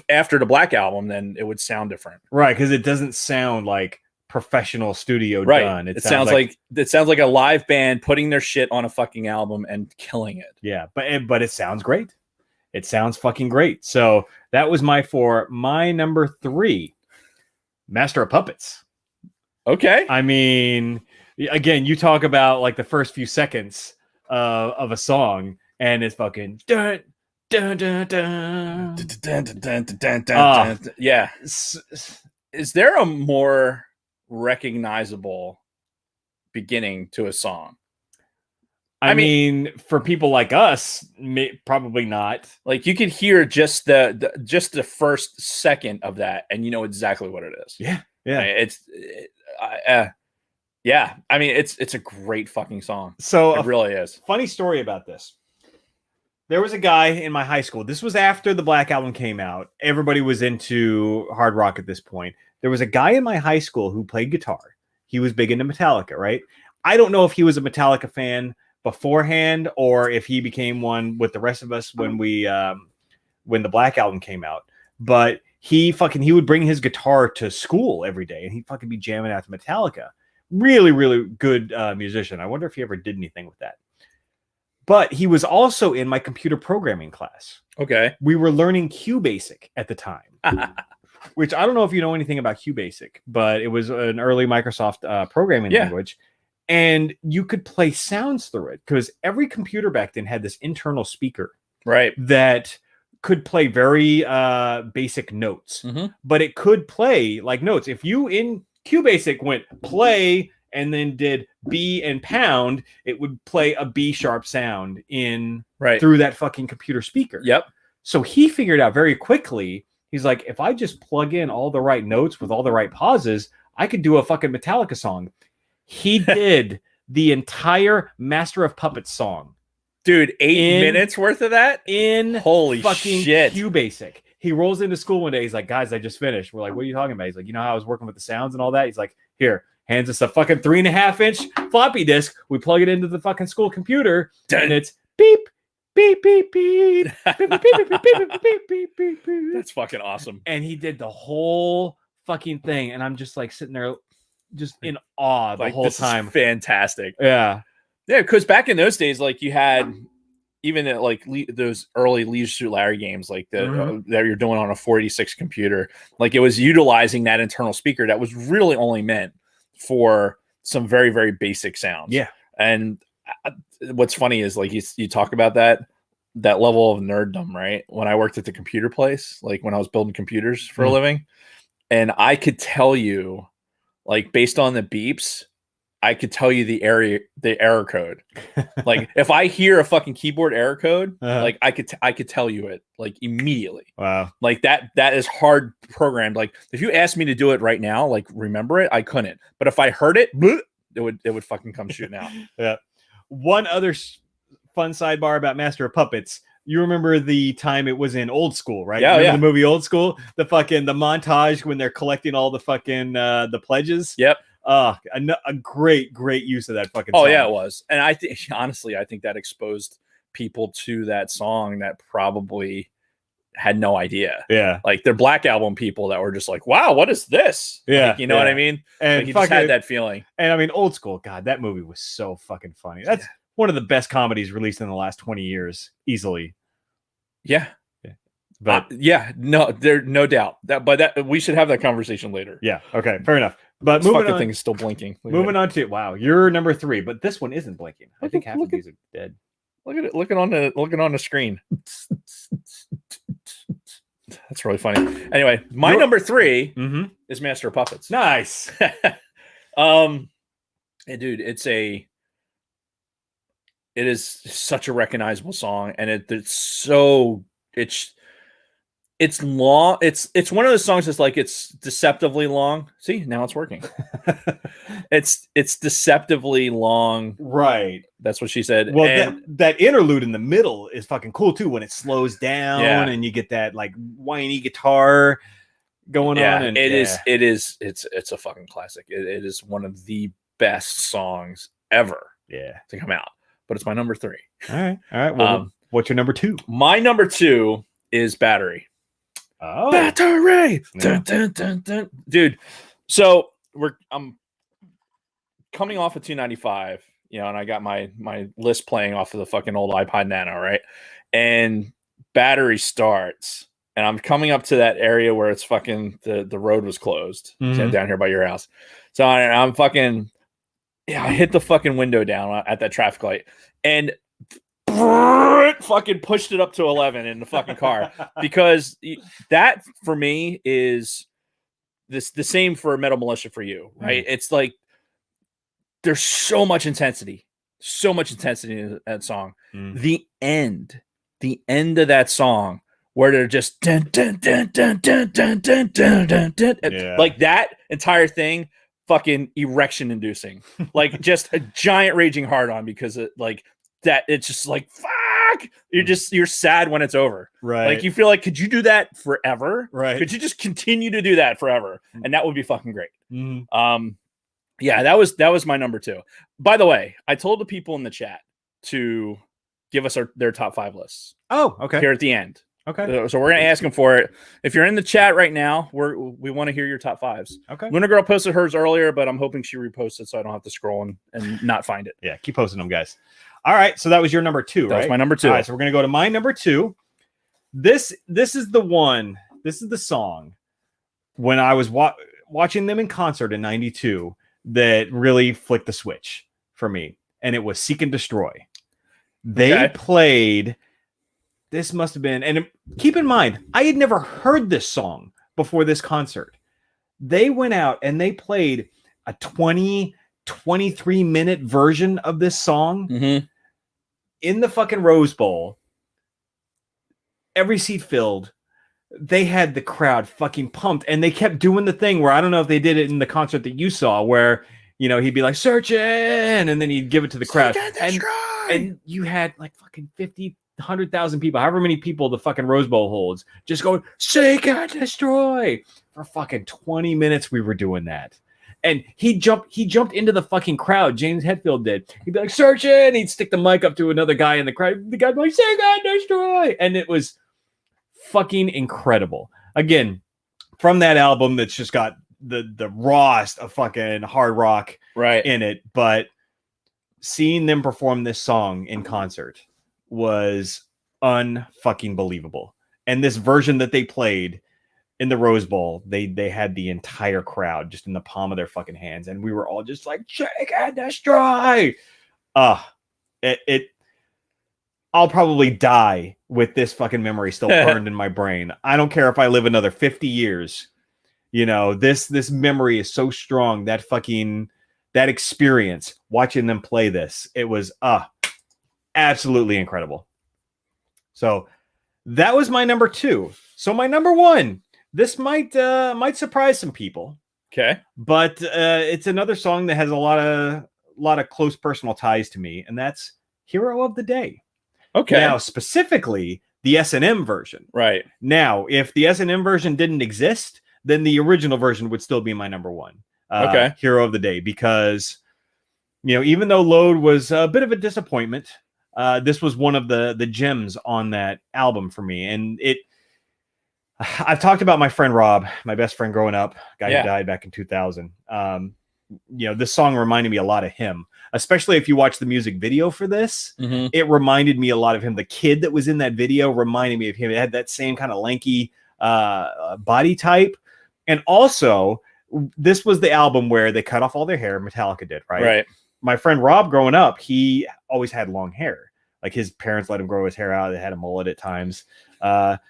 after the Black Album, then it would sound different. Right, because it doesn't sound like professional studio Right. done. It sounds like a live band putting their shit on a fucking album and killing it. yeah, but it sounds great. It sounds fucking great. So that was my number 3, Master of Puppets. Okay. I mean, again, you talk about like the first few seconds of a song, and it's fucking dun dun dun dun. Yeah. Is there a more recognizable beginning to a song? I mean, for people like us, probably not. Like, you could hear just the first second of that, and you know exactly what it is. Yeah. Yeah. I mean, it's a great fucking song. So it really is. Funny story about this. There was a guy in my high school. This was after the Black Album came out. Everybody was into hard rock at this point. There was a guy in my high school who played guitar. He was big into Metallica, right? I don't know if he was a Metallica fan beforehand or if he became one with the rest of us when the Black Album came out. But he would bring his guitar to school every day, and he'd fucking be jamming out to Metallica. Really, really good musician. I wonder if he ever did anything with that. But he was also in my computer programming class. Okay. We were learning QBasic at the time, which I don't know if you know anything about QBasic, but it was an early Microsoft programming language. And you could play sounds through it because every computer back then had this internal speaker, right, that could play very basic notes, but it could play like notes. If you in QBasic went play and then did B and pound, it would play a B sharp sound through that fucking computer speaker. Yep. So he figured out very quickly, he's like, if I just plug in all the right notes with all the right pauses, I could do a fucking Metallica song. He did the entire Master of Puppets song. Dude, 8 minutes worth of that? Holy fucking shit. QBasic. He rolls into school one day. He's like, guys, I just finished. We're like, what are you talking about? He's like, you know how I was working with the sounds and all that? He's like, here, hands us a fucking 3.5-inch floppy disk. We plug it into the fucking school computer, and it's beep, beep, beep, beep, beep, beep, beep, beep, beep, beep, beep, beep, beep. That's fucking awesome. And he did the whole fucking thing. And I'm just like sitting there just in awe the whole time. Fantastic. Yeah. Yeah, because back in those days, like, you had even at like those early Leisure Suit Larry games, like that you're doing on a 486 computer, like it was utilizing that internal speaker that was really only meant for some very, very basic sounds. Yeah. And what's funny is, like, you talk about that level of nerddom, right? When I worked at the computer place, like when I was building computers for a living, and I could tell you, like, based on the beeps, I could tell you the error code. Like, if I hear a fucking keyboard error code, like I could tell you it, like, immediately. Wow. Like that is hard programmed. Like, if you asked me to do it right now, like, remember it, I couldn't. But if I heard it, it would fucking come shooting out. Yeah. One other fun sidebar about Master of Puppets. You remember the time it was in Old School, right? Yeah, the movie Old School? The montage when they're collecting all the fucking the pledges. Yep. A great use of that fucking song. Oh yeah, it was. And I think, honestly, I think that exposed people to that song that probably had no idea. Yeah. Like, they're Black Album people that were just like, wow, what is this? Yeah. Like, you know what I mean? And like, you just had that feeling. And I mean, Old School, God, that movie was so fucking funny. That's one of the best comedies released in the last 20 years, easily. Yeah. But no doubt that we should have that conversation later. Yeah. Okay. Fair enough. But this fucking thing is still blinking. Moving on to, wow, you're number 3, but this one isn't blinking. I think half of these are dead. Look at it. Looking on the screen. That's really funny. Anyway, my number 3 is Master of Puppets. Nice. And dude, it is such a recognizable song, and it's long. It's one of those songs that's like, it's deceptively long. See, now it's working. It's deceptively long. Right. That's what she said. Well, that interlude in the middle is fucking cool too, when it slows down and you get that like whiny guitar going on. And it's a fucking classic. It is one of the best songs ever to come out. but it's my number 3. All right. Well, what's your number 2? My number 2 is Battery. Oh, Battery, Yeah. dun, dun, dun, dun. Dude. So I'm coming off of 295, and I got my list playing off of the fucking old iPod Nano, right? And Battery starts, and I'm coming up to that area where it's fucking the road was closed down here by your house. So I'm fucking I hit the fucking window down at that traffic light and fucking pushed it up to 11 in the fucking car, because that for me is the same for Metal Militia for you, right? It's like there's so much intensity in that song. The end of that song where they're just dun, dun, dun, dun, dun, dun, dun, dun, dun, dun, like that entire thing, fucking erection inducing, like just a giant raging hard on, because like that, it's just like fuck. You're sad when it's over, right? Like you feel like, could you do that forever? Right? Could you just continue to do that forever? And that would be fucking great. Yeah, that was my number 2. By the way, I told the people in the chat to give us their top 5 lists. Oh, okay. Here at the end. Okay. So we're gonna ask them for it. If you're in the chat right now, we want to hear your top 5s. Okay. Luna Girl posted hers earlier, but I'm hoping she reposted so I don't have to scroll and not find it. Yeah, keep posting them, guys. All right, so that was your number 2, right? That was my number 2. All right, so we're gonna go to my number 2. This is the one. This is the song when I was watching them in concert in '92 that really flicked the switch for me, and it was Seek and Destroy. They played. This must have been, and keep in mind, I had never heard this song before this concert. They went out and they played a 23-minute version of this song in the fucking Rose Bowl. Every seat filled. They had the crowd fucking pumped, and they kept doing the thing where, I don't know if they did it in the concert that you saw, where, he'd be like, searching, and then he'd give it to the crowd. And you had like fucking 50, 100,000 people, however many people the fucking Rose Bowl holds, just going, seek and destroy. For fucking 20 minutes we were doing that. And he jumped into the fucking crowd. James Hetfield did. He'd be like, search it. He'd stick the mic up to another guy in the crowd. The guy'd be like, seek and destroy. And it was fucking incredible. Again, from that album that's just got the rawest of fucking hard rock in it. But seeing them perform this song in concert was unfucking believable. And this version that they played in the Rose Bowl, they had the entire crowd just in the palm of their fucking hands, and we were all just like, shake and destroy. I'll probably die with this fucking memory still burned in my brain. I don't care if I live another 50 years. This memory is so strong. That experience watching them play this, it was absolutely incredible. So that was my number 2. So my number 1, this might surprise some people. Okay. But it's another song that has a lot of close personal ties to me, and that's Hero of the Day. Okay. Now, specifically the S&M version. Right. Now, if the S&M version didn't exist, then the original version would still be my number 1. Hero of the Day, because even though Load was a bit of a disappointment, this was one of the gems on that album for me. And I've talked about my friend Rob, my best friend growing up, guy who died back in 2000. This song reminded me a lot of him, especially if you watch the music video for this. It reminded me a lot of him. The kid that was in that video reminded me of him. It had that same kind of lanky body type. And also, this was the album where they cut off all their hair. Metallica did, right? Right. My friend Rob, growing up, he always had long hair. Like, his parents let him grow his hair out. They had a mullet at times. Not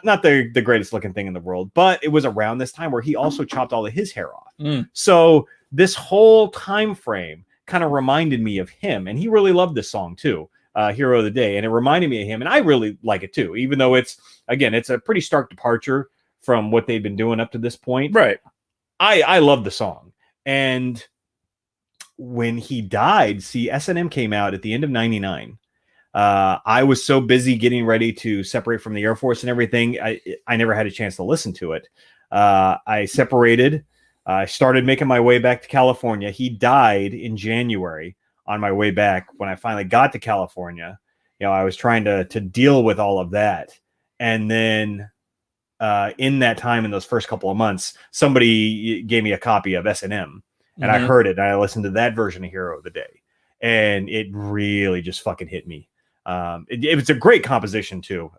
the greatest looking thing in the world, but it was around this time where he also chopped all of his hair off. So this whole time frame kind of reminded me of him, and he really loved this song too, Hero of the Day, and it reminded me of him, and I really like it too, even though it's a pretty stark departure from what they'd been doing up to this point. Right. I love the song. And when he died, S&M came out at the end of 99. I was so busy getting ready to separate from the Air Force and everything, I never had a chance to listen to it. I separated. I started making my way back to California. He died in January on my way back when I finally got to California. You know, I was trying to deal with all of that. And then in that time, in those first couple of months, somebody gave me a copy of S&M, and I heard it, and I listened to that version of Hero of the Day, and it really just fucking hit me. It was a great composition too,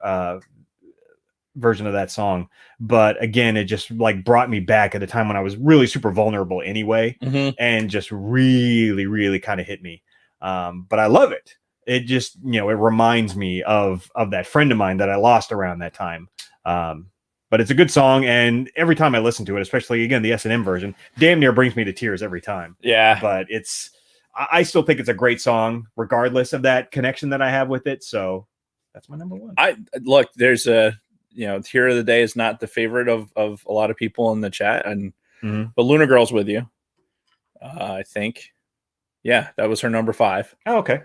version of that song, but again, it just like brought me back at a time when I was really super vulnerable anyway, and just really kind of hit me. But I love it. It just, you know, it reminds me of that friend of mine that I lost around that time. But it's a good song, and every time I listen to it, especially again the S&M version, damn near brings me to tears every time. Yeah, but I still think it's a great song, regardless of that connection that I have with it. So that's my number one. I look, there's a, you know, Hero of the Day is not the favorite of a lot of people in the chat, and but Luna Girl's with you. I think, yeah, that was her number 5. Oh, okay.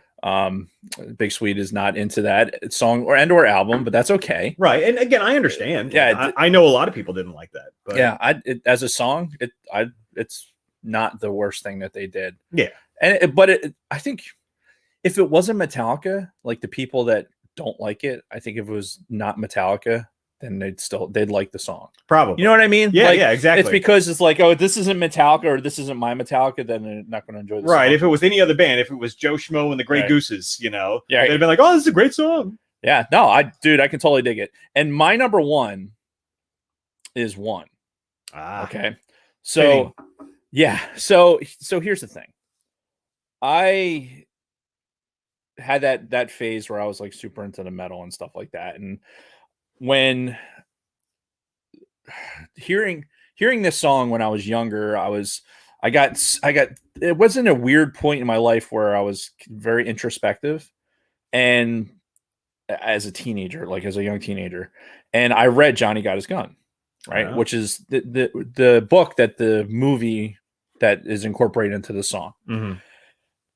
Big Sweet is not into that song or album, but that's okay. Right. And again, I understand. Yeah, I know a lot of people didn't like that. But yeah, as a song, it's not the worst thing that they did. Yeah. And I think if it wasn't Metallica, like the people that don't like it, I think if it was not Metallica, then they'd like the song. Probably. You know what I mean? Yeah, like, yeah, exactly. It's because it's like, oh, this isn't Metallica or this isn't my Metallica, then they're not going to enjoy the song. Right. If it was any other band, if it was Joe Schmo and the Grey Right. Gooses, you know, Yeah. they'd have been like, oh, this is a great song. Yeah. No, I can totally dig it. And my number 1 is 1. Okay. So fitting. yeah. So here's the thing. I had that phase where I was like super into the metal and stuff like that. And when hearing this song when I was younger, I got it wasn't a weird point in my life where I was very introspective and as a teenager, like as a young teenager, and I read Johnny Got His Gun, right? Which is the book that the movie that is incorporated into the song.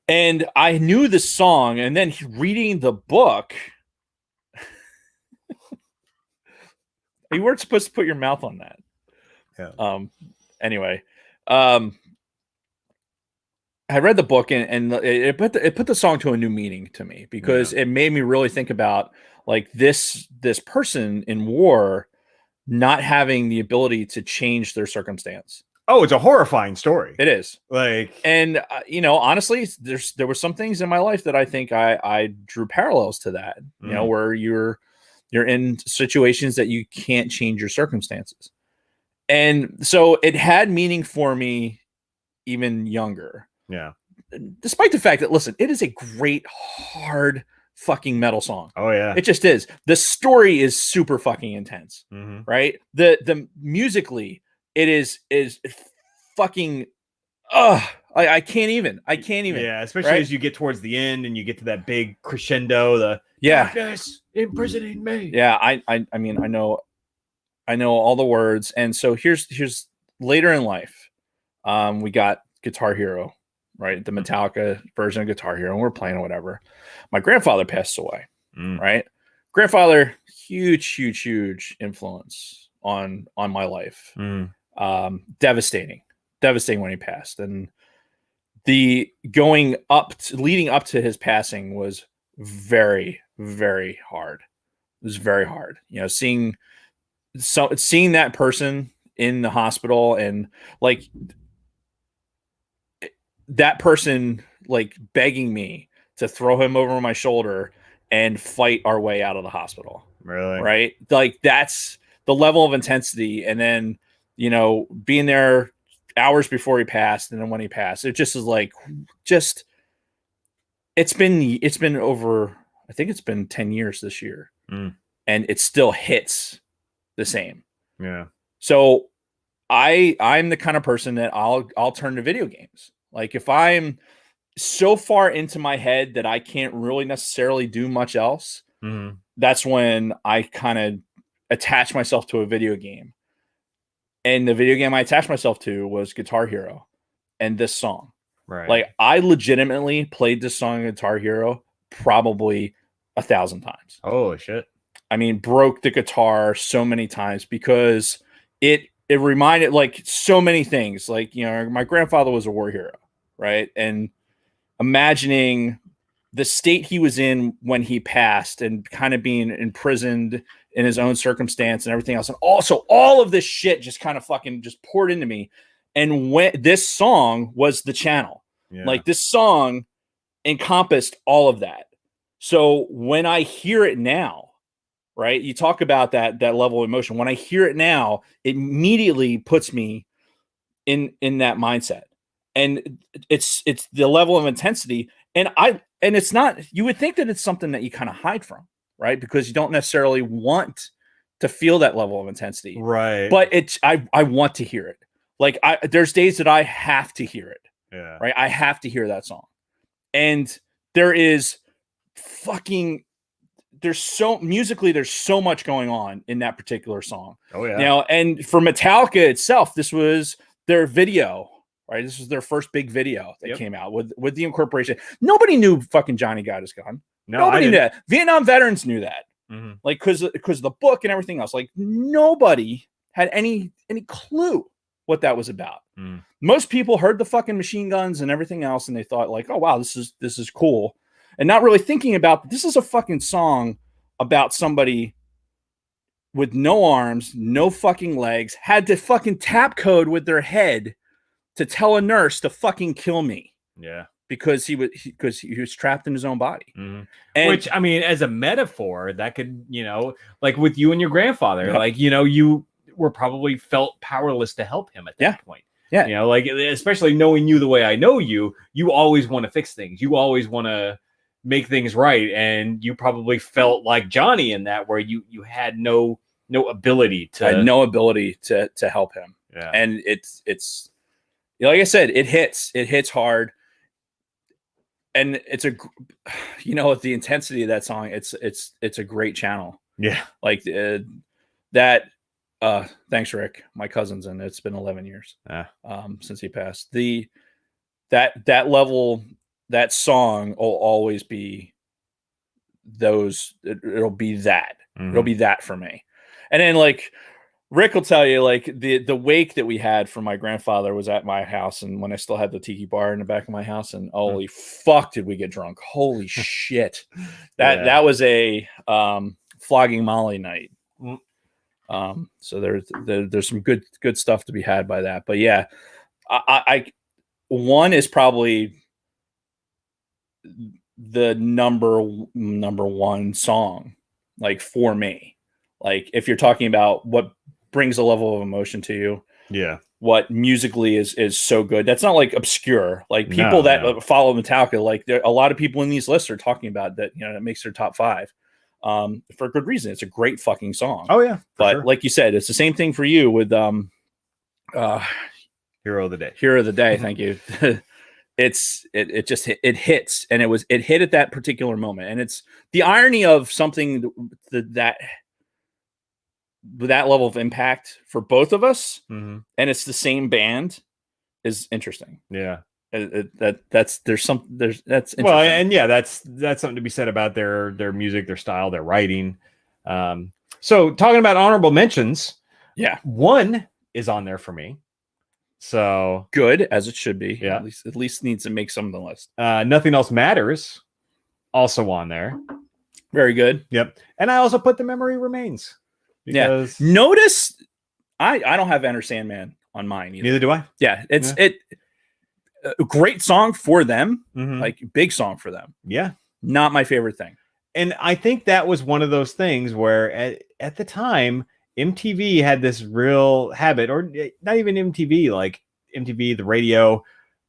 And I knew the song, and then reading the book, you weren't supposed to put your mouth on that. Yeah. Anyway, I read the book, and it put the song to a new meaning to me, because it made me really think about like this person in war not having the ability to change their circumstance. Oh, it's a horrifying story. It is. Like, and you know, honestly, there were some things in my life that I think I drew parallels to that. You know, where you're in situations that you can't change your circumstances, and so it had meaning for me even younger. Yeah. Despite the fact that, listen, it is a great hard fucking metal song. Oh yeah. It just is. The story is super fucking intense, right? The musically, it is fucking I can't even. Yeah, especially right? as you get towards the end and you get to that big crescendo, the darkness imprisoning me. Yeah, I mean, I know all the words. And so here's later in life, we got Guitar Hero, right? The Metallica version of Guitar Hero, and we're playing whatever. My grandfather passed away, right? Grandfather, huge influence on my life. Devastating when he passed. And the leading up to his passing was very, very hard. It was very hard. You know, seeing that person in the hospital, and like that person like begging me to throw him over my shoulder and fight our way out of the hospital. Really? Right? Like that's the level of intensity. And then, you know, being there hours before he passed, and then when he passed, it just is like, it's been over, I think it's been 10 years this year, and it still hits the same. Yeah. So I'm the kind of person that I'll turn to video games. Like if I'm so far into my head that I can't really necessarily do much else, that's when I kind of attach myself to a video game. And the video game I attached myself to was Guitar Hero and this song. Right. Like I legitimately played this song Guitar Hero probably 1,000 times. Holy shit. I mean, broke the guitar so many times because it reminded like so many things. Like, you know, my grandfather was a war hero, right? And imagining the state he was in when he passed and kind of being imprisoned in his own circumstance and everything else. And also all of this shit just kind of fucking just poured into me. And when this song was the channel, like this song encompassed all of that. So when I hear it now, right, you talk about that level of emotion. When I hear it now, it immediately puts me in that mindset. And it's the level of intensity. And it's not, you would think that it's something that you kind of hide from, right? Because you don't necessarily want to feel that level of intensity. Right. But I want to hear it. Like there's days that I have to hear it. Yeah. Right. I have to hear that song. And there's so much going on in that particular song. Oh yeah. You know, and for Metallica itself, this was their video, right? This was their first big video that came out with the incorporation. Nobody knew fucking Johnny got his gun. No, nobody knew that. Vietnam veterans knew that. Mm-hmm. Like because of the book and everything else. Like nobody had any clue what that was about. Mm. Most people heard the fucking machine guns and everything else, and they thought like, "Oh wow, this is cool," and not really thinking about this is a fucking song about somebody with no arms, no fucking legs, had to fucking tap code with their head to tell a nurse to fucking kill me. Yeah, because he was trapped in his own body. Mm-hmm. And, which I mean, as a metaphor, that could like with you and your grandfather, like you were probably felt powerless to help him at that point. Yeah. Like especially knowing you the way I know you, you always want to fix things. You always want to make things right. And you probably felt like Johnny in that, where you had no ability to help him. Yeah. And it's like I said, it hits hard. And it's the intensity of that song, it's a great channel. Yeah. Like that. Thanks, Rick. My cousin's in. It's been 11 years since he passed. That level, that song will always be those. It'll be that. Mm-hmm. It'll be that for me. And then like Rick will tell you, like the wake that we had for my grandfather was at my house, and when I still had the tiki bar in the back of my house, and holy fuck, did we get drunk? Holy shit! That was a flogging Molly night. So there's some good stuff to be had by that. But yeah, I one is probably the number one song, like for me. Like if you're talking about what brings a level of emotion to you, what musically is so good. That's not like obscure. Like people that follow Metallica, like a lot of people in these lists are talking about that. That makes their top 5. For good reason. It's a great fucking song. Oh yeah. But like you said, it's the same thing for you with Hero of the Day. Hero of the Day. Thank you. It hits, and it hit at that particular moment. And it's the irony of something that level of impact for both of us, and it's the same band is interesting. Yeah. That's interesting. Well, and that's something to be said about their music, their style, their writing. So talking about honorable mentions, one is on there for me. So good, as it should be. Yeah, at least needs to make some of the list. Nothing Else Matters, also on there. Very good. Yep. And I also put The Memory Remains. Because notice I don't have Enter Sandman on mine either. Neither do I. Yeah, a great song for them, Mm-hmm. like big song for them. Yeah. Not my favorite thing. And I think that was one of those things where at the time, MTV had this real habit, or not even MTV, like MTV, the radio,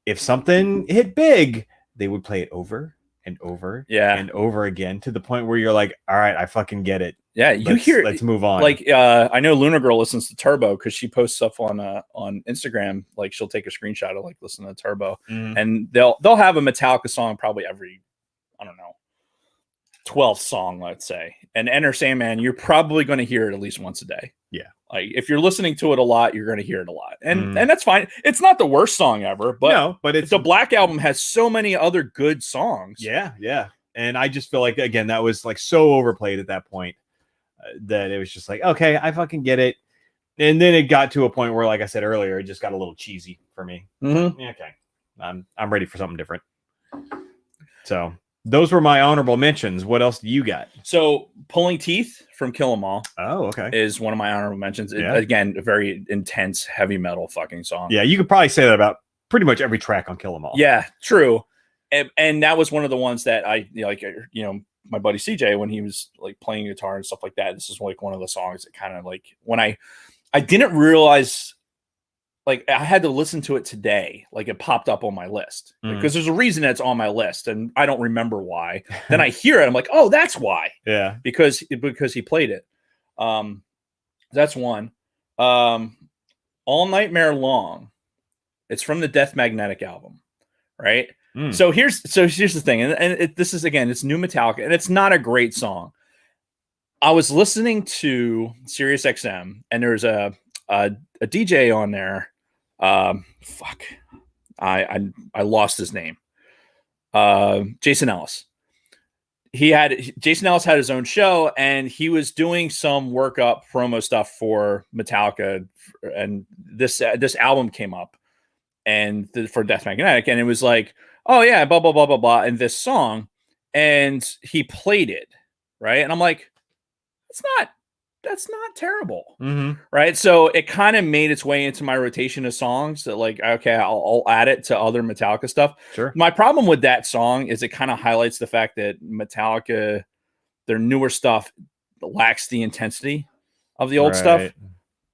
if something hit big, they would play it over and over and over again, to the point where you're like, all right, I fucking get it. Yeah, let's move on. Like I know Luna Girl listens to Turbo because she posts stuff on Instagram. Like she'll take a screenshot of like listening to Turbo, and they'll have a Metallica song probably every, I don't know, 12th song, let's say. And Enter Sandman, you're probably going to hear it at least once a day. Yeah, like if you're listening to it a lot, you're going to hear it a lot, and that's fine. It's not the worst song ever, but it's the Black Album has so many other good songs. Yeah. And I just feel like, again, that was like so overplayed at that point. That it was just like, okay, I fucking get it. And then it got to a point where, like I said earlier, it just got a little cheesy for me. Mm-hmm. Like, okay, I'm ready for something different. So those were my honorable mentions. What else do you got? So Pulling Teeth from Kill 'Em All Oh, okay. is one of my honorable mentions. Yeah. Again, a very intense heavy metal fucking song. Yeah, you could probably say that about pretty much every track on Kill 'Em All. Yeah, true. And that was one of the ones that I my buddy CJ, when he was like playing guitar and stuff like that, this is like one of the songs that kind of like when I didn't realize, like I had to listen to it today, like it popped up on my list because there's a reason that it's on my list and I don't remember why. Then I hear it, I'm like, oh, that's why. Yeah, because he played it. That's one. All Nightmare Long. It's from the Death Magnetic album, right? So here's the thing, and this is, again, it's new Metallica, and it's not a great song. I was listening to Sirius XM, and there's a DJ on there. Fuck, I lost his name. Jason Ellis. Jason Ellis had his own show, and he was doing some workup promo stuff for Metallica, and this album came up, and for Death Magnetic, and it was like, oh yeah, blah blah blah blah blah, and this song, and he played it, right, and I'm like, that's not terrible, right? So it kind of made its way into my rotation of songs that, like, okay, I'll add it to other Metallica stuff. Sure. My problem with that song is it kind of highlights the fact that Metallica, their newer stuff, lacks the intensity of the old stuff,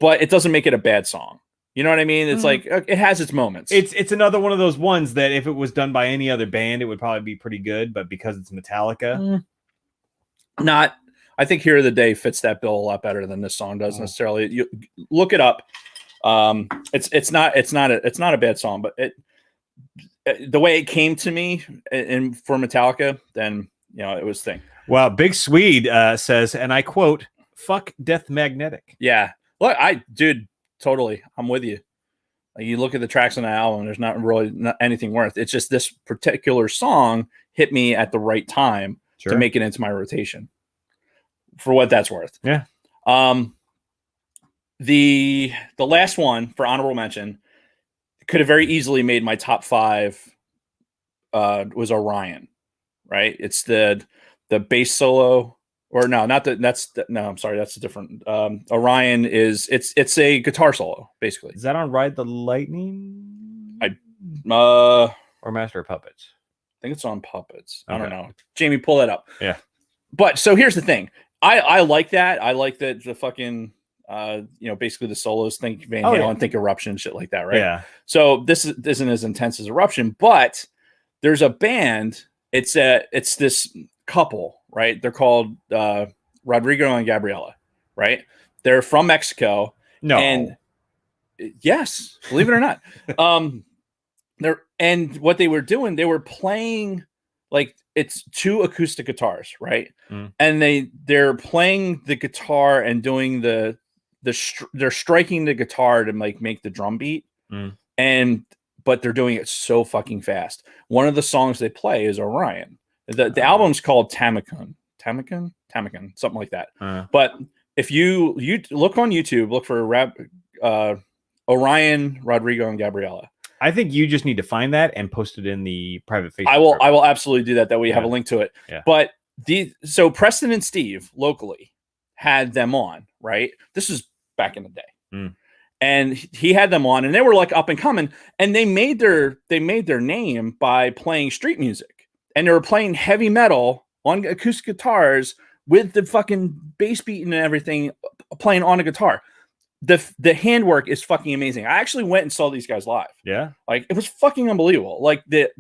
but it doesn't make it a bad song. You know what I mean? It's like, it has its moments. It's another one of those ones that if it was done by any other band, it would probably be pretty good. But because it's Metallica, I think Hero of the Day fits that bill a lot better than this song does necessarily. You look it up. It's not a bad song, but the way it came to me and for Metallica, then it was thing. Well, Big Swede says, and I quote, "Fuck Death Magnetic." Yeah, look, dude. Totally. I'm with you. Like, you look at the tracks on the album, there's not anything worth. It's just this particular song hit me at the right time to make it into my rotation, for what that's worth. Yeah. The last one for honorable mention could have very easily made my top 5 was Orion, right? It's the bass solo. Or no, not that. No, I'm sorry. That's a different. Orion is it's a guitar solo, basically. Is that on Ride the Lightning? Or Master of Puppets? I think it's on Puppets. Okay. I don't know. Jamie, pull that up. Yeah. But so here's the thing. I like that. I like that the fucking basically the solos. Think Van Halen, think Eruption, shit like that, right? Yeah. So this isn't as intense as Eruption, but there's a band. It's this couple, right? They're called Rodrigo and Gabriela, right? They're from Mexico. No. And yes, believe it or not. And what they were doing, they were playing, like, it's 2 acoustic guitars, right? And they're playing the guitar and doing they're striking the guitar to make the drum beat. But they're doing it so fucking fast. One of the songs they play is Orion. The album's called Tamacun, something like that. But if you look on YouTube, look for Orion, Rodrigo, and Gabriela. I think you just need to find that and post it in the private Facebook. I will absolutely do that. That way you have a link to it. Yeah. But so Preston and Steve locally had them on, right? This is back in the day. And he had them on, and they were like up and coming, and they made their name by playing street music, and they were playing heavy metal on acoustic guitars with the fucking bass beat and everything playing on a guitar. The handwork is fucking amazing. I actually went and saw these guys live. Yeah, like, it was fucking unbelievable. Like the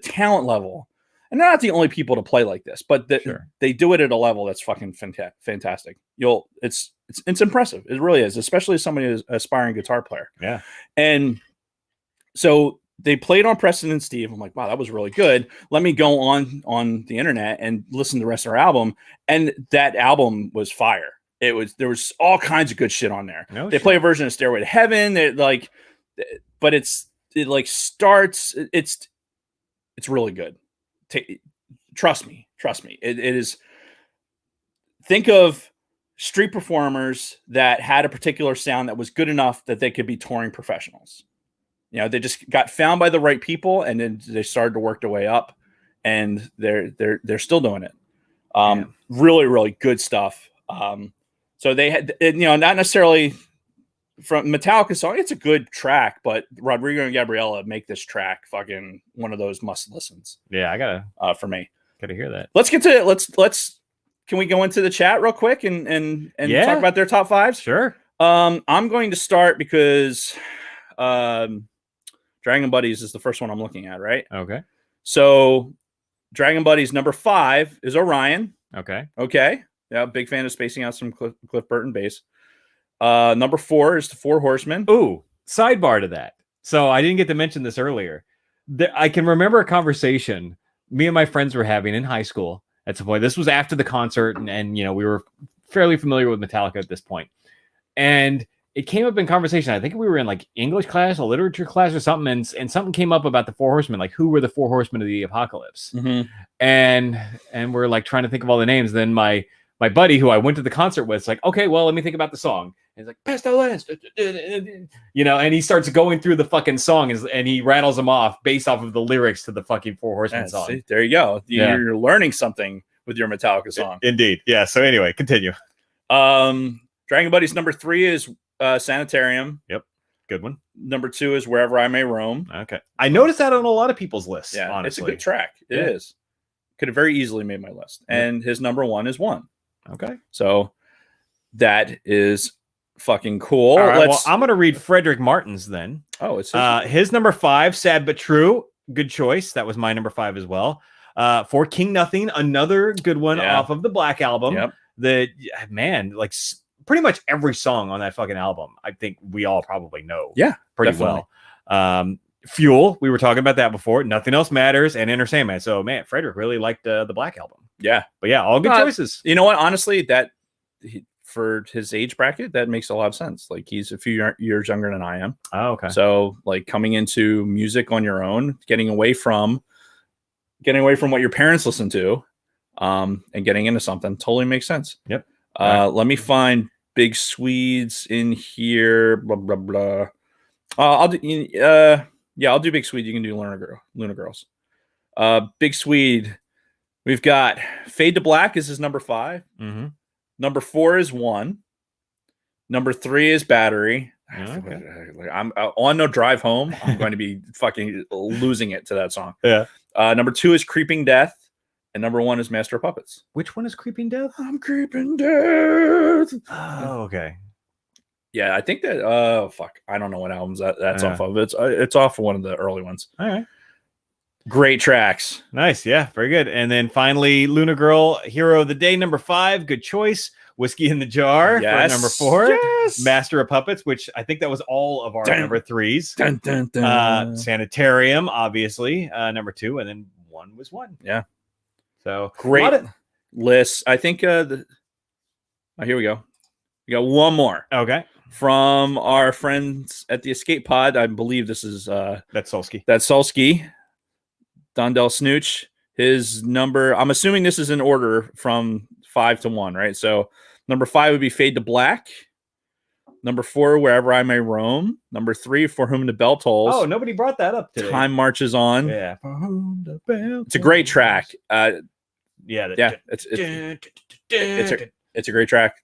talent level, and they're not the only people to play like this, but they do it at a level that's fucking fantastic. It's impressive. It really is, especially as somebody who's an aspiring guitar player. Yeah. And so they played on Preston and Steve. I'm like, wow, that was really good. Let me go on the internet and listen to the rest of their album. And that album was fire. There was all kinds of good shit on there. They play a version of Stairway to Heaven. But it's really good. Trust me. It is. Think of street performers that had a particular sound that was good enough that they could be touring professionals. You know, they just got found by the right people, and then they started to work their way up, and they're still doing it. Really, really good stuff. So they had, you know, not necessarily from Metallica song. It's a good track, but Rodrigo and Gabriella make this track fucking one of those must listens. Yeah, I gotta for me. gotta hear that. Let's get to let's. Can we go into the chat real quick and talk about their top fives? Sure. I'm going to start because Dragon Buddies is the first one I'm looking at, right? Okay. So Dragon Buddies number 5 is Orion. Okay. Okay. Yeah, big fan of spacing out some Cliff Burton bass. Number 4 is the Four Horsemen. Ooh, sidebar to that. So I didn't get to mention this earlier. I can remember a conversation me and my friends were having in high school at some point. This was after the concert, and you know, we were fairly familiar with Metallica at this point. And it came up in conversation. I think we were in like English class, a literature class or something, and something came up about the Four Horsemen, like who were the Four Horsemen of the Apocalypse. Mm-hmm. And we're like trying to think of all the names. Then my buddy who I went to the concert with is like, okay, well, let me think about the song. And he's like, Pestilence, you know, and he starts going through the fucking song and he rattles them off based off of the lyrics to the fucking Four Horsemen song. See, there you go. You're learning something with your Metallica song. Indeed. Yeah. So anyway, continue. Dragon Buddies number 3 is Sanitarium. Yep. Good one. Number 2 is Wherever I May Roam. Okay. I noticed that on a lot of people's lists. Yeah, honestly. it's a good track. It is. Could have very easily made my list. And his number 1 is 1. Okay. So that is fucking cool. All right, well, I'm going to read Frederick Martin's then. Oh, it's his number 5, Sad But True. Good choice. That was my number 5 as well. For King Nothing, another good one off of the Black Album. Yep. That, man, like pretty much every song on that fucking album, I think we all probably know. Yeah, pretty definitely. Well. Fuel, we were talking about that before. Nothing Else Matters, and Enter Sandman. So, man, Frederick really liked the Black Album. Yeah, but yeah, all good choices. You know what? Honestly, for his age bracket, that makes a lot of sense. Like he's a few years younger than I am. Oh, okay. So, like coming into music on your own, getting away from what your parents listen to, and getting into something totally makes sense. Yep. Let me find Big Swedes in here. Blah blah blah. I'll do Big Swede. You can do Luna Girls. Big Swede. We've got Fade to Black is his number 5. Mm-hmm. Number 4 is 1. Number 3 is Battery. Okay. I'm on no drive home. I'm going to be fucking losing it to that song. Yeah. Number 2 is Creeping Death. And number 1 is Master of Puppets. Which one is Creeping Death? I'm Creeping Death. Oh, okay. Yeah, I think that. Oh, fuck. I don't know what albums that's off of. It's off of one of the early ones. All right. Great tracks. Nice. Yeah, very good. And then finally, Luna Girl, Hero of the Day, number 5. Good choice. Whiskey in the Jar for number 4. Yes. Master of Puppets, which I think that was all of our number 3s. Dun, dun, dun. Sanitarium, obviously, number 2. And then 1 was 1. Yeah. So great lists. I think here we go. We got one more. Okay. From our friends at the Escape Pod. I believe this is that's Solsky. That's Solsky. Dondell Snooch. His number, I'm assuming this is in order from 5 to 1, right? So number 5 would be Fade to Black. Number 4, Wherever I May Roam. Number 3, For Whom the Bell Tolls. Oh, nobody brought that up today. Time Marches On. Yeah. For whom the bell it's a great track. It's a great track.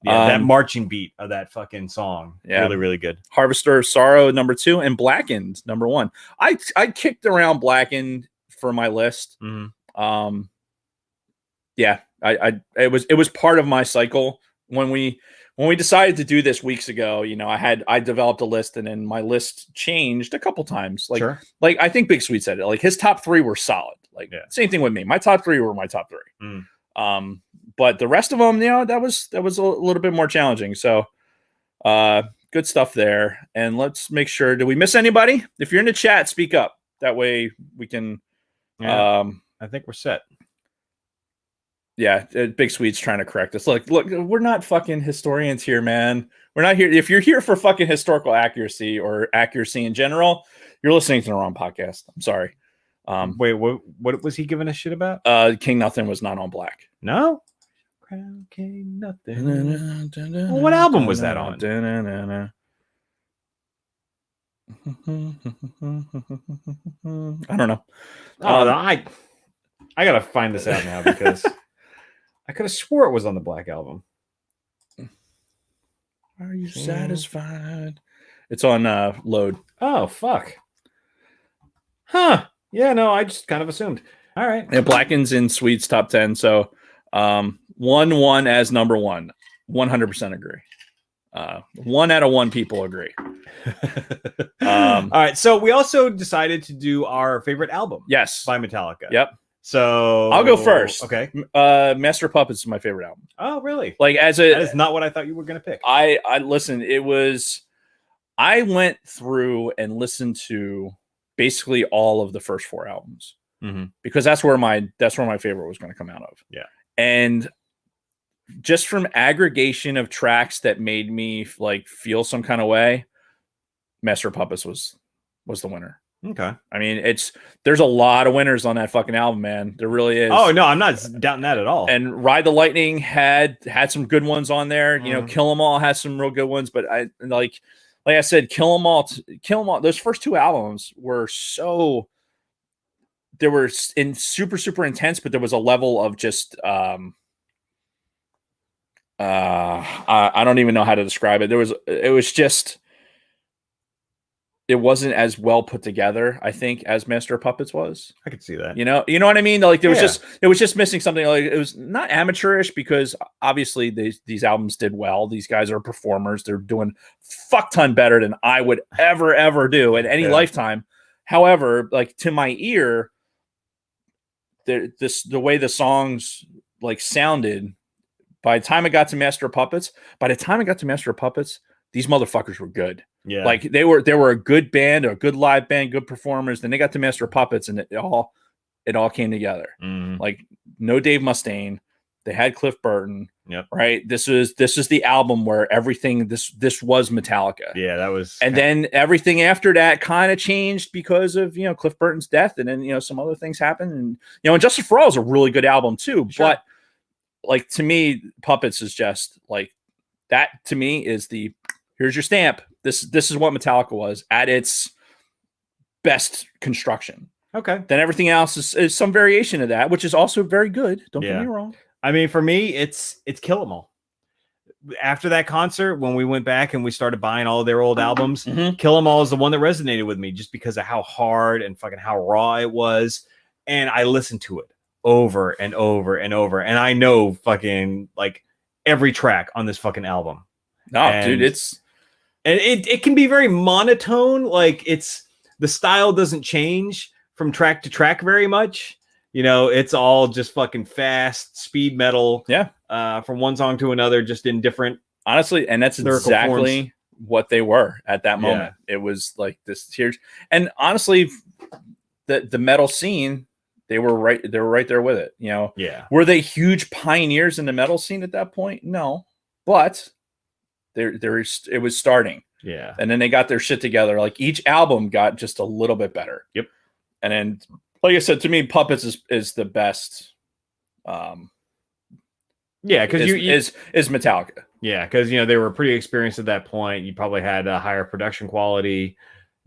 Yeah, that marching beat of that fucking song. Yeah. Really, really good. Harvester of Sorrow, number 2, and Blackened, number 1. I kicked around Blackened for my list. Mm-hmm. It was part of my cycle when we decided to do this weeks ago. You know, I developed a list, and then my list changed a couple times. Like, sure. Like I think Big Sweet said it. Like his top 3 were solid. Like same thing with me. My top 3 were my top 3. But the rest of them, you know, that was a little bit more challenging. So, good stuff there. And let's make sure. Did we miss anybody? If you're in the chat, speak up. That way we can. Yeah, I think we're set. Yeah, Big Sweet's trying to correct us. Look, we're not fucking historians here, man. We're not here. If you're here for fucking historical accuracy or accuracy in general, you're listening to the wrong podcast. I'm sorry. Wait, what was he giving a shit about? King Nothing was not on Black. No. Crown King Nothing. Well, what album was that on? I don't know. Oh, I gotta find this out now because I could have swore it was on the Black Album. Are you satisfied? It's on load. Oh, fuck. Huh. Yeah, no, I just kind of assumed. All right. Yeah, Blacken's in Sweet's top 10. So 1 as number 1. 100% agree. 1 out of 1 people agree. All right. So we also decided to do our favorite album. Yes. By Metallica. Yep. So I'll go first. Okay. Master of Puppets is my favorite album. Oh, really? Like that is not what I thought you were going to pick. I listen, I went through and listened to basically all of the first 4 albums because that's where my favorite was going to come out of. Yeah. And just from aggregation of tracks that made me like feel some kind of way, Master of Puppets was the winner. Okay. I mean, there's a lot of winners on that fucking album, man. There really is. Oh no, I'm not doubting that at all. And Ride the Lightning had some good ones on there. You know, Kill 'Em All has some real good ones, but I like I said, Kill 'Em All. Those first 2 albums were they were super, super intense, but there was a level of just I don't even know how to describe it. It wasn't as well put together, I think, as Master of Puppets was. I could see that. You know what I mean? Like it was just missing something. Like it was not amateurish because obviously these albums did well. These guys are performers. They're doing fuck ton better than I would ever do in any lifetime. However, like to my ear, the way the songs like sounded, by the time I got to Master of Puppets, these motherfuckers were good. Yeah. Like they were a good band, a good live band, good performers. Then they got to Master of Puppets and it all came together. Like no Dave Mustaine. They had Cliff Burton. Yep. Right. This is the album where everything this was Metallica. Yeah, that was. And then everything after that kind of changed because of, Cliff Burton's death. And then, some other things happened. And, and Justice for All is a really good album too. Sure. But like, to me, Puppets is just like, that to me is here's your stamp. This is what Metallica was at its best construction. Okay. Then everything else is some variation of that, which is also very good. Don't get me wrong. I mean, for me, it's Kill 'Em All. After that concert, when we went back and we started buying all of their old albums, Kill 'Em All is the one that resonated with me just because of how hard and fucking how raw it was. And I listened to it over and over and over. And I know fucking like every track on this fucking album. No, dude, it can be very monotone. Like the style doesn't change from track to track very much. It's all just fucking fast speed metal. Yeah. From one song to another, just in different. Honestly, and that's exactly forms. What they were at that moment. Yeah. It was like this here. And honestly, the metal scene, they were right there with it. Yeah. Were they huge pioneers in the metal scene at that point? No. But it was starting. Yeah. And then they got their shit together. Like each album got just a little bit better. Yep. And then, like I said, to me, Puppets is the best. Yeah, because is Metallica. Yeah, because they were pretty experienced at that point. You probably had a higher production quality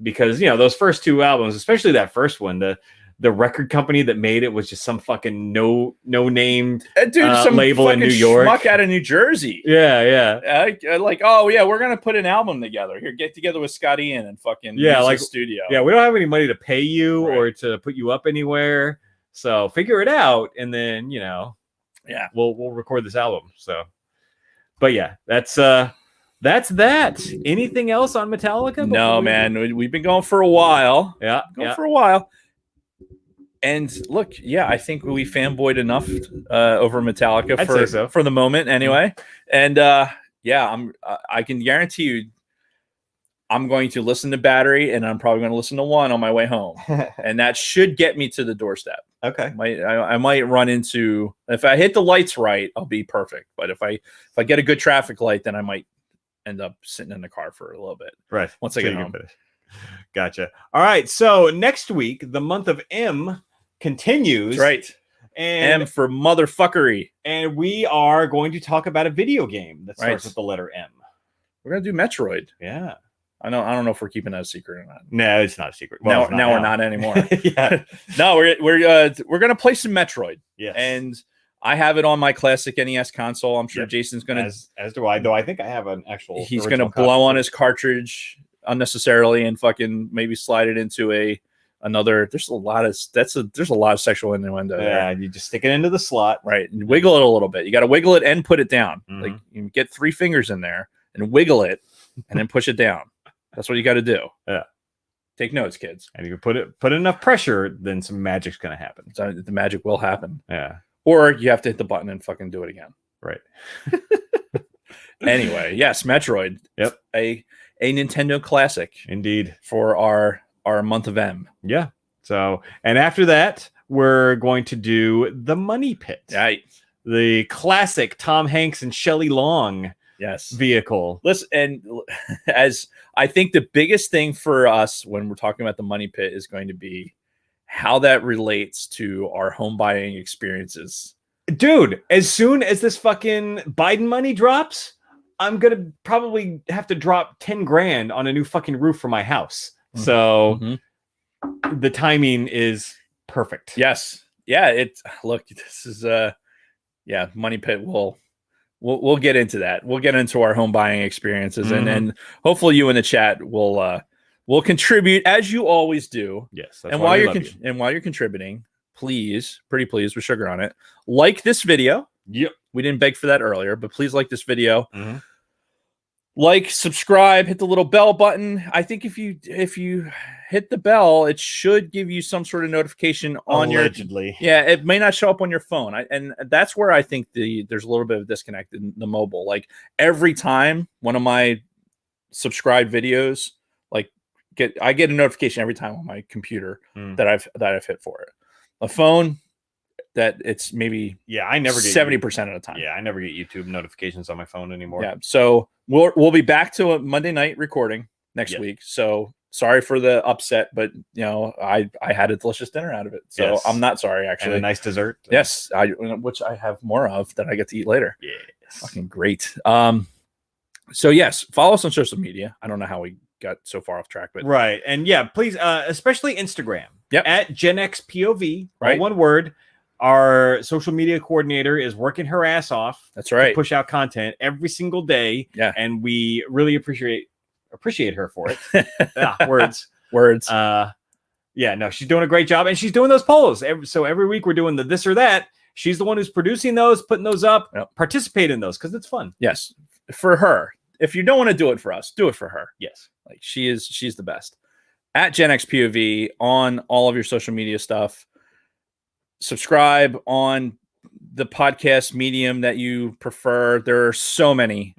because those first 2 albums, especially that first one, the record company that made it was just some fucking no name some label in New York, schmuck out of New Jersey. Yeah. Like, oh yeah, we're gonna put an album together. Here, get together with Scott Ian and fucking use the studio. Yeah, we don't have any money to pay you or to put you up anywhere, so figure it out, and then we'll record this album. So, but yeah, that's that. Anything else on Metallica? No, man, we've been going for a while. For a while. And look, I think we fanboyed enough over Metallica for the moment, anyway. And I can guarantee you, I'm going to listen to Battery, and I'm probably going to listen to One on my way home, and that should get me to the doorstep. Okay, I might run into, if I hit the lights right, I'll be perfect. But if I get a good traffic light, then I might end up sitting in the car for a little bit. Right. Once I get home. Gotcha. All right. So next week, the month of M continues. That's right. And M for motherfuckery. And we are going to talk about a video game that starts with the letter M. We're going to do Metroid. Yeah. I don't know if we're keeping that a secret or not. No, it's not a secret. Well, it's not now we're not anymore. Yeah. No, we're gonna play some Metroid. Yes. And I have it on my classic NES console. I'm sure Jason's gonna as do I, though I think I have an actual. He's gonna blow on his cartridge unnecessarily and fucking maybe slide it into another. There's a lot of sexual innuendo Yeah, there. you just stick it into the slot. Right. And wiggle it a little bit. You gotta wiggle it and put it down. Mhm. Like you get 3 fingers in there and wiggle it and then push it down. That's what you gotta do. Yeah. Take notes, kids. And you put enough pressure, then some magic's gonna happen. So the magic will happen. Yeah. Or you have to hit the button and fucking do it again. Right. Anyway, yes, Metroid. Yep. A Nintendo classic Indeed. for our month of M. Yeah. So, and after that, we're going to do The Money Pit. Right. The classic Tom Hanks and Shelley Long Yes. vehicle. Listen, and as I think the biggest thing for us when we're talking about The Money Pit is going to be how that relates to our home buying experiences. Dude, as soon as this fucking Biden money drops, I'm going to probably have to drop 10 grand on a new fucking roof for my house. So the timing is perfect. Yes. Yeah. This is Money Pit we'll get into that. We'll get into our home buying experiences and hopefully you in the chat will contribute as you always do. Yes. And while you're contributing, please, pretty please with sugar on it, like this video. Yep. We didn't beg for that earlier, but please like this video. Like, subscribe, hit the little bell button. I think if you hit the bell, it should give you some sort of notification on Allegedly. Yeah, it may not show up on your phone. And that's where I think there's a little bit of disconnect in the mobile. Like every time one of my subscribed videos, I get a notification every time on my computer that I've hit for it. A phone that it's maybe I never get 70% of the time. Yeah, I never get YouTube notifications on my phone anymore. Yeah, so we'll be back to a Monday night recording next week. So sorry for the upset, but I had a delicious dinner out of it. So I'm not sorry actually. And a nice dessert. Yes, which I have more of that I get to eat later. Yes. Fucking great. So yes, follow us on social media. I don't know how we got so far off track, but right. And please, especially Instagram. Yep. At GenXPOV, right. All one word. Our social media coordinator is working her ass off. That's right. To push out content every single day. Yeah. And we really appreciate her for it. Words. No, she's doing a great job, and she's doing those polls. Every week we're doing the this or that. She's the one who's producing those, putting those up, participate in those because it's fun. Yes, for her. If you don't want to do it for us, do it for her. Yes, like she's the best. At GenXPOV on all of your social media stuff. Subscribe on the podcast medium that you prefer. There are so many,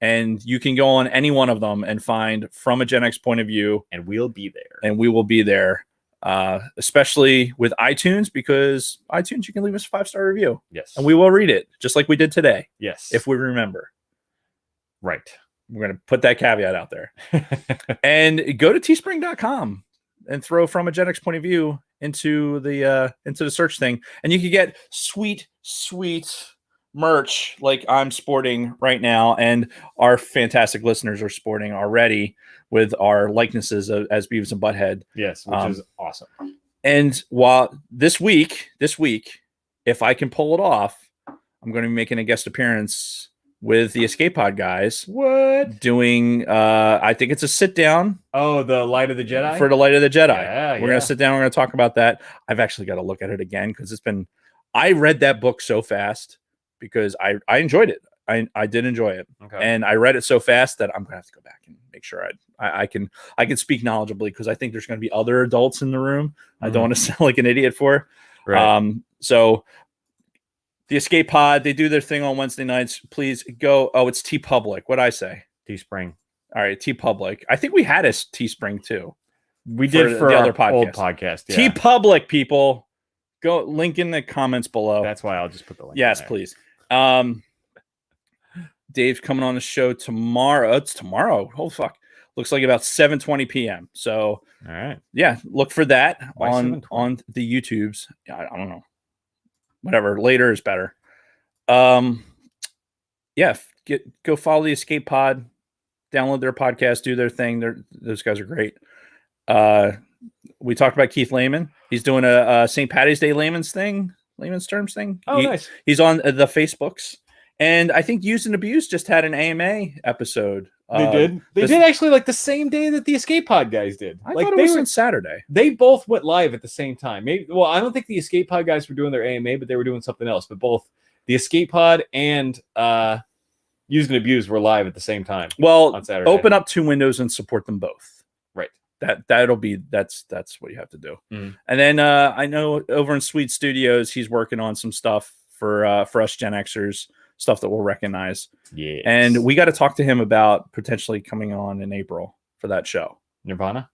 and you can go on any one of them and find From a Gen X Point of View, and we'll be there. And we will be there, especially with iTunes, because iTunes you can leave us a 5-star review. Yes, and we will read it just like we did today. Yes, if we remember. Right, we're gonna put that caveat out there, and go to teespring.com and throw From a Gen X Point of View into the search thing, and you can get sweet merch like I'm sporting right now, and our fantastic listeners are sporting already with our likenesses as Beavis and Butthead. Yes, which is awesome. And while this week, if I can pull it off, I'm going to be making a guest appearance with the Escape Pod guys. What? Doing, I think it's a sit down. Oh, the Light of the Jedi? For the Light of the Jedi. Yeah, we're going to sit down. We're going to talk about that. I've actually got to look at it again because I read that book so fast because I enjoyed it. I did enjoy it. Okay. And I read it so fast that I'm going to have to go back and make sure I can speak knowledgeably because I think there's going to be other adults in the room. I don't want to sound like an idiot for. Right. So the Escape Pod, they do their thing on Wednesday nights. Please go. Oh, it's TeePublic. What'd I say? Teespring. All right, TeePublic. I think we had a Teespring too. We did for the our other podcast. Old podcast. Yeah. TeePublic, people. Go link in the comments below. That's why I'll just put the link. Yes, please. Dave's coming on the show tomorrow. It's tomorrow. Oh fuck. Looks like about 7:20 p.m. So all right. Yeah, look for that Why on the YouTubes. I don't know. Whatever. Later is better. Go follow the Escape Pod. download their podcast, do their thing. Those guys are great. We talked about Keith Lehman. He's doing a St. Patty's Day layman's terms thing. Oh, nice. He's on the Facebooks. And I think Used and Abused just had an AMA episode. They did. They did actually like the same day that the Escape Pod guys did. I like thought it was on Saturday. They both went live at the same time. Maybe. Well, I don't think the Escape Pod guys were doing their AMA, but they were doing something else. But both the Escape Pod and Used and Abused were live at the same time. Well, on Saturday. open up 2 windows and support them both. Right. That's what you have to do. Mm. And then I know over in Sweet Studios, he's working on some stuff for us Gen-Xers, stuff that we'll recognize. Yeah. And we got to talk to him about potentially coming on in April for that show. Nirvana?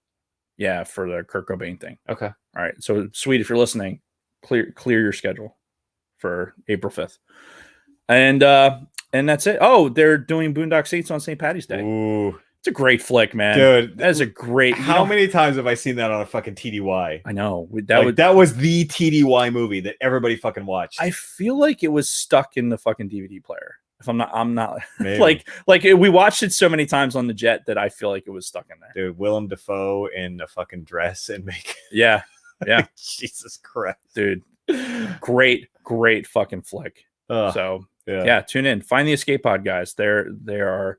Yeah, for the Kurt Cobain thing. Okay. All right. So Sweet, if you're listening, clear your schedule for April 5th. And that's it. Oh, they're doing Boondock Saints on St. Patty's Day. Ooh. It's a great flick, man. Dude, that is a great. How many times have I seen that on a fucking TDY? I know That was the TDY movie that everybody fucking watched. I feel like it was stuck in the fucking DVD player. If I'm not Maybe. like we watched it so many times on the jet that I feel like it was stuck in there. Dude, Willem Dafoe in a fucking dress and make Yeah. Jesus Christ, dude. Great fucking flick. So yeah, tune in. Find the Escape Pod guys. They are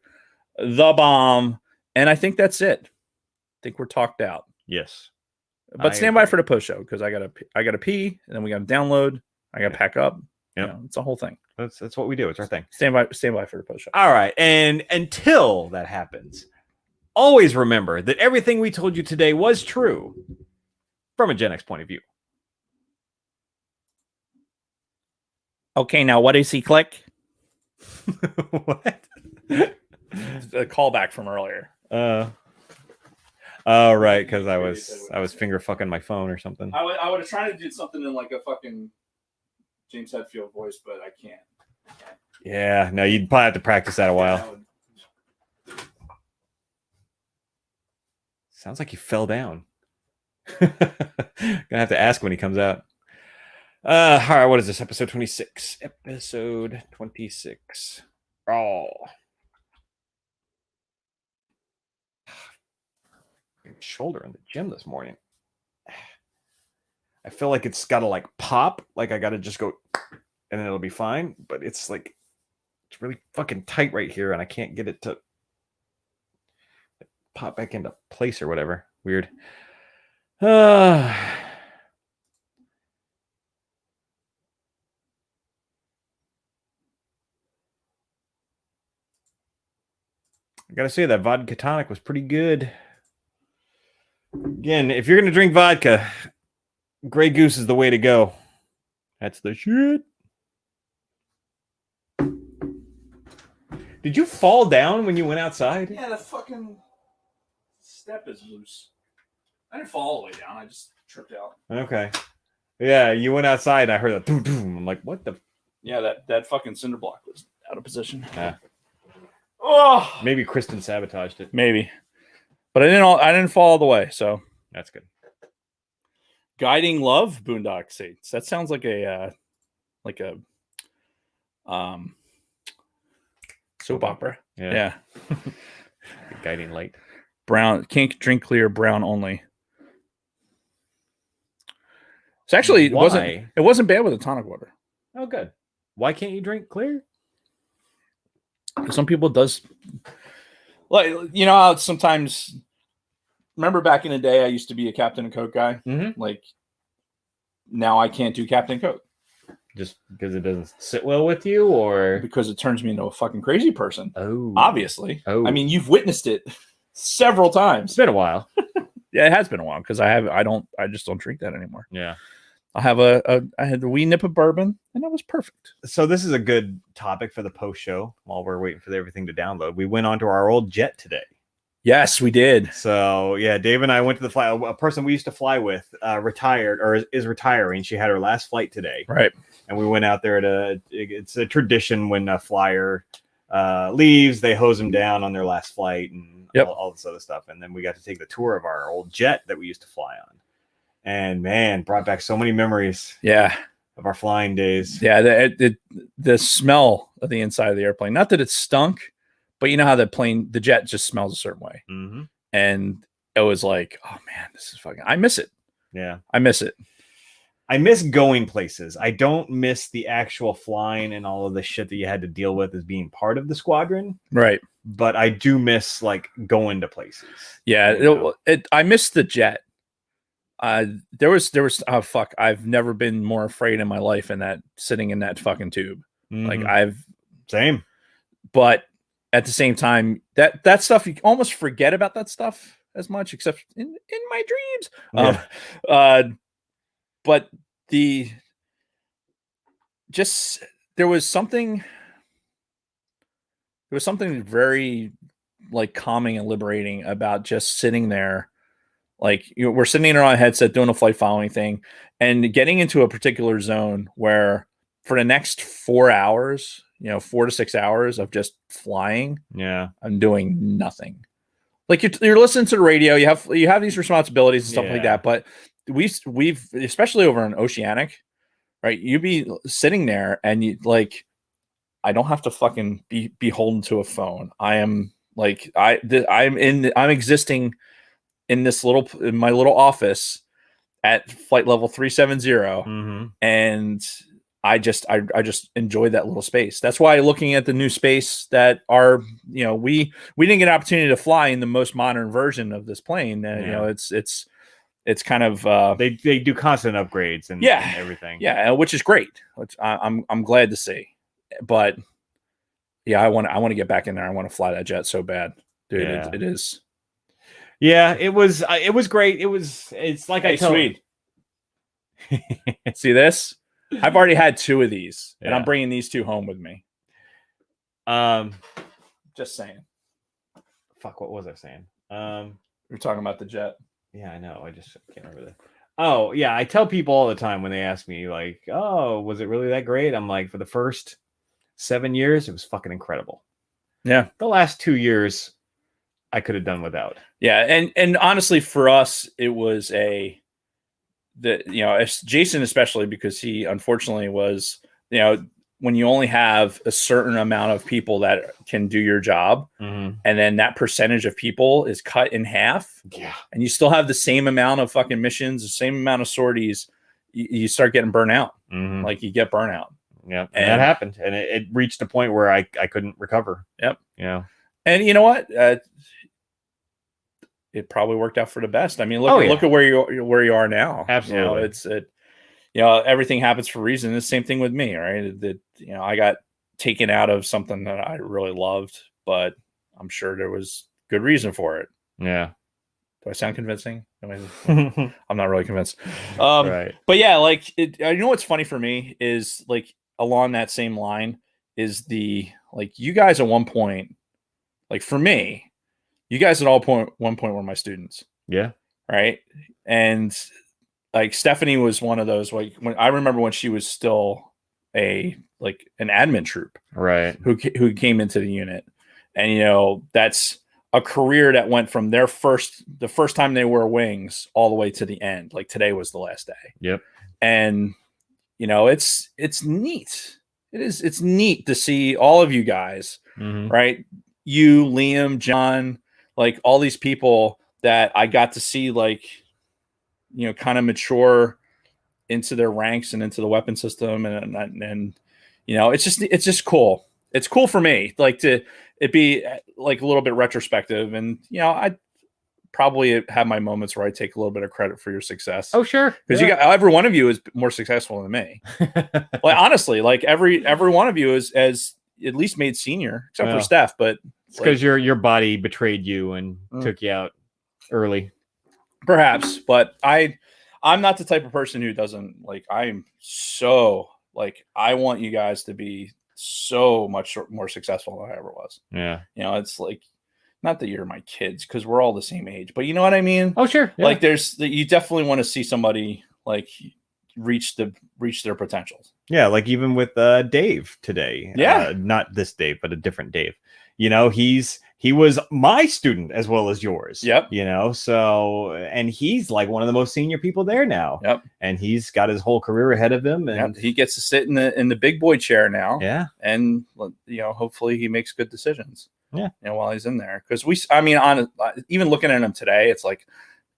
the bomb. And I think that's it. I think we're talked out. Yes. But stand by for the post show because I gotta pee and then we gotta download. I gotta pack up. Yep. You know, it's a whole thing. That's what we do. It's our thing. Stand by for the post show. All right. And until that happens, always remember that everything we told you today was true from a Gen X point of view. Okay, now what does he click? What? A callback from earlier. Oh, right, because I was finger fucking my phone or something. I would have tried to do something in like a fucking James Hetfield voice, but I can't. Yeah, no, you'd probably have to practice that a while. Sounds like he fell down. Gonna have to ask when he comes out. All right, what is this? Episode 26. Episode 26. Oh. Shoulder in the gym this morning. I feel like it's gotta like pop, like I gotta just go and then it'll be fine, but it's like it's really fucking tight right here and I can't get it to pop back into place or whatever. Weird. I gotta say that vodka tonic was pretty good. Again, if you're gonna drink vodka, Grey Goose is the way to go. That's the shit. Did you fall down when you went outside? Yeah, the fucking step is loose. I didn't fall all the way down. I just tripped out. Okay. Yeah, you went outside and I heard a doom doom. I'm like, what the? Yeah, that fucking cinder block was out of position. Yeah. Oh, Maybe Kristen sabotaged it. maybe. But I didn't fall all the way, so That's good. Guiding Love Boondock Saints. That sounds like a soap opera. Yeah. Guiding light. Brown, can't drink clear, brown only. It's actually it wasn't bad with the tonic water. Oh, good. Why can't you drink clear? Some people does, like, you know how sometimes. Remember back in the day, I used to be a Captain and Coke guy. Mm-hmm. Like now, I can't do Captain and Coke Just because it doesn't sit well with you, or because it turns me into a fucking crazy person. oh, Obviously, Oh. I mean, you've witnessed it several it's times. been a while. Yeah, it has been a while because I just don't drink that anymore. Yeah. I had a wee nip of bourbon and that was perfect. So this is a good topic for the post show. While we're waiting for everything to download, we went onto our old jet today. Yes, we did. So yeah, Dave and I went to the flight. A person we used to fly with retired or is retiring. She had her last flight today, Right. and we went out there it's a tradition when a flyer leaves, they hose them down on their last flight and all this other stuff. And then we got to take the tour of our old jet that we used to fly on, and man, brought back so many memories. Yeah. Of our flying days. Yeah. The smell of the inside of the airplane. Not that it stunk, But you know how the jet just smells a certain way. Mm-hmm. And it was like, oh man, this is fucking, I miss it. Yeah. I miss it. I miss going places. I don't miss the actual flying and all of the shit that you had to deal with as being part of the squadron. Right. But I do miss like going to places. Yeah. I missed the jet. There was oh fuck, I've never been more afraid in my life sitting in that fucking tube. Mm-hmm. Like same. But at the same time, that stuff, you almost forget about that stuff as much, except in my dreams. Yeah. But there was something very like calming and liberating about just sitting there. Like, we're sitting there on a headset doing a flight following thing and getting into a particular zone where for the next 4 hours, 4 to 6 hours of just flying, I'm doing nothing. Like, you're listening to the radio, you have these responsibilities and stuff like that. But we've especially over in Oceanic, right? You be sitting there and you like, I don't have to fucking be beholden to a phone. I am like, I'm existing in my little office at flight level 370. Mm-hmm. And I just enjoy that little space. That's why looking at the new space that we didn't get an opportunity to fly in the most modern version of this plane. It's kind of they do constant upgrades and everything. Yeah, which is great. Which I'm glad to see. But yeah, I want to get back in there. I want to fly that jet so bad, dude. Yeah. It is. Yeah, it was great. It's like, hey, sweet. See this? I've already had 2 of these, and I'm bringing these 2 home with me. Just saying. Fuck, what was I saying? We're talking about the jet. Yeah, I know. I just can't remember that. Oh, yeah. I tell people all the time when they ask me, like, oh, was it really that great? I'm like, for the first 7 years, it was fucking incredible. Yeah. The last 2 years, I could have done without. Yeah, and honestly, for us, it was Jason especially, because he unfortunately was, when you only have a certain amount of people that can do your job, and then that percentage of people is cut in half, and you still have the same amount of fucking missions, the same amount of sorties, you start getting burnt out. Like, you get burnout. Yeah, and that happened, and it reached a point where I couldn't recover. Yep. Yeah. And you know what? It probably worked out for the best. I mean, look at where you are now. Absolutely. Everything happens for a reason. The same thing with me, right? I got taken out of something that I really loved, but I'm sure there was good reason for it. Yeah. Do I sound convincing? I'm not really convinced. Right. But yeah, like, you know what's funny for me is, like, along that same line is you guys at one point, like, for me, you guys at one point were my students. Yeah. Right. And like, Stephanie was one of those, like, when I remember when she was still an admin troop, right, who came into the unit, and that's a career that went from the first time they wore wings all the way to the end. Like, today was the last day. Yep. And it's neat. It's neat to see all of you guys, right? You, Liam, John, like, all these people that I got to see, like, kind of mature into their ranks and into the weapon system. And it's just cool. It's cool for me, like, it be like a little bit retrospective. And, I probably have my moments where I take a little bit of credit for your success. Oh, sure. Because every one of you is more successful than me. Like, honestly, like, every one of you has at least made senior, except for Steph, but it's because your body betrayed you and took you out early. Perhaps, but I'm not the type of person who doesn't, like, I'm so, like, I want you guys to be so much more successful than I ever was. Yeah. It's like, not that you're my kids, because we're all the same age, but you know what I mean? Oh, sure. Yeah. Like, you definitely want to see somebody, like, reach their potentials. Yeah, like even with Dave today. Yeah. Not this Dave, but a different Dave. He's he was my student as well as yours. Yep. You know, so, and he's like one of the most senior people there now. Yep. And he's got his whole career ahead of him. And he gets to sit in the big boy chair now. Yeah. And, hopefully he makes good decisions. Yeah. While he's in there. Because even looking at him today, it's like,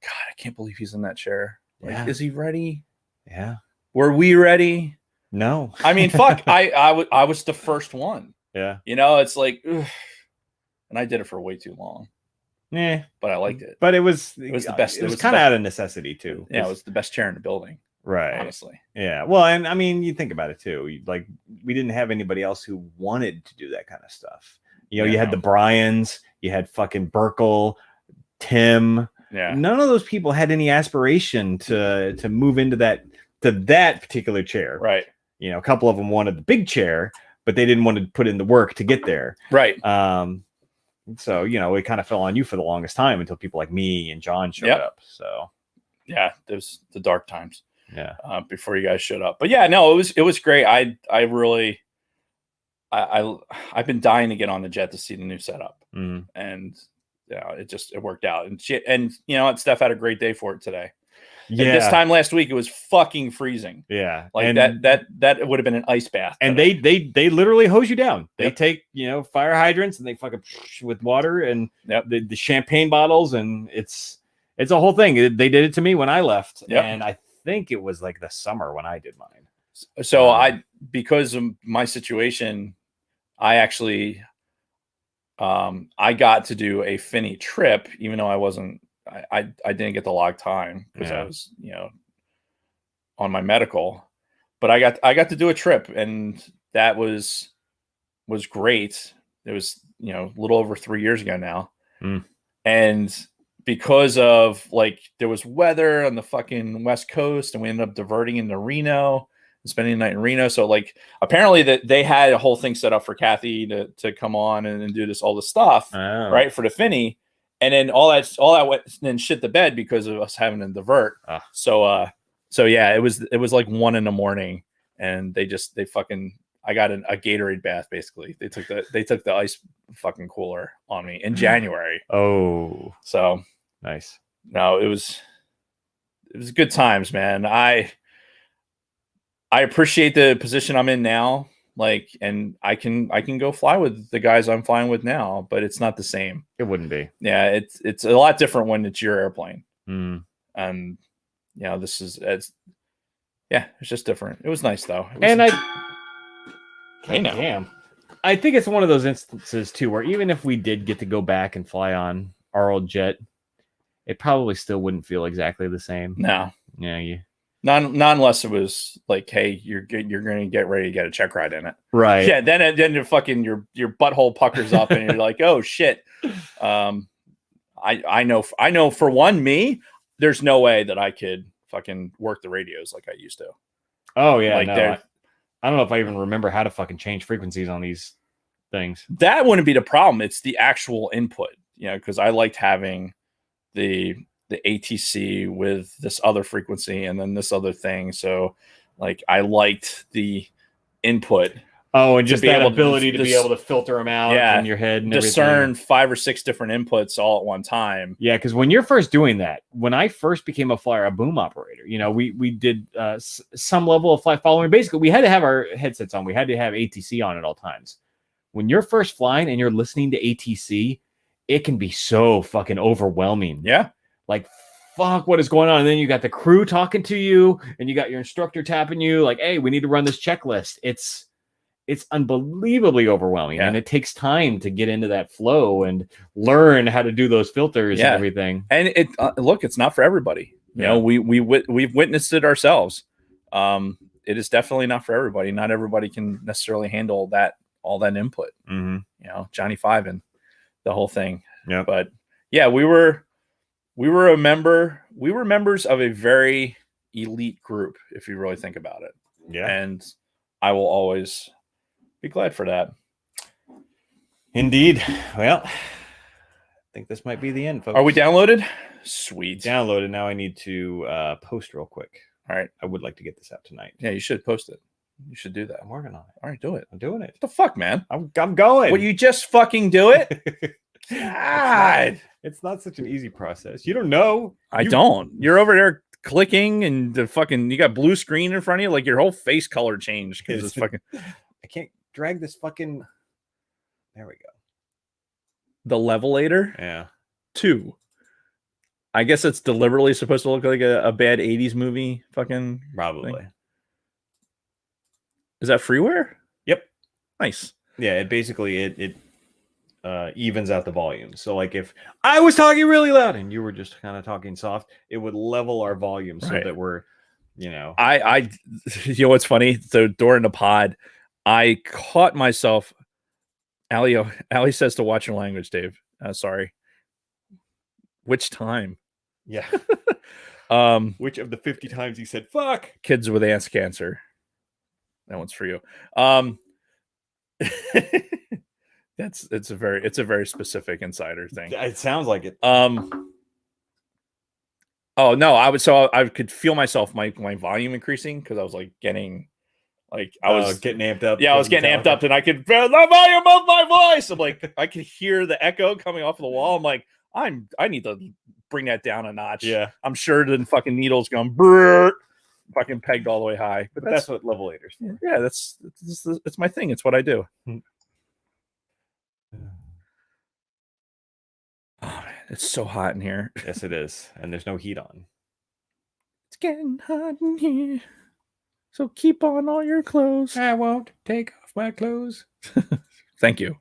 God, I can't believe he's in that chair. Like, Yeah. Is he ready? Yeah. Were we ready? No. I mean, fuck, I was the first one. Yeah. It's like, ugh. And I did it for way too long. Yeah. But I liked it. But it was the best. It was kind of out of necessity too. Yeah, it was the best chair in the building. Right. Honestly. Yeah. Well, and I mean, you think about it too. Like, we didn't have anybody else who wanted to do that kind of stuff. You had the Bryans, you had fucking Burkle, Tim. Yeah. None of those people had any aspiration to move into that particular chair. Right. A couple of them wanted the big chair, but they didn't want to put in the work to get there. Right. So, it kind of fell on you for the longest time until people like me and John showed up. So, yeah, there's the dark times. Yeah. Before you guys showed up. But yeah, no, it was great. I've been dying to get on the jet to see the new setup. Mm-hmm. And it worked out. And Steph had a great day for it today. Yeah. And this time last week it was fucking freezing. Yeah. Like and that would have been an ice bath. And they literally hose you down. They Yep. take, fire hydrants and they fucking with water and Yep. the champagne bottles, and it's a whole thing. They did it to me when I left. Yep. And I think it was like the summer when I did mine. So because of my situation, I actually I got to do a Finney trip, even though I didn't get the log time because I was, on my medical, but I got to do a trip, and that was great. It was, a little over 3 years ago now. Mm. And because of there was weather on the fucking West Coast, and we ended up diverting into Reno and spending the night in Reno. So apparently that they had a whole thing set up for Kathy to come on and do all this stuff, right, for the Finney. And then all that went then shit the bed because of us having to divert. So yeah, it was like 1 a.m, and I got a Gatorade bath basically. They took the ice fucking cooler on me in January. Oh, so nice. No, it was good times, man. I appreciate the position I'm in now. And I can go fly with the guys I'm flying with now, but it's not the same. It wouldn't be. Yeah, it's a lot different when it's your airplane. Mm. And it's just different. It was nice though. Damn. I think it's one of those instances too where even if we did get to go back and fly on our old jet, it probably still wouldn't feel exactly the same. No. Yeah, Not unless it was like, hey, you're going to get ready to get a check ride in it, right? Yeah, then your fucking your butthole puckers up, and you're like, oh shit. I know for one, there's no way that I could fucking work the radios like I used to. Oh yeah, I don't know if I even remember how to fucking change frequencies on these things. That wouldn't be the problem. It's the actual input, because I liked having the ATC with this other frequency and then this other thing. So I liked the input. Oh, and just that ability to be able to filter them out in your head and discern everything. 5 or 6 different inputs all at one time. Yeah, because when you're first doing that, when I first became a boom operator, we did some level of flight following. Basically, we had to have our headsets on. We had to have ATC on at all times. When you're first flying and you're listening to ATC, it can be so fucking overwhelming. Yeah. Fuck, what is going on? And then you got the crew talking to you, and you got your instructor tapping you like, hey, we need to run this checklist. It's unbelievably overwhelming, and it takes time to get into that flow and learn how to do those filters and everything. And it's not for everybody. We've witnessed it ourselves. It is definitely not for everybody. Not everybody can necessarily handle all that input. Mm-hmm. Johnny Five and the whole thing. Yeah. But yeah, we were members of a very elite group, if you really think about it. Yeah. And I will always be glad for that. Indeed. Well, I think this might be the end, folks. Are we downloaded? Sweet. Downloaded. Now I need to post real quick. All right. I would like to get this out tonight. Yeah, you should post it. You should do that. I'm working on it. All right, do it. I'm doing it. What the fuck, man? I'm going. Well, you just fucking do it? God. It's not such an easy process. You don't know. I don't. You're over there clicking and the fucking you got blue screen in front of you, like your whole face color changed because it's fucking I can't drag this fucking. There we go. the levelator. Yeah. 2. I guess it's deliberately supposed to look like a bad 80s movie fucking Probably. thing. Is that freeware? Yep. Nice. Yeah, it basically it evens out the volume. So like if I was talking really loud and you were just kind of talking soft, it would level our volume so Right. that we're, you know. I you know what's funny? So during the pod, I caught myself. Allie says to watch your language, Dave. Sorry. Which time? Yeah. Which of the 50 times he said fuck? Kids with ass cancer. That one's for you. It's a very specific insider thing. It sounds like it. Oh no, I could feel myself my volume increasing because I was like getting like I was getting amped up. Yeah, I was getting amped up and I could feel the volume of my voice. I'm like I could hear the echo coming off of the wall. I'm like, I need to bring that down a notch. Yeah. I'm sure the fucking needle's going brrr, fucking pegged all the way high. But that's what levelators for. Yeah, it's my thing. It's what I do. Oh man, it's so hot in here. Yes, it is. And there's no heat on. It's getting hot in here. So keep on all your clothes. I won't take off my clothes. Thank you.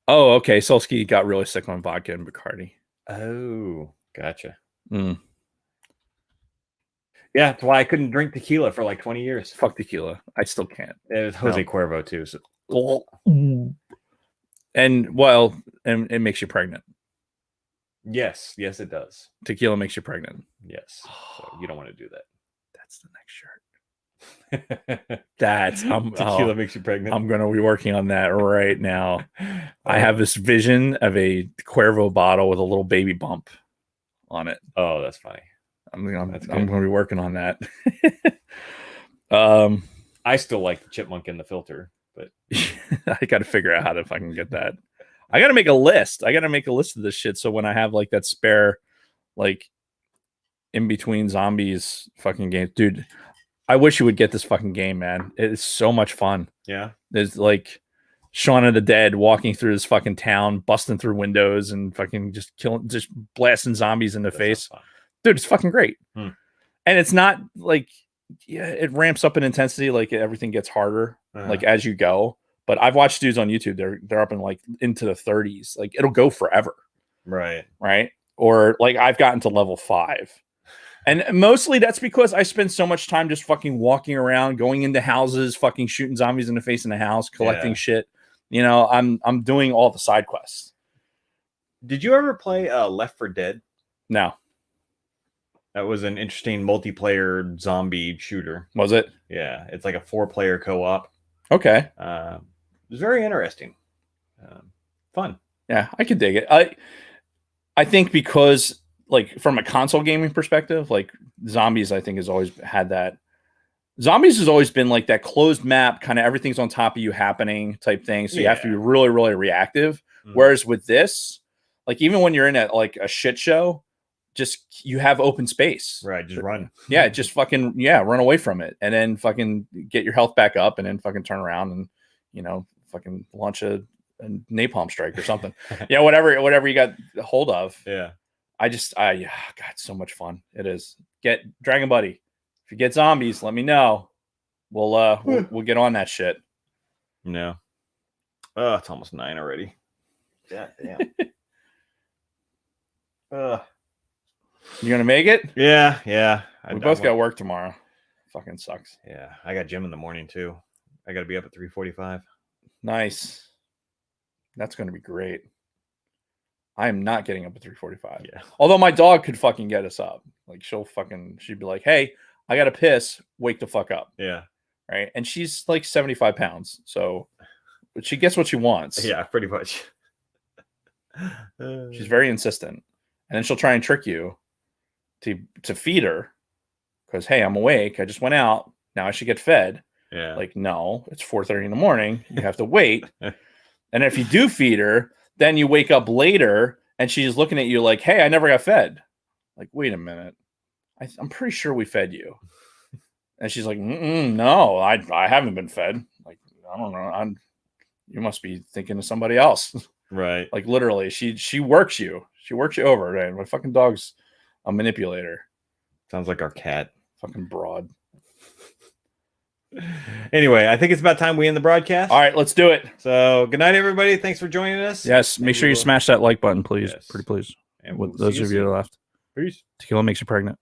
Oh, okay. Solsky got really sick on vodka and Bacardi. Oh, gotcha. Mm. Yeah, that's why I couldn't drink tequila for like 20 years. Fuck tequila. I still can't. It was Jose Cuervo too. So. And well, and it makes you pregnant. Yes, it does. Tequila makes you pregnant. Yes. So you don't want to do that. That's the next shirt. That's tequila makes you pregnant. I'm gonna be working on that right now. I have this vision of a Cuervo bottle with a little baby bump on it. Oh, that's funny. I'm gonna be working on that. I still like the chipmunk in the filter, but I got to figure out how to fucking get that. I got to make a list. I got to make a list of this shit. So when I have like that spare, like in between zombies fucking game, dude, I wish you would get this fucking game, man. It is so much fun. Yeah. There's like Shaun of the Dead walking through this fucking town, busting through windows and fucking just blasting zombies in the face. Dude, it's fucking great. And it's not like, yeah, it ramps up in intensity. Like everything gets harder, like as you go. But I've watched dudes on YouTube. They're up in like into the 30s. Like it'll go forever. Right. Or like I've gotten to level 5. And mostly that's because I spend so much time just fucking walking around, going into houses, fucking shooting zombies in the face in the house, collecting shit. You know, I'm doing all the side quests. Did you ever play Left 4 Dead? No. That was an interesting multiplayer zombie shooter. Was it? Yeah, it's like a 4-player co-op. Okay. It was very interesting. Fun. Yeah, I could dig it. I think because like from a console gaming perspective, like Zombies, I think has always had that. Zombies has always been like that closed map, kind of everything's on top of you happening type thing. So you have to be really, really reactive. Whereas with this, like even when you're in a shit show, just you have open space. Right. Just run. Yeah. Just fucking, run away from it and then fucking get your health back up and then fucking turn around and, you know, fucking launch a napalm strike or something. Yeah. Whatever you got hold of. Yeah. God, so much fun. It is. Get Dragon Buddy. If you get zombies, let me know. We'll get on that shit. No. Oh, it's almost 9 already. Yeah, damn. You gonna make it? Yeah. We both got work tomorrow. Fucking sucks. Yeah, I got gym in the morning too. I got to be up at 3:45. Nice. That's gonna be great. I am not getting up at 3:45. Yeah. Although my dog could fucking get us up. Like she'd be like, "Hey, I gotta piss. Wake the fuck up." Yeah. Right. And she's like 75 pounds, so she gets what she wants. Yeah, pretty much. She's very insistent, and then she'll try and trick you to feed her because hey, I'm awake. I just went out. Now I should get fed. Yeah. Like no, it's 4:30 in the morning. You have to wait. And if you do feed her, then you wake up later and she's looking at you like, hey, I never got fed. Like, wait a minute. I'm pretty sure we fed you. And she's like, no, I haven't been fed. Like, I don't know. You must be thinking of somebody else. Right. Like literally, she works you. She works you over, right? My fucking dog's a manipulator. Sounds like our cat. Fucking broad. Anyway, I think it's about time we end the broadcast. All right, let's do it. So good night, everybody. Thanks for joining us. Yes, make sure you smash that like button, please. Yes. Pretty please. And With we'll those see you of you soon. that left. Peace. Tequila makes you pregnant.